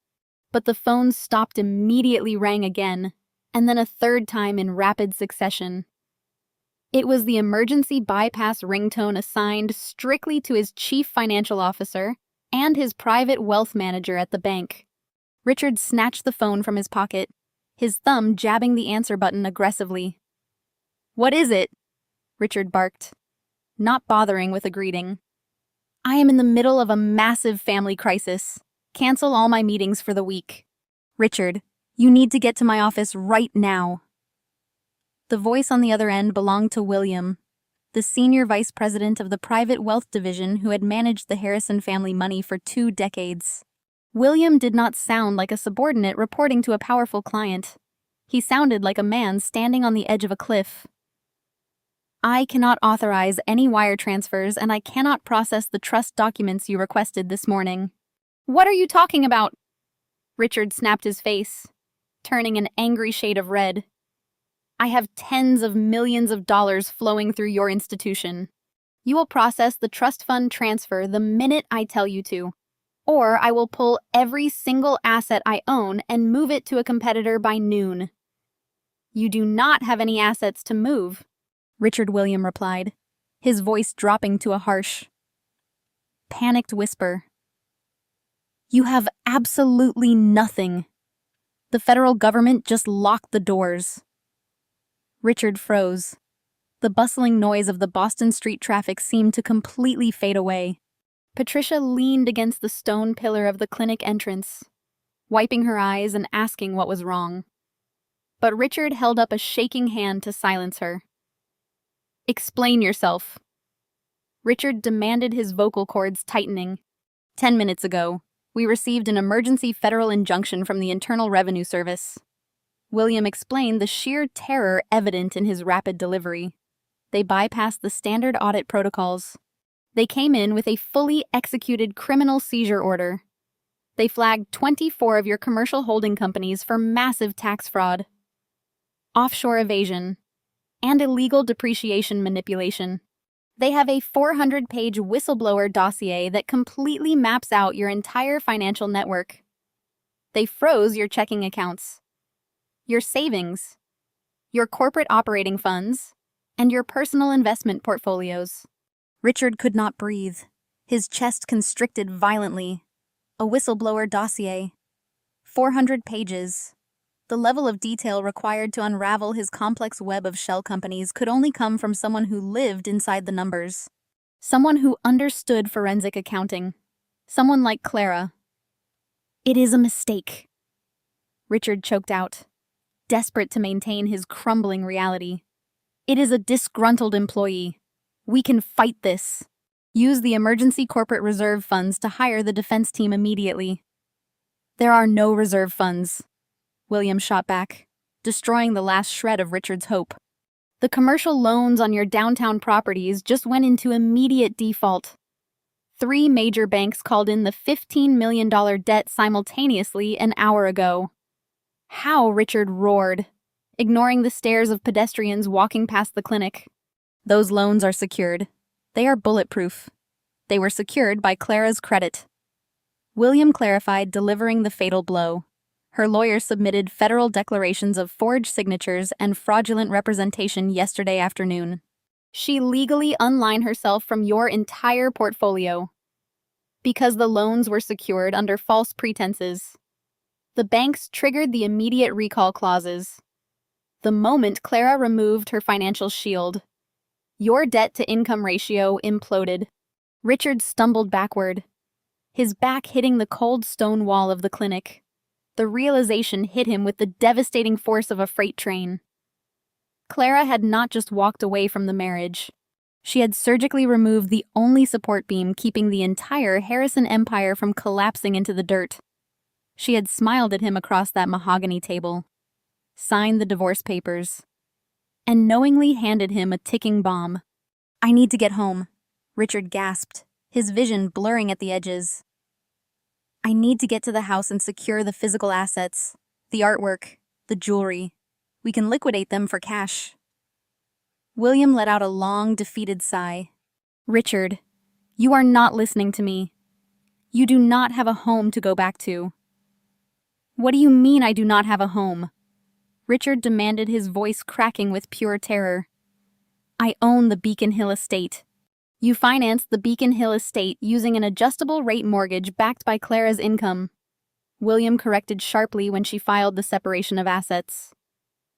But the phone stopped immediately, rang again, and then a third time in rapid succession. It was the emergency bypass ringtone assigned strictly to his chief financial officer and his private wealth manager at the bank. Richard snatched the phone from his pocket, his thumb jabbing the answer button aggressively. "What is it?" Richard barked, not bothering with a greeting. "I am in the middle of a massive family crisis. Cancel all my meetings for the week." "Richard, you need to get to my office right now." The voice on the other end belonged to William, the senior vice president of the private wealth division who had managed the Harrison family money for 2 decades. William did not sound like a subordinate reporting to a powerful client. He sounded like a man standing on the edge of a cliff. "I cannot authorize any wire transfers, and I cannot process the trust documents you requested this morning." "What are you talking about?" Richard snapped his face, turning an angry shade of red. "I have tens of millions of dollars flowing through your institution. You will process the trust fund transfer the minute I tell you to, or I will pull every single asset I own and move it to a competitor by noon." "You do not have any assets to move," Richard William replied, his voice dropping to a harsh, panicked whisper. "You have absolutely nothing. The federal government just locked the doors." Richard froze. The bustling noise of the Boston street traffic seemed to completely fade away. Patricia leaned against the stone pillar of the clinic entrance, wiping her eyes and asking what was wrong. But Richard held up a shaking hand to silence her. Explain yourself. Richard demanded, his vocal cords tightening. 10 minutes ago, we received an emergency federal injunction from the Internal Revenue Service. William explained, the sheer terror evident in his rapid delivery. They bypassed the standard audit protocols. They came in with a fully executed criminal seizure order. They flagged 24 of your commercial holding companies for massive tax fraud, offshore evasion, and illegal depreciation manipulation. They have a 400-page whistleblower dossier that completely maps out your entire financial network. They froze your checking accounts, your savings, your corporate operating funds, and your personal investment portfolios. Richard could not breathe. His chest constricted violently. A whistleblower dossier. 400 pages. The level of detail required to unravel his complex web of shell companies could only come from someone who lived inside the numbers. Someone who understood forensic accounting. Someone like Clara. It is a mistake, Richard choked out, desperate to maintain his crumbling reality. It is a disgruntled employee. We can fight this. Use the emergency corporate reserve funds to hire the defense team immediately. There are no reserve funds, William shot back, destroying the last shred of Richard's hope. The commercial loans on your downtown properties just went into immediate default. 3 major banks called in the $15 million debt simultaneously an hour ago. How Richard roared, ignoring the stares of pedestrians walking past the clinic. Those loans are secured. They are bulletproof. They were secured by Clara's credit. William clarified, delivering the fatal blow. Her lawyer submitted federal declarations of forged signatures and fraudulent representation yesterday afternoon. She legally unlined herself from your entire portfolio. Because the loans were secured under false pretenses. The banks triggered the immediate recall clauses. The moment Clara removed her financial shield, your debt-to-income ratio imploded. Richard stumbled backward, his back hitting the cold stone wall of the clinic. The realization hit him with the devastating force of a freight train. Clara had not just walked away from the marriage. She had surgically removed the only support beam keeping the entire Harrison empire from collapsing into the dirt. She had smiled at him across that mahogany table, signed the divorce papers, and knowingly handed him a ticking bomb. I need to get home, Richard gasped, his vision blurring at the edges. I need to get to the house and secure the physical assets, the artwork, the jewelry. We can liquidate them for cash. William let out a long, defeated sigh. Richard, you are not listening to me. You do not have a home to go back to. What do you mean I do not have a home? Richard demanded, his voice cracking with pure terror. I own the Beacon Hill estate. You financed the Beacon Hill estate using an adjustable rate mortgage backed by Clara's income. William corrected sharply when she filed the separation of assets.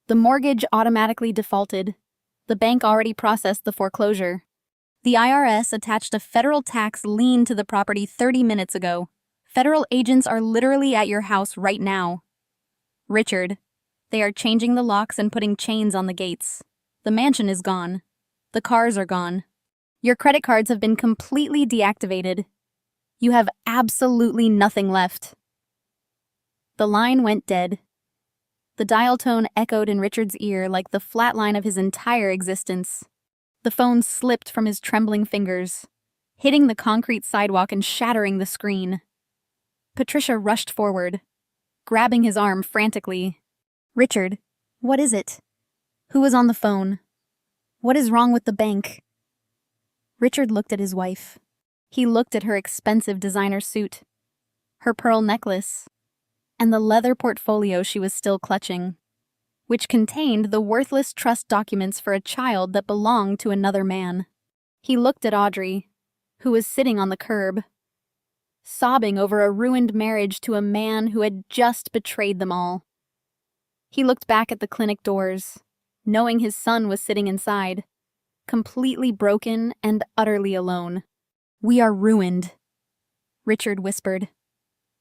The mortgage automatically defaulted. The bank already processed the foreclosure. The IRS attached a federal tax lien to the property 30 minutes ago. Federal agents are literally at your house right now. Richard, they are changing the locks and putting chains on the gates. The mansion is gone. The cars are gone. Your credit cards have been completely deactivated. You have absolutely nothing left. The line went dead. The dial tone echoed in Richard's ear like the flat line of his entire existence. The phone slipped from his trembling fingers, hitting the concrete sidewalk and shattering the screen. Patricia rushed forward, grabbing his arm frantically. Richard, what is it? Who is on the phone? What is wrong with the bank? Richard looked at his wife. He looked at her expensive designer suit, her pearl necklace, and the leather portfolio she was still clutching, which contained the worthless trust documents for a child that belonged to another man. He looked at Audrey, who was sitting on the curb, sobbing over a ruined marriage to a man who had just betrayed them all. He looked back at the clinic doors, knowing his son was sitting inside, completely broken and utterly alone. We are ruined, Richard whispered,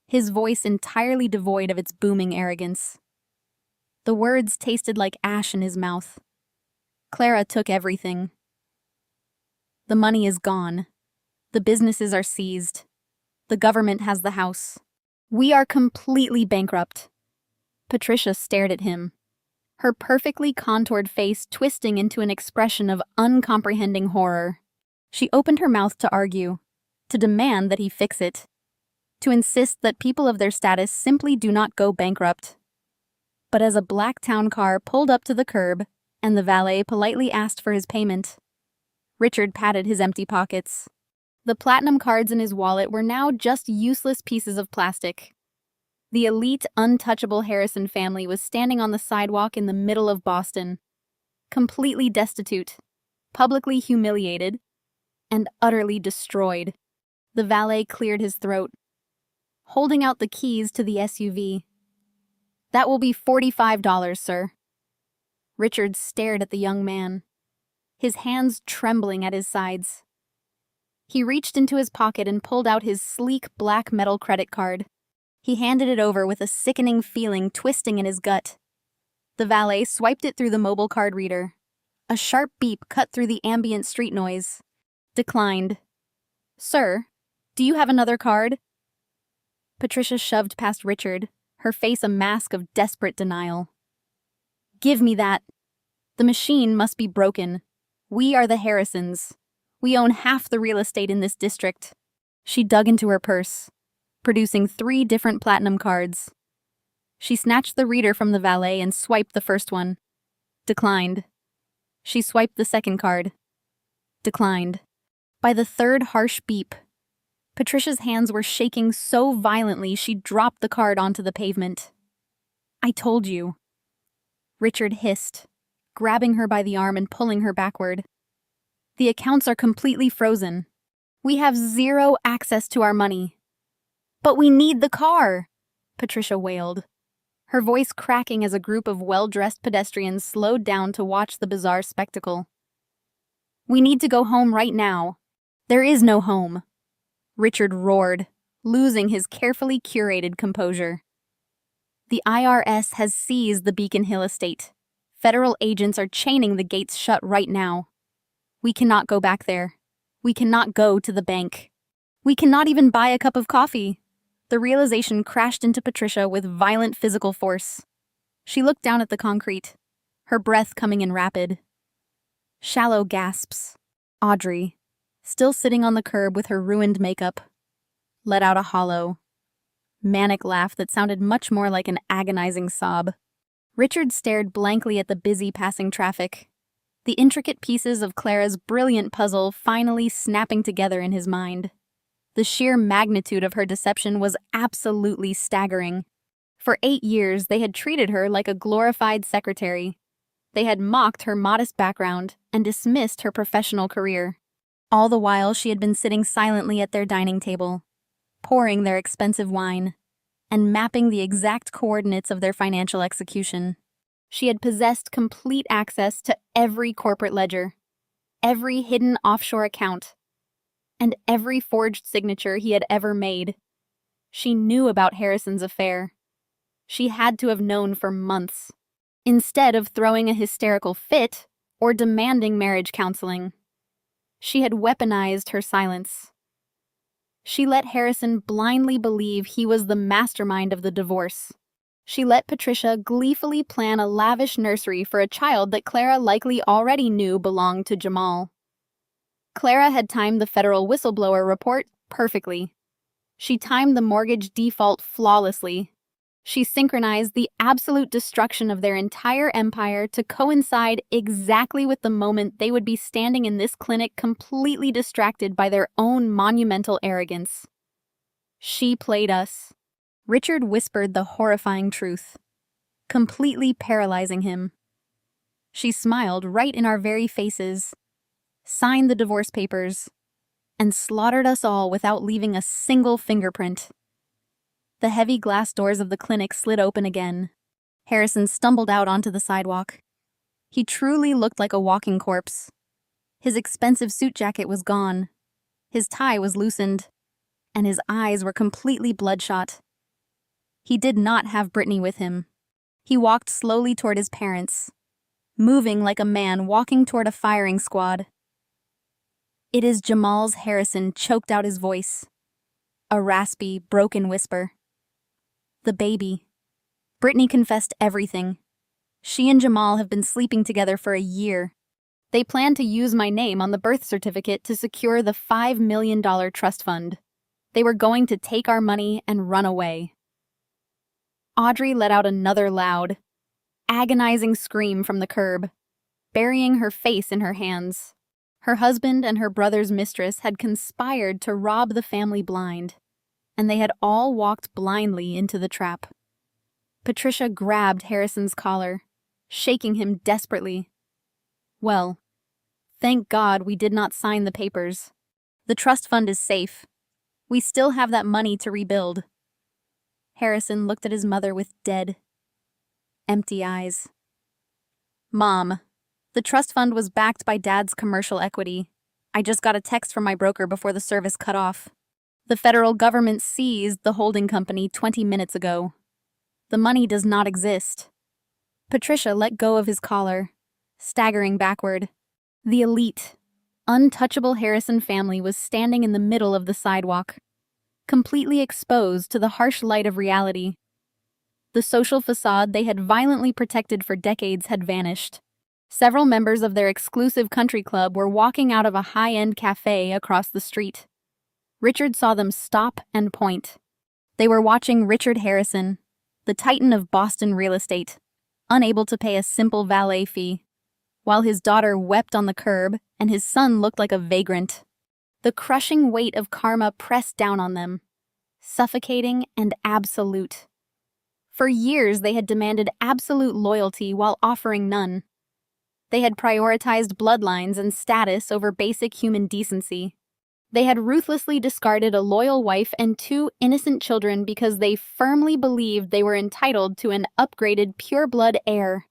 his voice entirely devoid of its booming arrogance. The words tasted like ash in his mouth. Clara took everything. The money is gone. The businesses are seized. The government has the house. We are completely bankrupt. Patricia stared at him, her perfectly contoured face twisting into an expression of uncomprehending horror. She opened her mouth to argue, to demand that he fix it, to insist that people of their status simply do not go bankrupt. But as a black town car pulled up to the curb and the valet politely asked for his payment, Richard patted his empty pockets. The platinum cards in his wallet were now just useless pieces of plastic. The elite, untouchable Harrison family was standing on the sidewalk in the middle of Boston, completely destitute, publicly humiliated, and utterly destroyed. The valet cleared his throat, holding out the keys to the SUV. "That will be $45, sir." Richard stared at the young man, his hands trembling at his sides. He reached into his pocket and pulled out his sleek black metal credit card. He handed it over with a sickening feeling twisting in his gut. The valet swiped it through the mobile card reader. A sharp beep cut through the ambient street noise. Declined. "Sir, do you have another card?" Patricia shoved past Richard, her face a mask of desperate denial. "Give me that. The machine must be broken. We are the Harrisons. We own half the real estate in this district." She dug into her purse, producing 3 different platinum cards. She snatched the reader from the valet and swiped the first one. Declined. She swiped the second card. Declined. By the third harsh beep, Patricia's hands were shaking so violently she dropped the card onto the pavement. "I told you," Richard hissed, grabbing her by the arm and pulling her backward. "The accounts are completely frozen. We have zero access to our money." "But we need the car," Patricia wailed, her voice cracking as a group of well-dressed pedestrians slowed down to watch the bizarre spectacle. "We need to go home right now." "There is no home," Richard roared, losing his carefully curated composure. "The IRS has seized the Beacon Hill estate. Federal agents are chaining the gates shut right now. We cannot go back there. We cannot go to the bank. We cannot even buy a cup of coffee." The realization crashed into Patricia with violent physical force. She looked down at the concrete, her breath coming in rapid. Shallow gasps. Audrey, still sitting on the curb with her ruined makeup, let out a hollow, manic laugh that sounded much more like an agonizing sob. Richard stared blankly at the busy passing traffic, the intricate pieces of Clara's brilliant puzzle finally snapping together in his mind. The sheer magnitude of her deception was absolutely staggering. For 8 years, they had treated her like a glorified secretary. They had mocked her modest background and dismissed her professional career. All the while, she had been sitting silently at their dining table, pouring their expensive wine, and mapping the exact coordinates of their financial execution. She had possessed complete access to every corporate ledger, every hidden offshore account, and every forged signature he had ever made. She knew about Harrison's affair. She had to have known for months, instead of throwing a hysterical fit or demanding marriage counseling. She had weaponized her silence. She let Harrison blindly believe he was the mastermind of the divorce. She let Patricia gleefully plan a lavish nursery for a child that Clara likely already knew belonged to Jamal. Clara had timed the federal whistleblower report perfectly. She timed the mortgage default flawlessly. She synchronized the absolute destruction of their entire empire to coincide exactly with the moment they would be standing in this clinic completely distracted by their own monumental arrogance. She played us. Richard whispered the horrifying truth, completely paralyzing him. She smiled right in our very faces, signed the divorce papers, and slaughtered us all without leaving a single fingerprint. The heavy glass doors of the clinic slid open again. Harrison stumbled out onto the sidewalk. He truly looked like a walking corpse. His expensive suit jacket was gone. His tie was loosened, and his eyes were completely bloodshot. He did not have Brittany with him. He walked slowly toward his parents, moving like a man walking toward a firing squad. It is Jamal's. Harrison choked out his voice. A raspy, broken whisper. The baby. Brittany confessed everything. She and Jamal have been sleeping together for a year. They plan to use my name on the birth certificate to secure the $5 million trust fund. They were going to take our money and run away. Audrey let out another loud, agonizing scream from the curb, burying her face in her hands. Her husband and her brother's mistress had conspired to rob the family blind, and they had all walked blindly into the trap. Patricia grabbed Harrison's collar, shaking him desperately. Well, thank God we did not sign the papers. The trust fund is safe. We still have that money to rebuild. Harrison looked at his mother with dead, empty eyes. Mom, the trust fund was backed by Dad's commercial equity. I just got a text from my broker before the service cut off. The federal government seized the holding company 20 minutes ago. The money does not exist. Patricia let go of his collar, staggering backward. The elite, untouchable Harrison family was standing in the middle of the sidewalk, completely exposed to the harsh light of reality. The social facade they had violently protected for decades had vanished. Several members of their exclusive country club were walking out of a high-end cafe across the street. Richard saw them stop and point. They were watching Richard Harrison, the titan of Boston real estate, unable to pay a simple valet fee, while his daughter wept on the curb and his son looked like a vagrant. The crushing weight of karma pressed down on them, suffocating and absolute. For years they had demanded absolute loyalty while offering none. They had prioritized bloodlines and status over basic human decency. They had ruthlessly discarded a loyal wife and 2 innocent children because they firmly believed they were entitled to an upgraded pure-blood heir.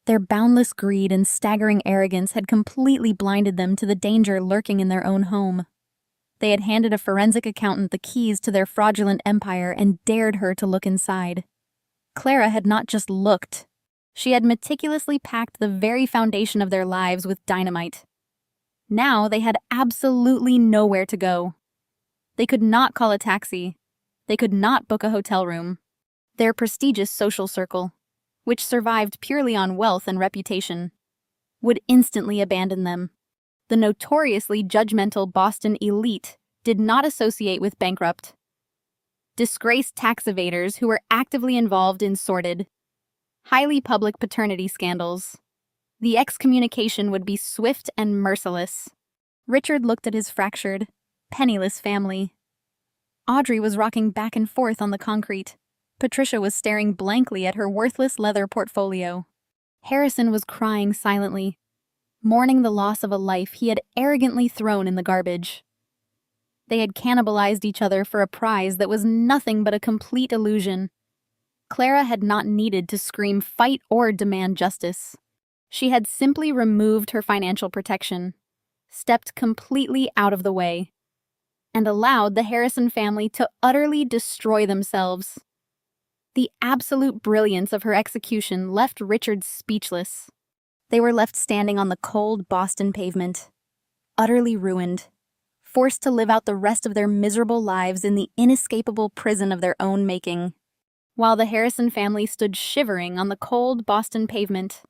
Their boundless greed and staggering arrogance had completely blinded them to the danger lurking in their own home. They had handed a forensic accountant the keys to their fraudulent empire and dared her to look inside. Clara had not just looked. She had meticulously packed the very foundation of their lives with dynamite. Now they had absolutely nowhere to go. They could not call a taxi. They could not book a hotel room. Their prestigious social circle, which survived purely on wealth and reputation, would instantly abandon them. The notoriously judgmental Boston elite did not associate with bankrupt, disgraced tax evaders who were actively involved in sordid, highly public paternity scandals. The excommunication would be swift and merciless. Richard looked at his fractured, penniless family. Audrey was rocking back and forth on the concrete. Patricia was staring blankly at her worthless leather portfolio. Harrison was crying silently, mourning the loss of a life he had arrogantly thrown in the garbage. They had cannibalized each other for a prize that was nothing but a complete illusion. Clara had not needed to scream fight or demand justice. She had simply removed her financial protection, stepped completely out of the way, and allowed the Harrison family to utterly destroy themselves. The absolute brilliance of her execution left Richard speechless. They were left standing on the cold Boston pavement, utterly ruined, forced to live out the rest of their miserable lives in the inescapable prison of their own making, while the Harrison family stood shivering on the cold Boston pavement,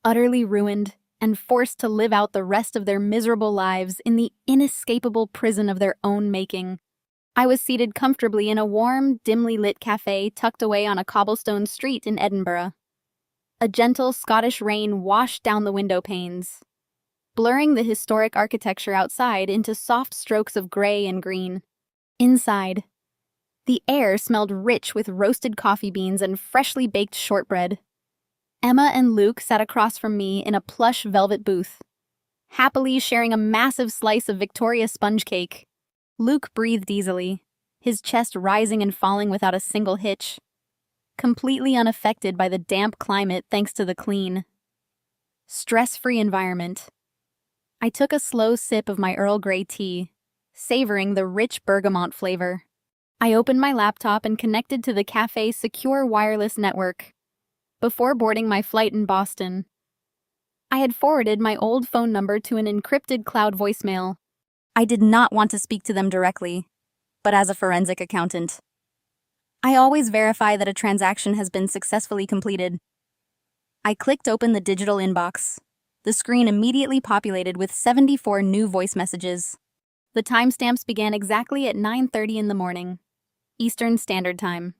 utterly ruined and forced to live out the rest of their miserable lives in the inescapable prison of their own making. I was seated comfortably in a warm, dimly lit cafe tucked away on a cobblestone street in Edinburgh. A gentle Scottish rain washed down the window panes, blurring the historic architecture outside into soft strokes of gray and green. Inside, the air smelled rich with roasted coffee beans and freshly baked shortbread. Emma and Luke sat across from me in a plush velvet booth, happily sharing a massive slice of Victoria sponge cake. Luke breathed easily, his chest rising and falling without a single hitch, completely unaffected by the damp climate thanks to the clean, stress-free environment. I took a slow sip of my Earl Grey tea, savoring the rich bergamot flavor. I opened my laptop and connected to the cafe's secure wireless network. Before boarding my flight in Boston, I had forwarded my old phone number to an encrypted cloud voicemail, I did not want to speak to them directly, but as a forensic accountant. I always verify that a transaction has been successfully completed. I clicked open the digital inbox. The screen immediately populated with 74 new voice messages. The timestamps began exactly at 9:30 in the morning, Eastern Standard Time,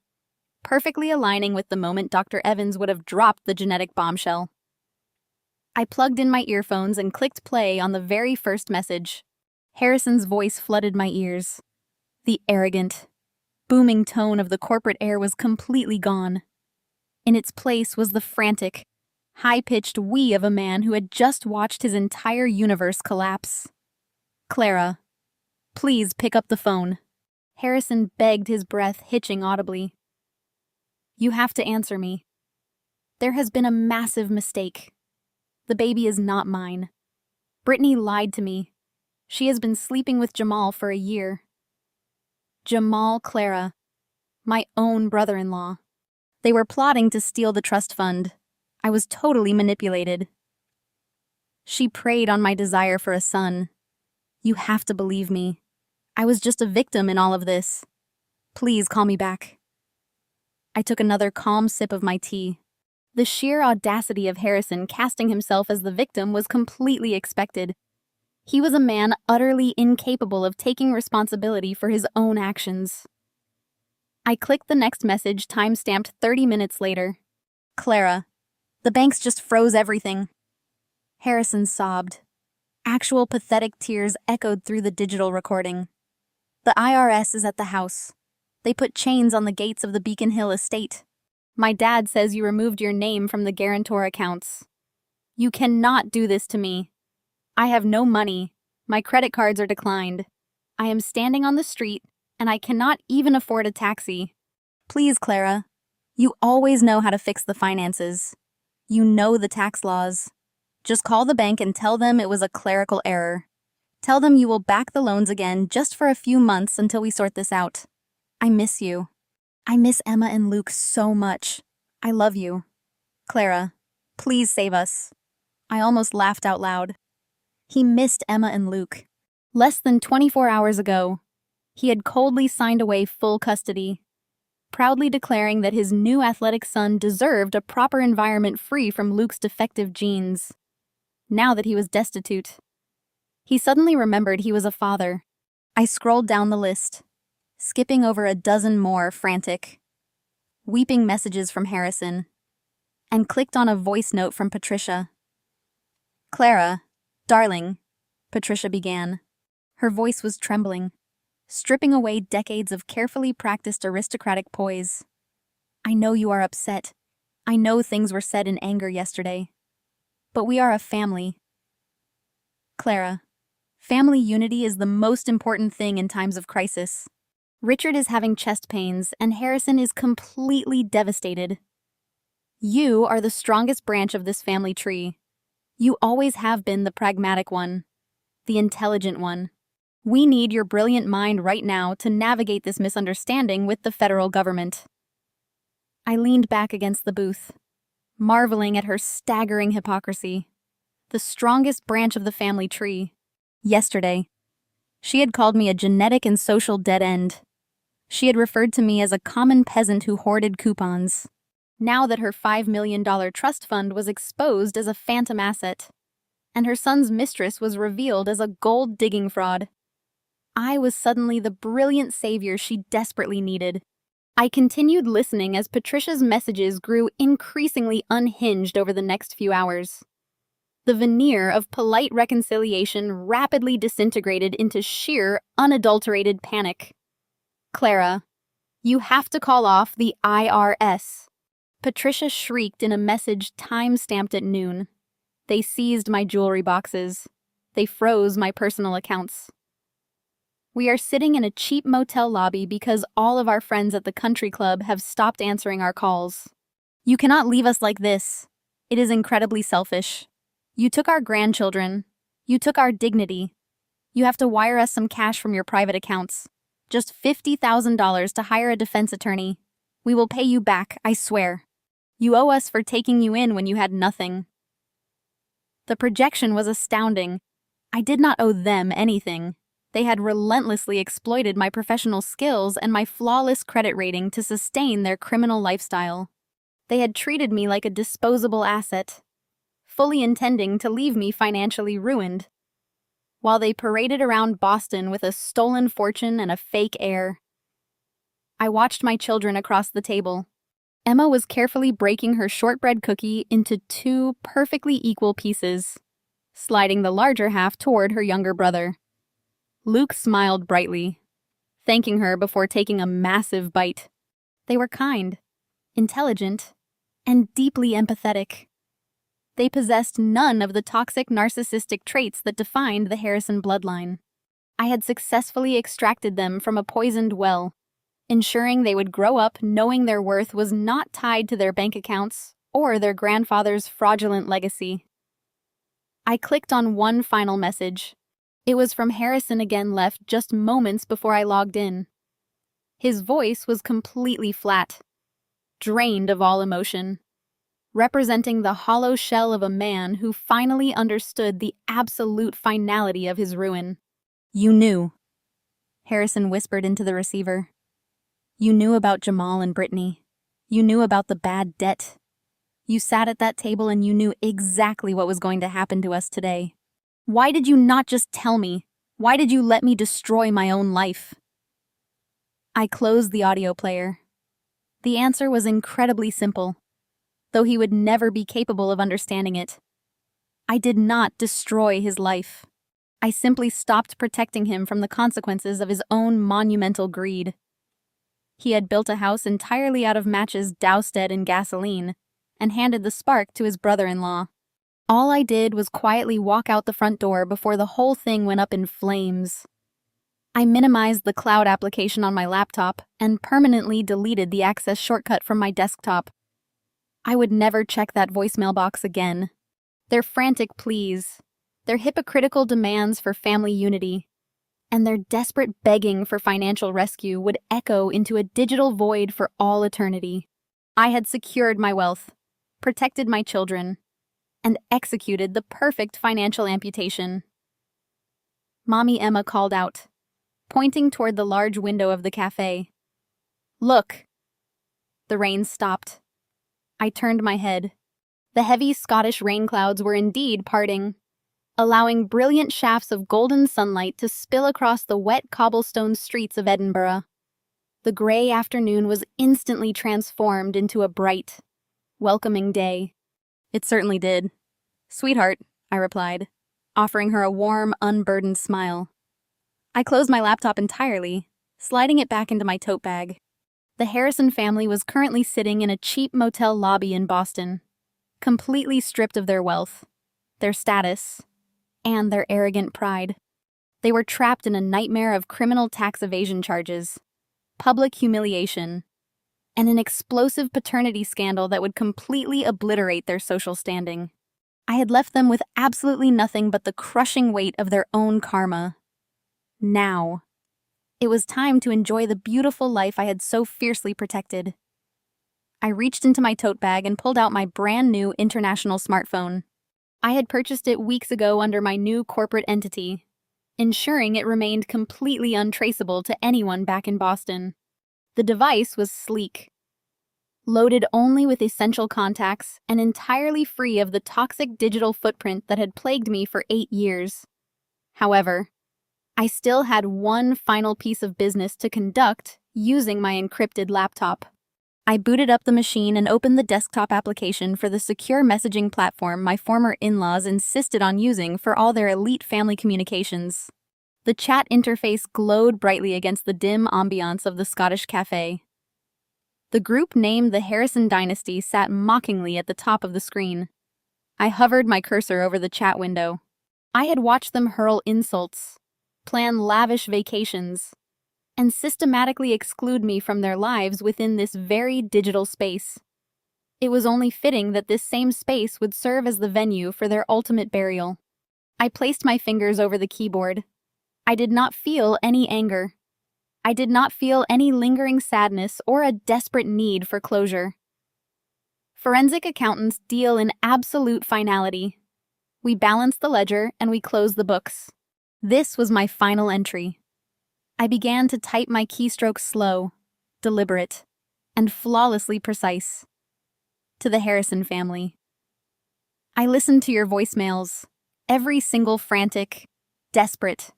perfectly aligning with the moment Dr. Evans would have dropped the genetic bombshell. I plugged in my earphones and clicked play on the very first message. Harrison's voice flooded my ears. The arrogant, booming tone of the corporate air was completely gone. In its place was the frantic, high-pitched wee of a man who had just watched his entire universe collapse. "Clara, please pick up the phone." Harrison begged, his breath hitching audibly. "You have to answer me. There has been a massive mistake. The baby is not mine. Brittany lied to me. She has been sleeping with Jamal for a year." Jamal Clara, my own brother-in-law. They were plotting to steal the trust fund. I was totally manipulated. She preyed on my desire for a son. You have to believe me. I was just a victim in all of this. Please call me back. I took another calm sip of my tea. The sheer audacity of Harrison casting himself as the victim was completely expected. He was a man utterly incapable of taking responsibility for his own actions. I clicked the next message, time-stamped 30 minutes later. "Clara, the banks just froze everything." Harrison sobbed. Actual pathetic tears echoed through the digital recording. "The IRS is at the house. They put chains on the gates of the Beacon Hill estate. My dad says you removed your name from the guarantor accounts. You cannot do this to me. I have no money. My credit cards are declined. I am standing on the street, and I cannot even afford a taxi. Please, Clara. You always know how to fix the finances. You know the tax laws. Just call the bank and tell them it was a clerical error. Tell them you will back the loans again just for a few months until we sort this out. I miss you. I miss Emma and Luke so much. I love you. Clara, please save us." I almost laughed out loud. He missed Emma and Luke. Less than 24 hours ago, he had coldly signed away full custody, proudly declaring that his new athletic son deserved a proper environment free from Luke's defective genes. Now that he was destitute, he suddenly remembered he was a father. I scrolled down the list, skipping over a dozen more frantic, weeping messages from Harrison, and clicked on a voice note from Patricia. "Clara, darling," Patricia began. Her voice was trembling, stripping away decades of carefully practiced aristocratic poise. "I know you are upset. I know things were said in anger yesterday. But we are a family. Clara, family unity is the most important thing in times of crisis. Richard is having chest pains, and Harrison is completely devastated. You are the strongest branch of this family tree. You always have been the pragmatic one, the intelligent one. We need your brilliant mind right now to navigate this misunderstanding with the federal government." I leaned back against the booth, marveling at her staggering hypocrisy. The strongest branch of the family tree. Yesterday, she had called me a genetic and social dead end. She had referred to me as a common peasant who hoarded coupons. Now that her $5 million trust fund was exposed as a phantom asset, and her son's mistress was revealed as a gold-digging fraud, I was suddenly the brilliant savior she desperately needed. I continued listening as Patricia's messages grew increasingly unhinged over the next few hours. The veneer of polite reconciliation rapidly disintegrated into sheer, unadulterated panic. "Clara, you have to call off the IRS." Patricia shrieked in a message time-stamped at noon. "They seized my jewelry boxes. They froze my personal accounts. We are sitting in a cheap motel lobby because all of our friends at the country club have stopped answering our calls. You cannot leave us like this. It is incredibly selfish. You took our grandchildren. You took our dignity. You have to wire us some cash from your private accounts. Just $50,000 to hire a defense attorney. We will pay you back, I swear. You owe us for taking you in when you had nothing." The projection was astounding. I did not owe them anything. They had relentlessly exploited my professional skills and my flawless credit rating to sustain their criminal lifestyle. They had treated me like a disposable asset, fully intending to leave me financially ruined. While they paraded around Boston with a stolen fortune and a fake heir, I watched my children across the table. Emma was carefully breaking her shortbread cookie into 2 perfectly equal pieces, sliding the larger half toward her younger brother. Luke smiled brightly, thanking her before taking a massive bite. They were kind, intelligent, and deeply empathetic. They possessed none of the toxic narcissistic traits that defined the Harrison bloodline. I had successfully extracted them from a poisoned well, ensuring they would grow up knowing their worth was not tied to their bank accounts or their grandfather's fraudulent legacy. I clicked on one final message. It was from Harrison again, left just moments before I logged in. His voice was completely flat, drained of all emotion, representing the hollow shell of a man who finally understood the absolute finality of his ruin. "You knew," Harrison whispered into the receiver. "You knew about Jamal and Brittany. You knew about the bad debt. You sat at that table and you knew exactly what was going to happen to us today. Why did you not just tell me? Why did you let me destroy my own life?" I closed the audio player. The answer was incredibly simple, though he would never be capable of understanding it. I did not destroy his life. I simply stopped protecting him from the consequences of his own monumental greed. He had built a house entirely out of matches doused in gasoline and handed the spark to his brother-in-law. All I did was quietly walk out the front door before the whole thing went up in flames. I minimized the cloud application on my laptop and permanently deleted the access shortcut from my desktop. I would never check that voicemail box again. Their frantic pleas, their hypocritical demands for family unity, and their desperate begging for financial rescue would echo into a digital void for all eternity. I had secured my wealth, protected my children, and executed the perfect financial amputation. Mommy Emma called out, pointing toward the large window of the cafe. "Look!" The rain stopped. I turned my head. The heavy Scottish rain clouds were indeed parting, allowing brilliant shafts of golden sunlight to spill across the wet cobblestone streets of Edinburgh. The gray afternoon was instantly transformed into a bright, welcoming day. "It certainly did. Sweetheart," I replied, offering her a warm, unburdened smile. I closed my laptop entirely, sliding it back into my tote bag. The Harrison family was currently sitting in a cheap motel lobby in Boston, completely stripped of their wealth, their status, and their arrogant pride. They were trapped in a nightmare of criminal tax evasion charges, public humiliation, and an explosive paternity scandal that would completely obliterate their social standing. I had left them with absolutely nothing but the crushing weight of their own karma. Now, it was time to enjoy the beautiful life I had so fiercely protected. I reached into my tote bag and pulled out my brand new international smartphone. I had purchased it weeks ago under my new corporate entity, ensuring it remained completely untraceable to anyone back in Boston. The device was sleek, loaded only with essential contacts and entirely free of the toxic digital footprint that had plagued me for 8 years. However, I still had one final piece of business to conduct using my encrypted laptop. I booted up the machine and opened the desktop application for the secure messaging platform my former in-laws insisted on using for all their elite family communications. The chat interface glowed brightly against the dim ambiance of the Scottish cafe. The group named the Harrison Dynasty sat mockingly at the top of the screen. I hovered my cursor over the chat window. I had watched them hurl insults, plan lavish vacations, and systematically exclude me from their lives within this very digital space. It was only fitting that this same space would serve as the venue for their ultimate burial. I placed my fingers over the keyboard. I did not feel any anger. I did not feel any lingering sadness or a desperate need for closure. Forensic accountants deal in absolute finality. We balance the ledger and we close the books. This was my final entry. I began to type my keystrokes slow, deliberate, and flawlessly precise. To the Harrison family. I listened to your voicemails, every single frantic, desperate,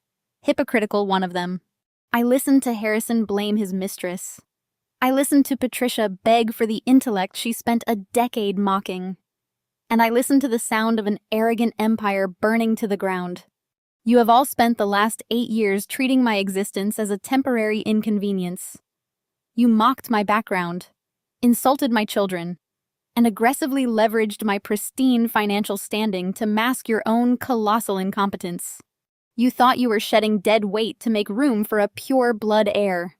hypocritical one of them. I listened to Harrison blame his mistress. I listened to Patricia beg for the intellect she spent a decade mocking. And I listened to the sound of an arrogant empire burning to the ground. You have all spent the last 8 years treating my existence as a temporary inconvenience. You mocked my background, insulted my children, and aggressively leveraged my pristine financial standing to mask your own colossal incompetence. You thought you were shedding dead weight to make room for a pure-blood heir.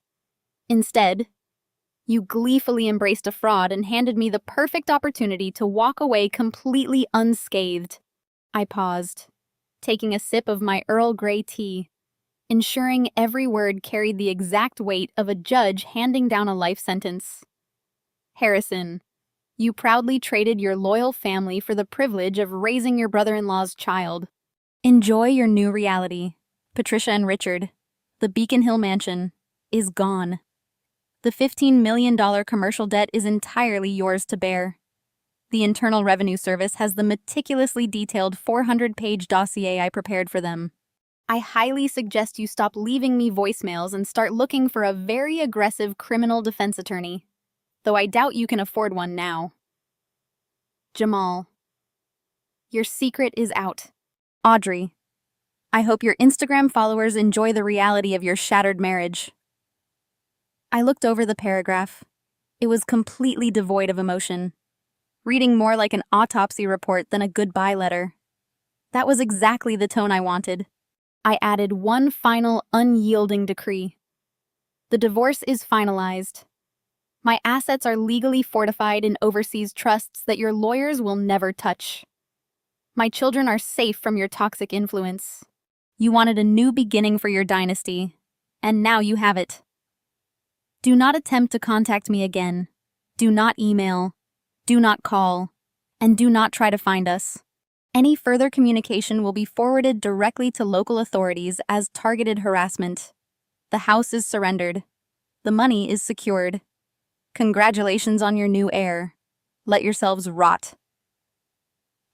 Instead, you gleefully embraced a fraud and handed me the perfect opportunity to walk away completely unscathed. I paused, taking a sip of my Earl Grey tea, ensuring every word carried the exact weight of a judge handing down a life sentence. Harrison, you proudly traded your loyal family for the privilege of raising your brother-in-law's child. Enjoy your new reality. Patricia and Richard, the Beacon Hill mansion, is gone. The $15 million commercial debt is entirely yours to bear. The Internal Revenue Service has the meticulously detailed 400-page dossier I prepared for them. I highly suggest you stop leaving me voicemails and start looking for a very aggressive criminal defense attorney, though I doubt you can afford one now. Jamal, your secret is out. Audrey, I hope your Instagram followers enjoy the reality of your shattered marriage. I looked over the paragraph. It was completely devoid of emotion, reading more like an autopsy report than a goodbye letter. That was exactly the tone I wanted. I added one final unyielding decree. The divorce is finalized. My assets are legally fortified in overseas trusts that your lawyers will never touch. My children are safe from your toxic influence. You wanted a new beginning for your dynasty, and now you have it. Do not attempt to contact me again. Do not email. Do not call. And do not try to find us. Any further communication will be forwarded directly to local authorities as targeted harassment. The house is surrendered. The money is secured. Congratulations on your new heir. Let yourselves rot.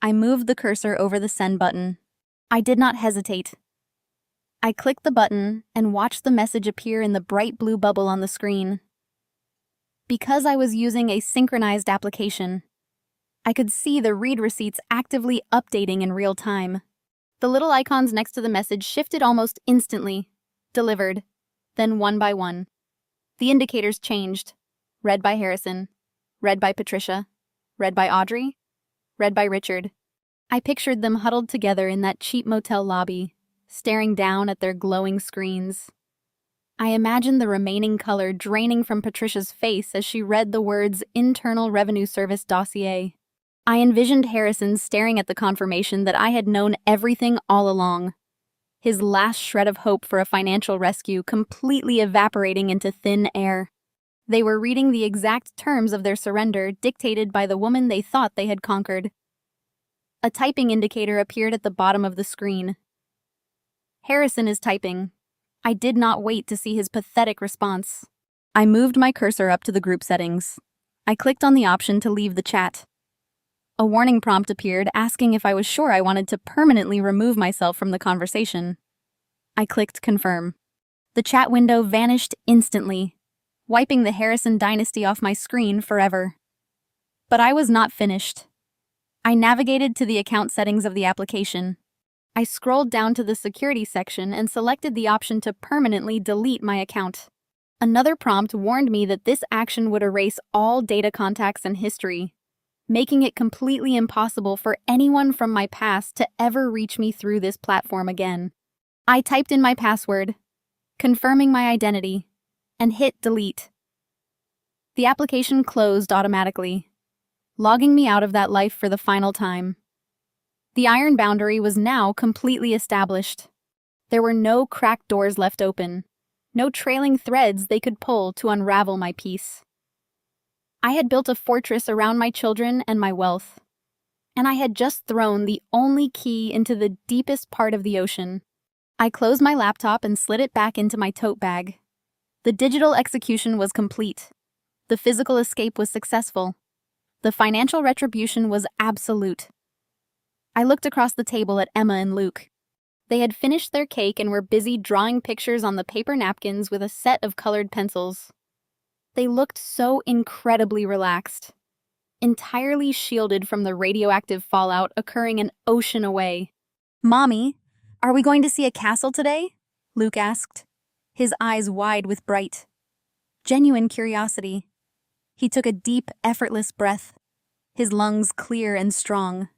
I moved the cursor over the send button. I did not hesitate. I clicked the button and watched the message appear in the bright blue bubble on the screen. Because I was using a synchronized application, I could see the read receipts actively updating in real time. The little icons next to the message shifted almost instantly. Delivered. Then one by one. The indicators changed. Read by Harrison. Read by Patricia. Read by Audrey. Read by Richard. I pictured them huddled together in that cheap motel lobby, staring down at their glowing screens. I imagined the remaining color draining from Patricia's face as she read the words Internal Revenue Service dossier. I envisioned Harrison staring at the confirmation that I had known everything all along. His last shred of hope for a financial rescue completely evaporating into thin air. They were reading the exact terms of their surrender dictated by the woman they thought they had conquered. A typing indicator appeared at the bottom of the screen. Harrison is typing. I did not wait to see his pathetic response. I moved my cursor up to the group settings. I clicked on the option to leave the chat. A warning prompt appeared asking if I was sure I wanted to permanently remove myself from the conversation. I clicked confirm. The chat window vanished instantly, wiping the Harrison dynasty off my screen forever. But I was not finished. I navigated to the account settings of the application. I scrolled down to the security section and selected the option to permanently delete my account. Another prompt warned me that this action would erase all data contacts and history, making it completely impossible for anyone from my past to ever reach me through this platform again. I typed in my password, confirming my identity, and hit delete. The application closed automatically, logging me out of that life for the final time. The iron boundary was now completely established. There were no cracked doors left open, no trailing threads they could pull to unravel my peace. I had built a fortress around my children and my wealth, and I had just thrown the only key into the deepest part of the ocean. I closed my laptop and slid it back into my tote bag. The digital execution was complete. The physical escape was successful. The financial retribution was absolute. I looked across the table at Emma and Luke. They had finished their cake and were busy drawing pictures on the paper napkins with a set of colored pencils. They looked so incredibly relaxed, entirely shielded from the radioactive fallout occurring an ocean away. "Mommy, are we going to see a castle today?" Luke asked, his eyes wide with genuine curiosity. He took a deep, effortless breath, his lungs clear and strong.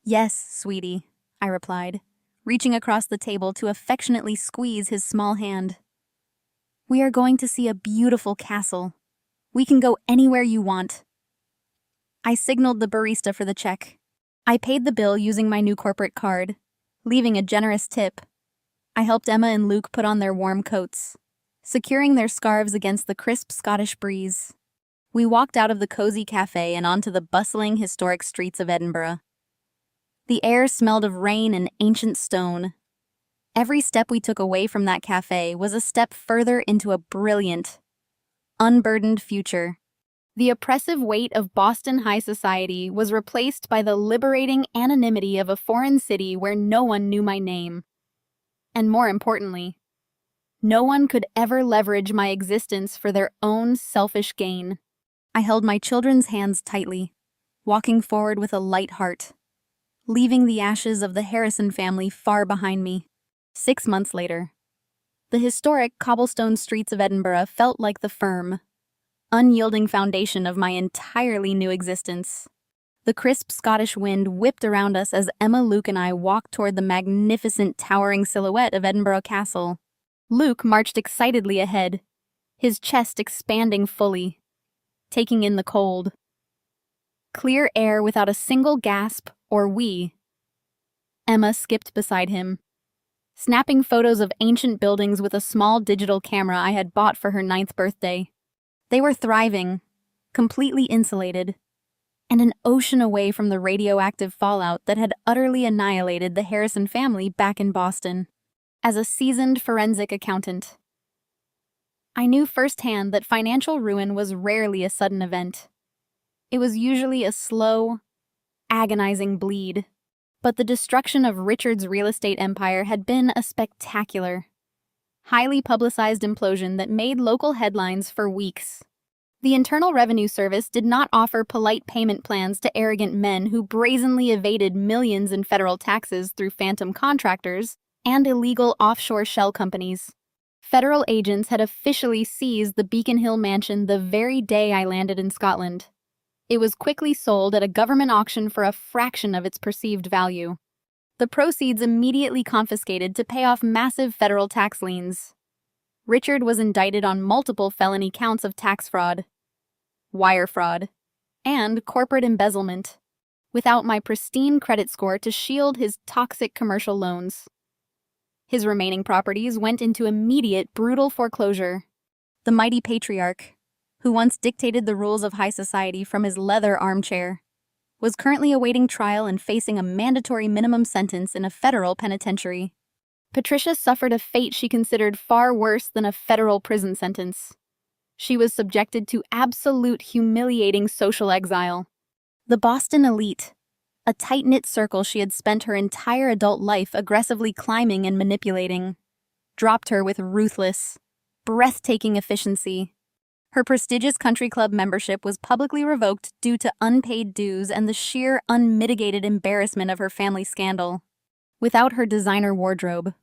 "Yes, sweetie," I replied, reaching across the table to affectionately squeeze his small hand. "We are going to see a beautiful castle. We can go anywhere you want." I signaled the barista for the check. I paid the bill using my new corporate card, leaving a generous tip. I helped Emma and Luke put on their warm coats, securing their scarves against the crisp Scottish breeze. We walked out of the cozy cafe and onto the bustling, historic streets of Edinburgh. The air smelled of rain and ancient stone. Every step we took away from that cafe was a step further into a brilliant, unburdened future. The oppressive weight of Boston high society was replaced by the liberating anonymity of a foreign city where no one knew my name. And more importantly, no one could ever leverage my existence for their own selfish gain. I held my children's hands tightly, walking forward with a light heart, leaving the ashes of the Harrison family far behind me. 6 months later, the historic cobblestone streets of Edinburgh felt like the firm, unyielding foundation of my entirely new existence. The crisp Scottish wind whipped around us as Emma, Luke, and I walked toward the magnificent towering silhouette of Edinburgh Castle. Luke marched excitedly ahead, his chest expanding fully, taking in the cold, clear air without a single gasp or wee. Emma skipped beside him, snapping photos of ancient buildings with a small digital camera I had bought for her 9th birthday. They were thriving, completely insulated, and an ocean away from the radioactive fallout that had utterly annihilated the Harrison family back in Boston. As a seasoned forensic accountant, I knew firsthand that financial ruin was rarely a sudden event. It was usually a slow, agonizing bleed. But the destruction of Richard's real estate empire had been a spectacular, highly publicized implosion that made local headlines for weeks. The Internal Revenue Service did not offer polite payment plans to arrogant men who brazenly evaded millions in federal taxes through phantom contractors and illegal offshore shell companies. Federal agents had officially seized the Beacon Hill mansion the very day I landed in Scotland. It was quickly sold at a government auction for a fraction of its perceived value. The proceeds immediately confiscated to pay off massive federal tax liens. Richard was indicted on multiple felony counts of tax fraud, wire fraud, and corporate embezzlement, without my pristine credit score to shield his toxic commercial loans. His remaining properties went into immediate, brutal foreclosure. The mighty patriarch, who once dictated the rules of high society from his leather armchair, was currently awaiting trial and facing a mandatory minimum sentence in a federal penitentiary. Patricia suffered a fate she considered far worse than a federal prison sentence. She was subjected to absolute humiliating social exile. The Boston elite, a tight-knit circle she had spent her entire adult life aggressively climbing and manipulating, dropped her with ruthless, breathtaking efficiency. Her prestigious country club membership was publicly revoked due to unpaid dues and the sheer, unmitigated embarrassment of her family scandal. Without her designer wardrobe,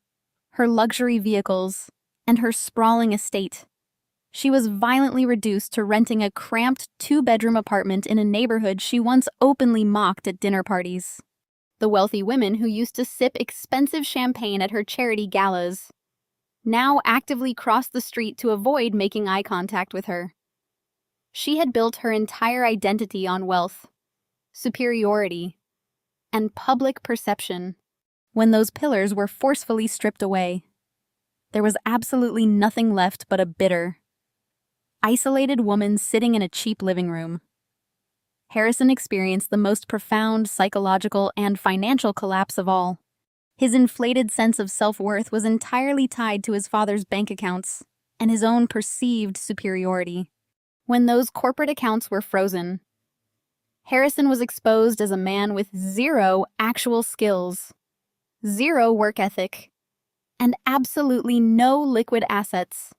her luxury vehicles, and her sprawling estate, she was violently reduced to renting a cramped 2-bedroom apartment in a neighborhood she once openly mocked at dinner parties. The wealthy women who used to sip expensive champagne at her charity galas now actively crossed the street to avoid making eye contact with her. She had built her entire identity on wealth, superiority, and public perception. When those pillars were forcefully stripped away, there was absolutely nothing left but a bitter, isolated woman sitting in a cheap living room. Harrison experienced the most profound psychological and financial collapse of all. His inflated sense of self-worth was entirely tied to his father's bank accounts and his own perceived superiority. When those corporate accounts were frozen, Harrison was exposed as a man with zero actual skills, zero work ethic, and absolutely no liquid assets.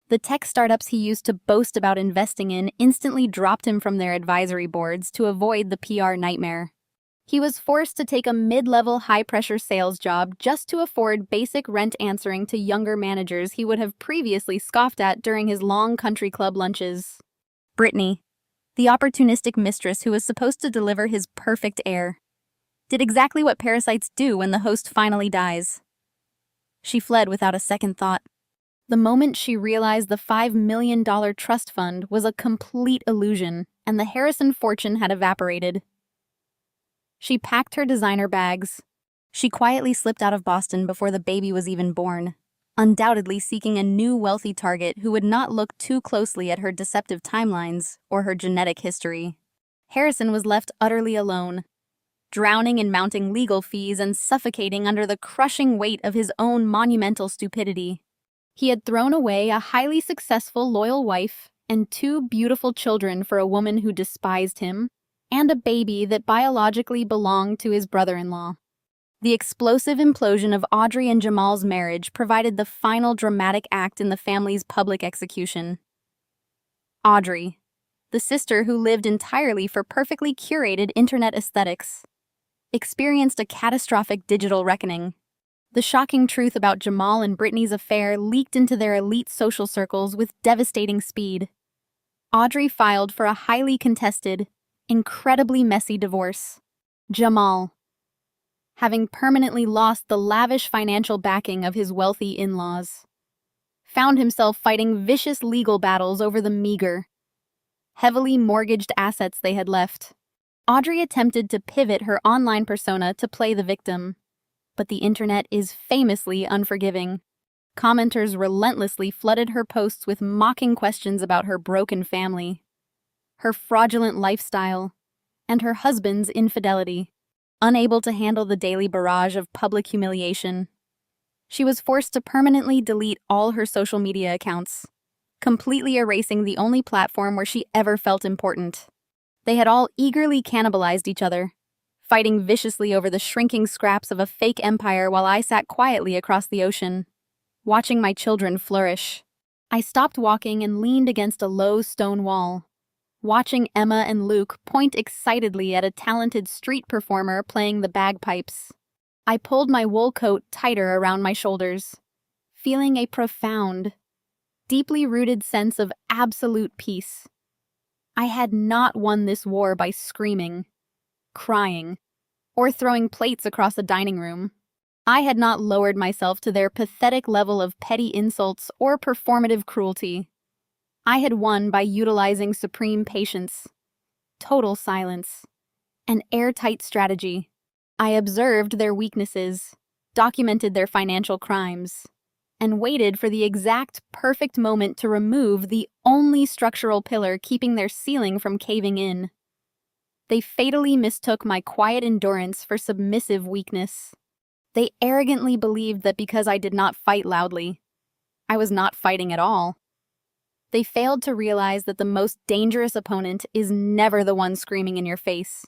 The tech startups he used to boast about investing in instantly dropped him from their advisory boards to avoid the PR nightmare. He was forced to take a mid-level, high-pressure sales job just to afford basic rent answering to younger managers he would have previously scoffed at during his long country club lunches. Brittany, the opportunistic mistress who was supposed to deliver his perfect heir, did exactly what parasites do when the host finally dies. She fled without a second thought. The moment she realized the $5 million trust fund was a complete illusion and the Harrison fortune had evaporated. She packed her designer bags. She quietly slipped out of Boston before the baby was even born, undoubtedly seeking a new wealthy target who would not look too closely at her deceptive timelines or her genetic history. Harrison was left utterly alone, drowning in mounting legal fees and suffocating under the crushing weight of his own monumental stupidity. He had thrown away a highly successful, loyal wife and 2 beautiful children for a woman who despised him, and a baby that biologically belonged to his brother-in-law. The explosive implosion of Audrey and Jamal's marriage provided the final dramatic act in the family's public execution. Audrey, the sister who lived entirely for perfectly curated internet aesthetics, experienced a catastrophic digital reckoning. The shocking truth about Jamal and Brittany's affair leaked into their elite social circles with devastating speed. Audrey filed for a highly contested, incredibly messy divorce. Jamal, having permanently lost the lavish financial backing of his wealthy in-laws, found himself fighting vicious legal battles over the meager, heavily mortgaged assets they had left. Audrey attempted to pivot her online persona to play the victim, but the internet is famously unforgiving. Commenters relentlessly flooded her posts with mocking questions about her broken family, her fraudulent lifestyle, and her husband's infidelity. Unable to handle the daily barrage of public humiliation, she was forced to permanently delete all her social media accounts, completely erasing the only platform where she ever felt important. They had all eagerly cannibalized each other, fighting viciously over the shrinking scraps of a fake empire while I sat quietly across the ocean, watching my children flourish. I stopped walking and leaned against a low stone wall, watching Emma and Luke point excitedly at a talented street performer playing the bagpipes. I pulled my wool coat tighter around my shoulders, feeling a profound, deeply rooted sense of absolute peace. I had not won this war by screaming, crying, or throwing plates across a dining room. I had not lowered myself to their pathetic level of petty insults or performative cruelty. I had won by utilizing supreme patience, total silence, and airtight strategy. I observed their weaknesses, documented their financial crimes, and waited for the exact perfect moment to remove the only structural pillar keeping their ceiling from caving in. They fatally mistook my quiet endurance for submissive weakness. They arrogantly believed that because I did not fight loudly, I was not fighting at all. They failed to realize that the most dangerous opponent is never the one screaming in your face.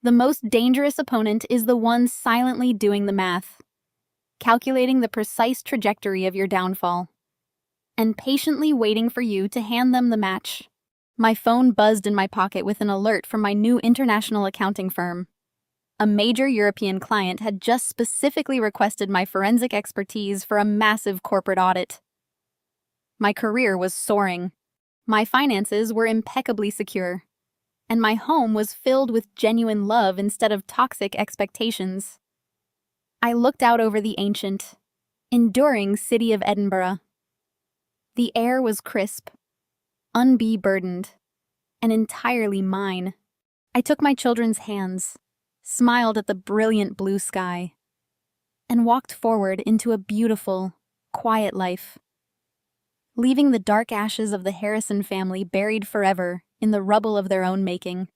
The most dangerous opponent is the one silently doing the math, calculating the precise trajectory of your downfall, and patiently waiting for you to hand them the match. My phone buzzed in my pocket with an alert from my new international accounting firm. A major European client had just specifically requested my forensic expertise for a massive corporate audit. My career was soaring. My finances were impeccably secure. And my home was filled with genuine love instead of toxic expectations. I looked out over the ancient, enduring city of Edinburgh. The air was crisp, unbee-burdened, and entirely mine. I took my children's hands, smiled at the brilliant blue sky, and walked forward into a beautiful, quiet life, leaving the dark ashes of the Harrison family buried forever in the rubble of their own making.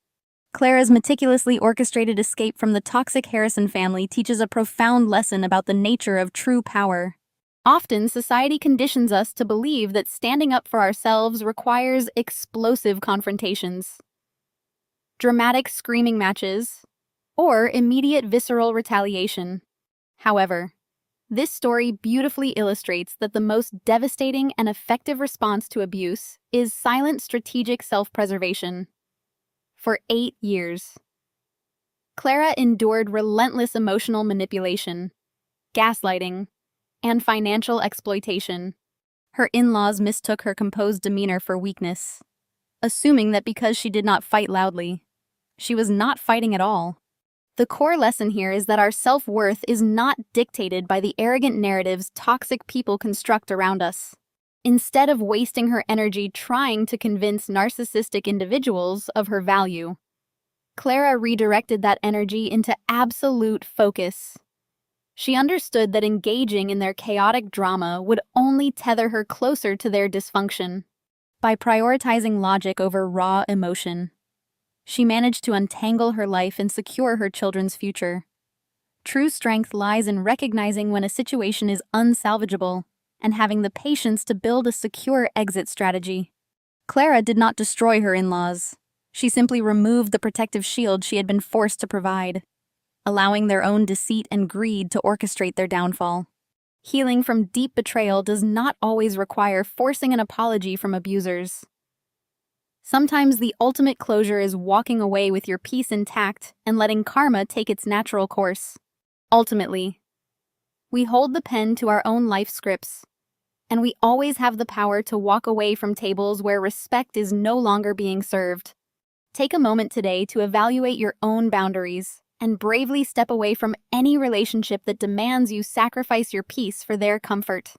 Clara's meticulously orchestrated escape from the toxic Harrison family teaches a profound lesson about the nature of true power. Often, society conditions us to believe that standing up for ourselves requires explosive confrontations, dramatic screaming matches, or immediate visceral retaliation. However, this story beautifully illustrates that the most devastating and effective response to abuse is silent strategic self-preservation. For 8 years, Clara endured relentless emotional manipulation, gaslighting, and financial exploitation. Her in-laws mistook her composed demeanor for weakness, assuming that because she did not fight loudly, she was not fighting at all. The core lesson here is that our self-worth is not dictated by the arrogant narratives toxic people construct around us. Instead of wasting her energy trying to convince narcissistic individuals of her value, Clara redirected that energy into absolute focus. She understood that engaging in their chaotic drama would only tether her closer to their dysfunction. By prioritizing logic over raw emotion, she managed to untangle her life and secure her children's future. True strength lies in recognizing when a situation is unsalvageable and having the patience to build a secure exit strategy. Clara did not destroy her in-laws. She simply removed the protective shield she had been forced to provide, allowing their own deceit and greed to orchestrate their downfall. Healing from deep betrayal does not always require forcing an apology from abusers. Sometimes the ultimate closure is walking away with your peace intact and letting karma take its natural course. Ultimately, we hold the pen to our own life scripts, and we always have the power to walk away from tables where respect is no longer being served. Take a moment today to evaluate your own boundaries and bravely step away from any relationship that demands you sacrifice your peace for their comfort.